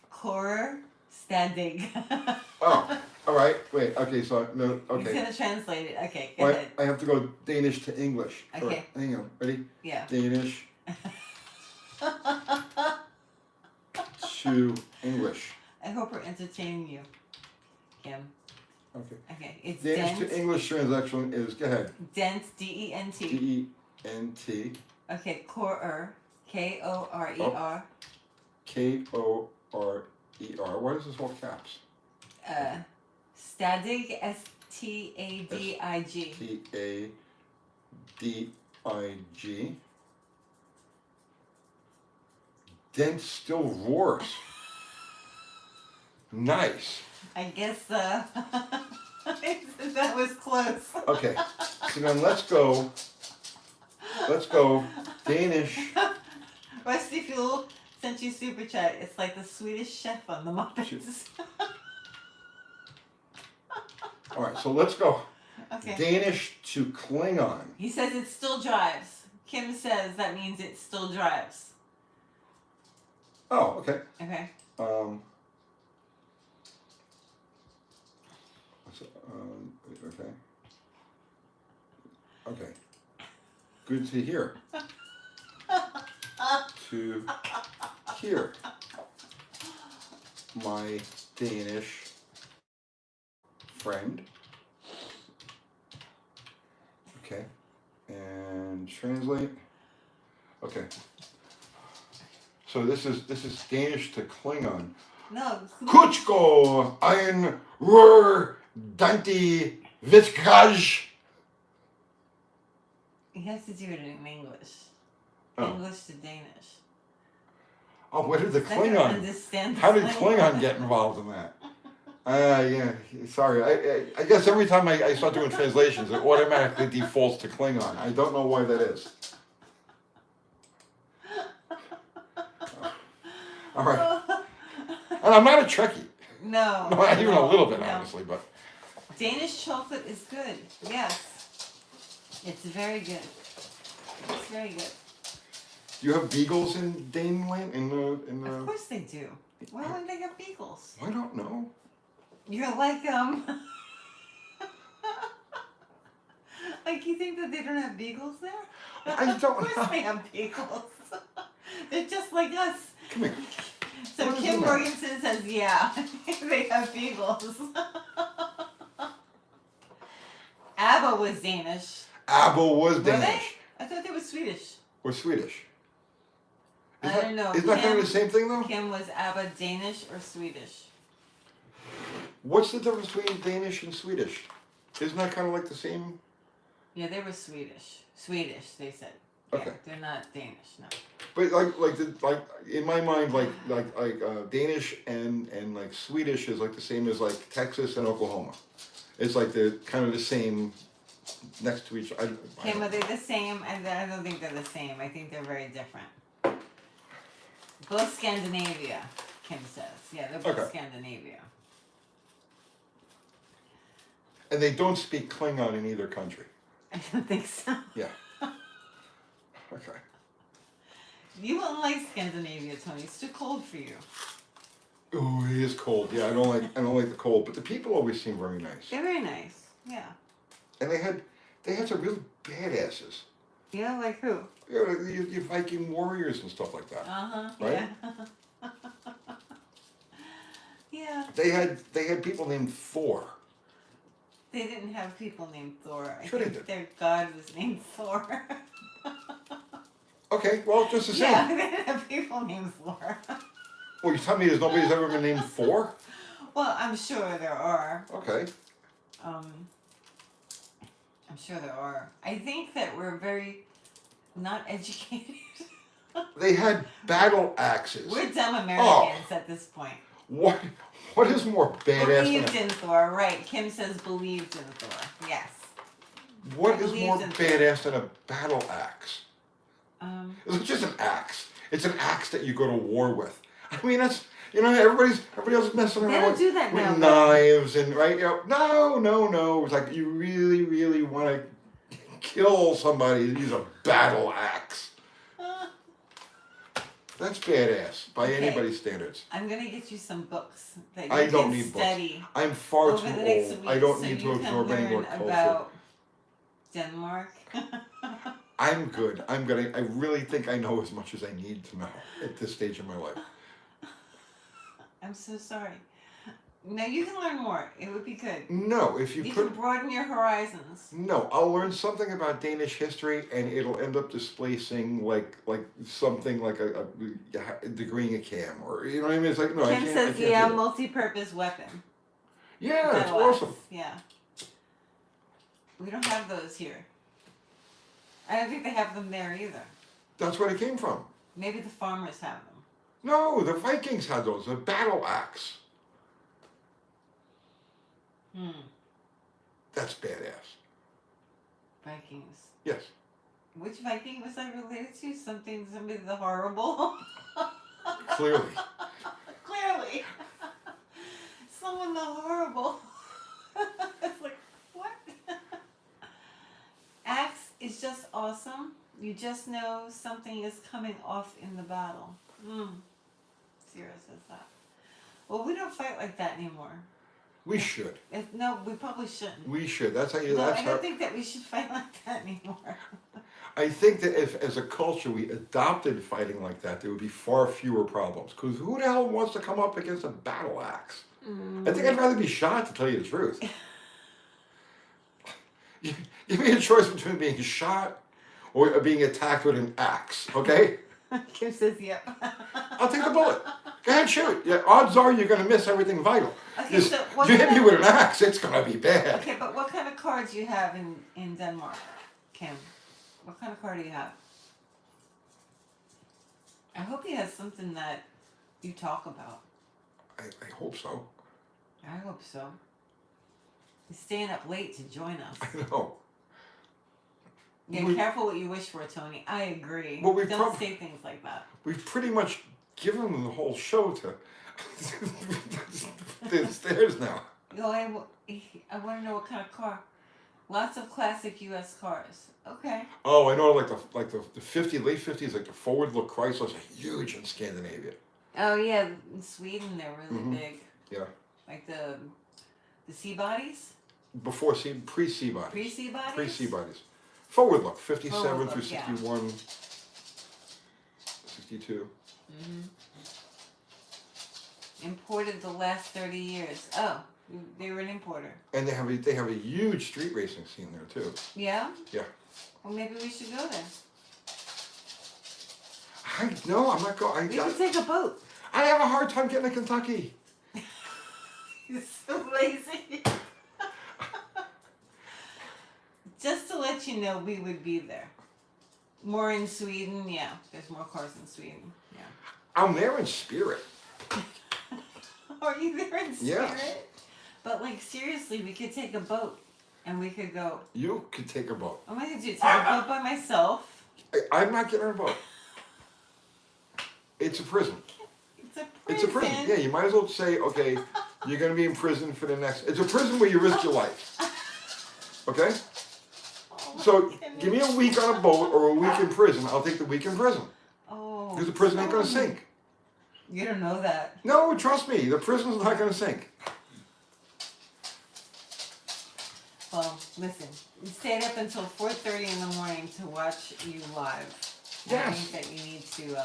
core stadig. Oh, all right. Wait. Okay. So no. He's Okay. gonna translate it. Okay, go Well, ahead. I have to go Danish to English. Okay. All right, hang on. Ready? Yeah. Danish to English. I hope we're entertaining you, Kim. Okay. Okay, it's Danish dent. to English translation is, go ahead. Dent, D-E-N-T. D-E-N-T. Okay, core, K-O-R-E-R. K-O-R-E-R. Why is this all caps? Stadig, S-T-A-D-I-G. T-A-D-I-G. Dent still roars. Nice. I guess that was close. Okay, so then let's go Danish. Rusty Fuel sent you super chat. It's like the Swedish chef on the Muppets. All right, so let's go Okay. Danish to Klingon. He says it still drives. Kim says that means it still drives. Oh, okay. Okay. Okay. Okay. Good to hear. To hear. My Danish friend. Okay. And translate. Okay. So this is Danish to Klingon. No. Kuchko ein Rur Danti Vitkaj. You have to do it in English. Oh. English to Danish. Oh, where did the I don't Klingon? understand How did the Klingon get involved in that? Yeah. Sorry. I guess every time I start doing translations, it automatically defaults to Klingon. I don't know why that is. All right. And I'm not a Trekkie. No. Not even a little bit, no. honestly, but. Danish chocolate is good. Yes. It's very good. It's very good. Do you have beagles in Daneland? Of course they do. Why wouldn't they have beagles? I don't know. You're like like you think that they don't have beagles there? I don't Of course know. they have beagles. They're just like us. Come here. So What is Kim that? Morganson says, yeah, they have beagles. ABBA was Danish. ABBA was Were they? Danish. I thought they were Swedish. Or Swedish. I don't know. Isn't that kind of Kim- the same thing, though? Kim was ABBA Danish or Swedish? What's the difference between Danish and Swedish? Isn't that kind of like the same? Yeah, they were Swedish. Swedish, they said. Yeah, Okay. they're not Danish, no. But like in my mind, Danish and like Swedish is like the same as like Texas and Oklahoma. It's like they're kind of the same next to each other. Kim, are they the same? I don't think they're the same. I think they're very different. Both Scandinavia, Kim says. Yeah, they're both Okay. Scandinavia. And they don't speak Klingon in either country. I don't think so. Yeah. Okay. You won't like Scandinavia, Tony. It's too cold for you. Oh, it is cold. Yeah, I don't like the cold, but the people always seem very nice. They're very nice. Yeah. And they had some real badasses. Yeah, like who? You know, your Viking warriors and stuff like that. Right? Yeah. Yeah. They had people named Thor. They didn't have people named Thor. I Sure they think did. their god was named Thor. Okay, well, just the same. Yeah, they didn't have people named Thor. Well, you tell me there's nobody's ever been named Thor? Well, I'm sure there are. Okay. I'm sure there are. I think that we're very not educated. They had battle axes. We're dumb Americans at this point. What is more badass Believed than in Thor, right. Kim says believed in Thor. Yes. what is believed more in Thor. badass than a battle axe? Um, It's just an axe. It's an axe that you go to war with. I mean, that's, you know, everybody else is messing They around don't with, do that with now, knives and, right, you know, no. It's like you really, really want to kill somebody, use a battle axe. That's badass by Okay. anybody's standards. I'm gonna get you some books that you I don't can need books. study I'm far over too the next old. week I don't so need to you can absorb any more learn culture. about Denmark. I'm good. I really think I know as much as I need to know at this stage of my life. I'm so sorry. No, you can learn more. It would be good. No, if you You put can broaden your horizons. no, I'll learn something about Danish history, and it'll end up displacing like something like a degreeing a cam, or you know what I mean. It's like no, I Kim can't. says, I can't yeah, do that. multi-purpose weapon. Yeah, that's Battle axe. awesome. Yeah. We don't have those here. I don't think they have them there either. That's where it came from. Maybe the farmers have them. No, the Vikings had those. A battle axe. That's badass. Vikings. Yes. Which Viking was I related to? Somebody the horrible? Clearly. Clearly. Someone the horrible. It's like, what? Axe is just awesome. You just know something is coming off in the battle. Sierra says that. Well, we don't fight like that anymore. We should. No, we probably shouldn't. We should. That's how you. No, That's I how. don't think that we should fight like that anymore. I think that if, as a culture, we adopted fighting like that, there would be far fewer problems. Because who the hell wants to come up against a battle axe? I think I'd rather be shot, to tell you the truth. You Give me a choice between being shot or being attacked with an axe, okay? Kim says, yep. I'll take the bullet. Go ahead, shoot. Yeah, odds are you're going to miss everything vital. Okay, so what you hit kind me of- with an axe, it's going to be bad. Okay, but what kind of car do you have in Denmark, Kim? What kind of car do you have? I hope he has something that you talk about. I hope so. I hope so. He's staying up late to join us. I know. Yeah, We- careful what you wish for, Tony. I agree. Well, we Don't prob- say things like that. We've pretty much given them the whole show to the stairs now. Oh, I want to know what kind of car. Lots of classic U.S. cars. Okay. Oh, I know, like the late 50s, like the forward look Chryslers are huge in Scandinavia. Oh yeah, in Sweden they're really Mhm. big. Yeah. Like the sea bodies, Before pre-sea bodies. pre-sea bodies. Pre-sea bodies. Forward look, 57 Forward through look, yeah. 61, 62. Mm-hmm. Imported the last 30 years. Oh, they were an importer. And they have a huge street racing scene there too. Yeah. Yeah. Well, maybe we should go there. No, I'm not going. We could take a boat. I have a hard time getting to Kentucky. You're so lazy. Just to let you know, we would be there. More in Sweden, yeah. There's more cars in Sweden, yeah. I'm there in spirit. Are you there in spirit? Yes. But like seriously, we could take a boat, and we could go. You could take a boat. I'm gonna do take a boat by myself. I'm not getting on a boat. It's a prison. It's a prison. It's a prison. Yeah, you might as well say, okay, you're going to be in prison for the next. It's a prison where you risk your life. Okay? Oh, my So goodness. give me a week on a boat or a week in prison. I'll take the week in prison. Oh. Because the prison ain't going to sink. You don't know that. No, trust me, the prison's not going to sink. Well, listen. We stayed up until 4:30 in the morning to watch you live. I Yes. think that you need to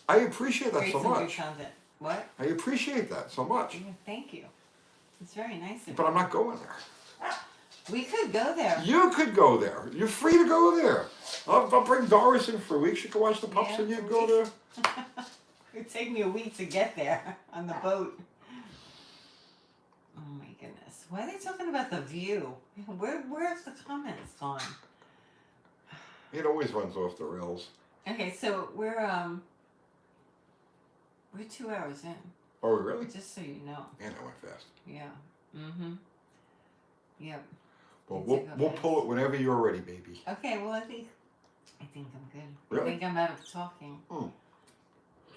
I appreciate that create so some good much. content. What? I appreciate that so much. Yeah, thank you. It's very nice of But you. I'm not going there. We could go there. You could go there. You're free to go there. I'll bring Doris in for a week. She can watch the pups Yeah, and you for a go week. there. It'd take me a week to get there on the boat. Oh my goodness. Why are they talking about the view? Where's the comments gone? It always runs off the rails. Okay, so we're 2 hours in, Oh, really? just so you know. Man, that went fast. Yeah. Mm-hmm. Yep. Well, Did we'll, you go we'll fast? pull it whenever you're ready, baby. Okay, well I think I'm good. Really? I think I'm out of talking. Hmm.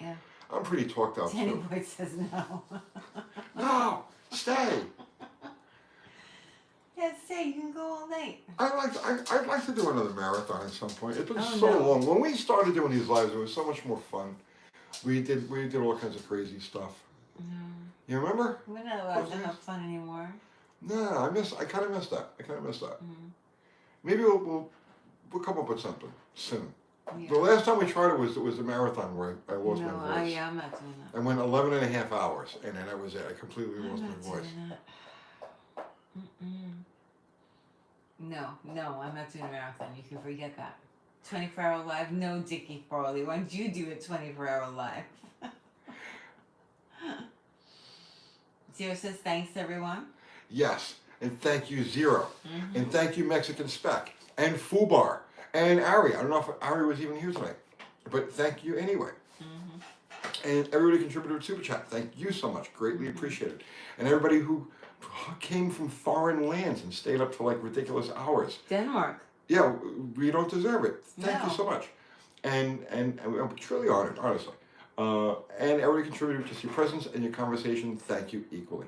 Yeah. I'm pretty talked out Danny too. Boy says no. No, stay. Yeah, stay, you can go all night. I'd like to do another marathon at some point. It's been Oh, so no. long. When we started doing these lives, it was so much more fun. We did all kinds of crazy stuff. No. You remember? We're not allowed Those to days? have fun anymore. No, I kind of miss that. Mm. Maybe we'll come up with something soon. Yeah. The last time we tried it was the marathon where I lost No, my voice. I'm not doing that. I went 11 and a half hours, and then that was it. I completely I'm lost not my voice. doing that. Mm-mm. No, I'm not doing a marathon. You can forget that. 24-hour live? No, Dickie Farley. Why don't you do a 24-hour live? Zero says thanks, everyone. Yes, and thank you, Zero. Mm-hmm. And thank you, Mexican Spec, and Fubar, and Ari. I don't know if Ari was even here tonight, but thank you anyway. Mm-hmm. And everybody contributed to Super Chat. Thank you so much. Greatly appreciated. And everybody who came from foreign lands and stayed up for like ridiculous hours. Denmark. Yeah, we don't deserve it. Thank No. you so much. And I'm truly honored, honestly. And everybody contributed just your presence and your conversation. Thank you equally.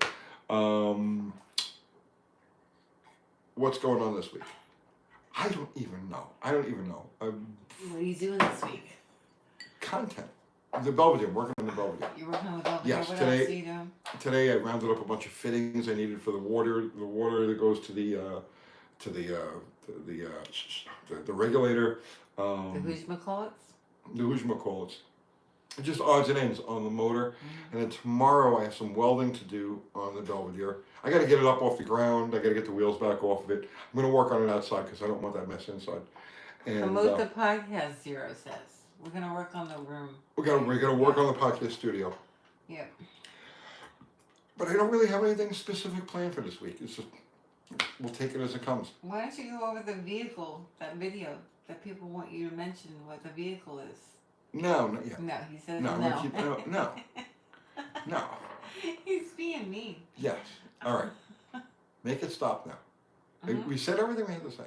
What's going on this week? I don't even know. What are you doing this week? Content. The Belvedere, working on the Belvedere. You're working on the Belvedere. Yes, What today- else are you doing? Today I rounded up a bunch of fittings I needed for the water that goes to the regulator. The who's McCallets? The who's McCallets. just odds and ends on the motor. And then tomorrow I have some welding to do on the Belvedere. I got to get it up off the ground. I got to get the wheels back off of it. I'm going to work on it outside because I don't want that mess inside. And Promote the podcast, Zero says. We're going to work on the room. we're gonna work on the podcast studio. Yep. But I don't really have anything specific planned for this week. It's just, we'll take it as it comes. Why don't you go over the vehicle, that video, that people want you to mention what the vehicle is? No, not yet. No, he says No, no. No. He's being mean. Yes. All right. Make it stop now. We said everything we had to say.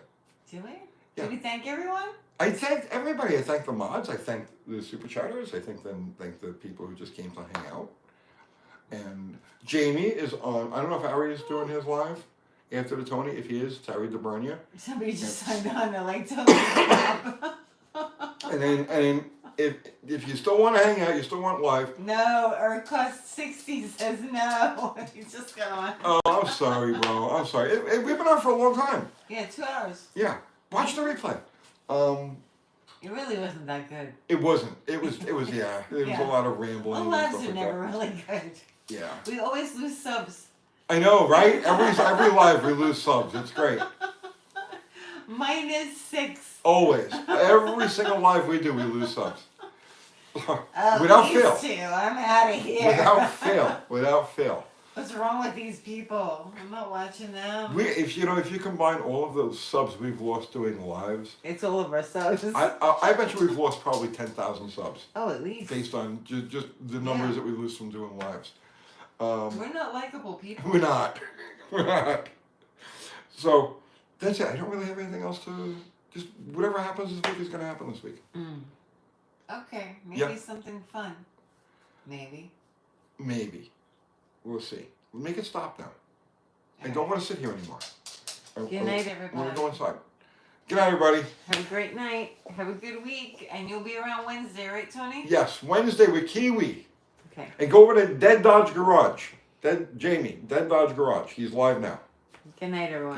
Did we? Yeah. Did we thank everyone? I thanked everybody. I thanked the mods. I thanked the super chatters. I thank the people who just came to hang out. And Jamie is on. I don't know if Ari is doing his live after the Tony. If he is, it's Ari DeBrania. Somebody just signed on. They're like, totally stop. And then if you still want to hang out, you still want live. No, Earth Cost 60 says no. You just got on. Oh, I'm sorry, bro. I'm sorry. We've been on for a long time. Yeah, 2 hours. Yeah. Watch the replay. It really wasn't that good. It wasn't. It was. Yeah. There was a lot of rambling. Well, and lives stuff are like never that. really good. Yeah. We always lose subs. I know, right? Every live we lose subs. It's great. -6. Always. Every single live we do, we lose subs. Without fail. I'm out of here. Without fail. What's wrong with these people? I'm not watching them. If you combine all of those subs we've lost doing lives, It's all of our subs. I bet you we've lost probably 10,000 subs Oh, at least. based on just the numbers that we lose from doing lives. We're not likable people. We're not. We're not. So that's it. I don't really have anything else to. Just whatever happens this week is going to happen this week. Okay, maybe Yeah. something fun. Maybe. Maybe. We'll see. We'll make it stop now. I All don't right. want to sit here anymore. Good night, I everybody. want to go inside. Good night, everybody. Have a great night. Have a good week. And you'll be around Wednesday, right, Tony? Yes, Wednesday with Kiwi. Okay. And go over to Dead Dodge Garage. Dead Dodge Garage. He's live now. Good night, everyone.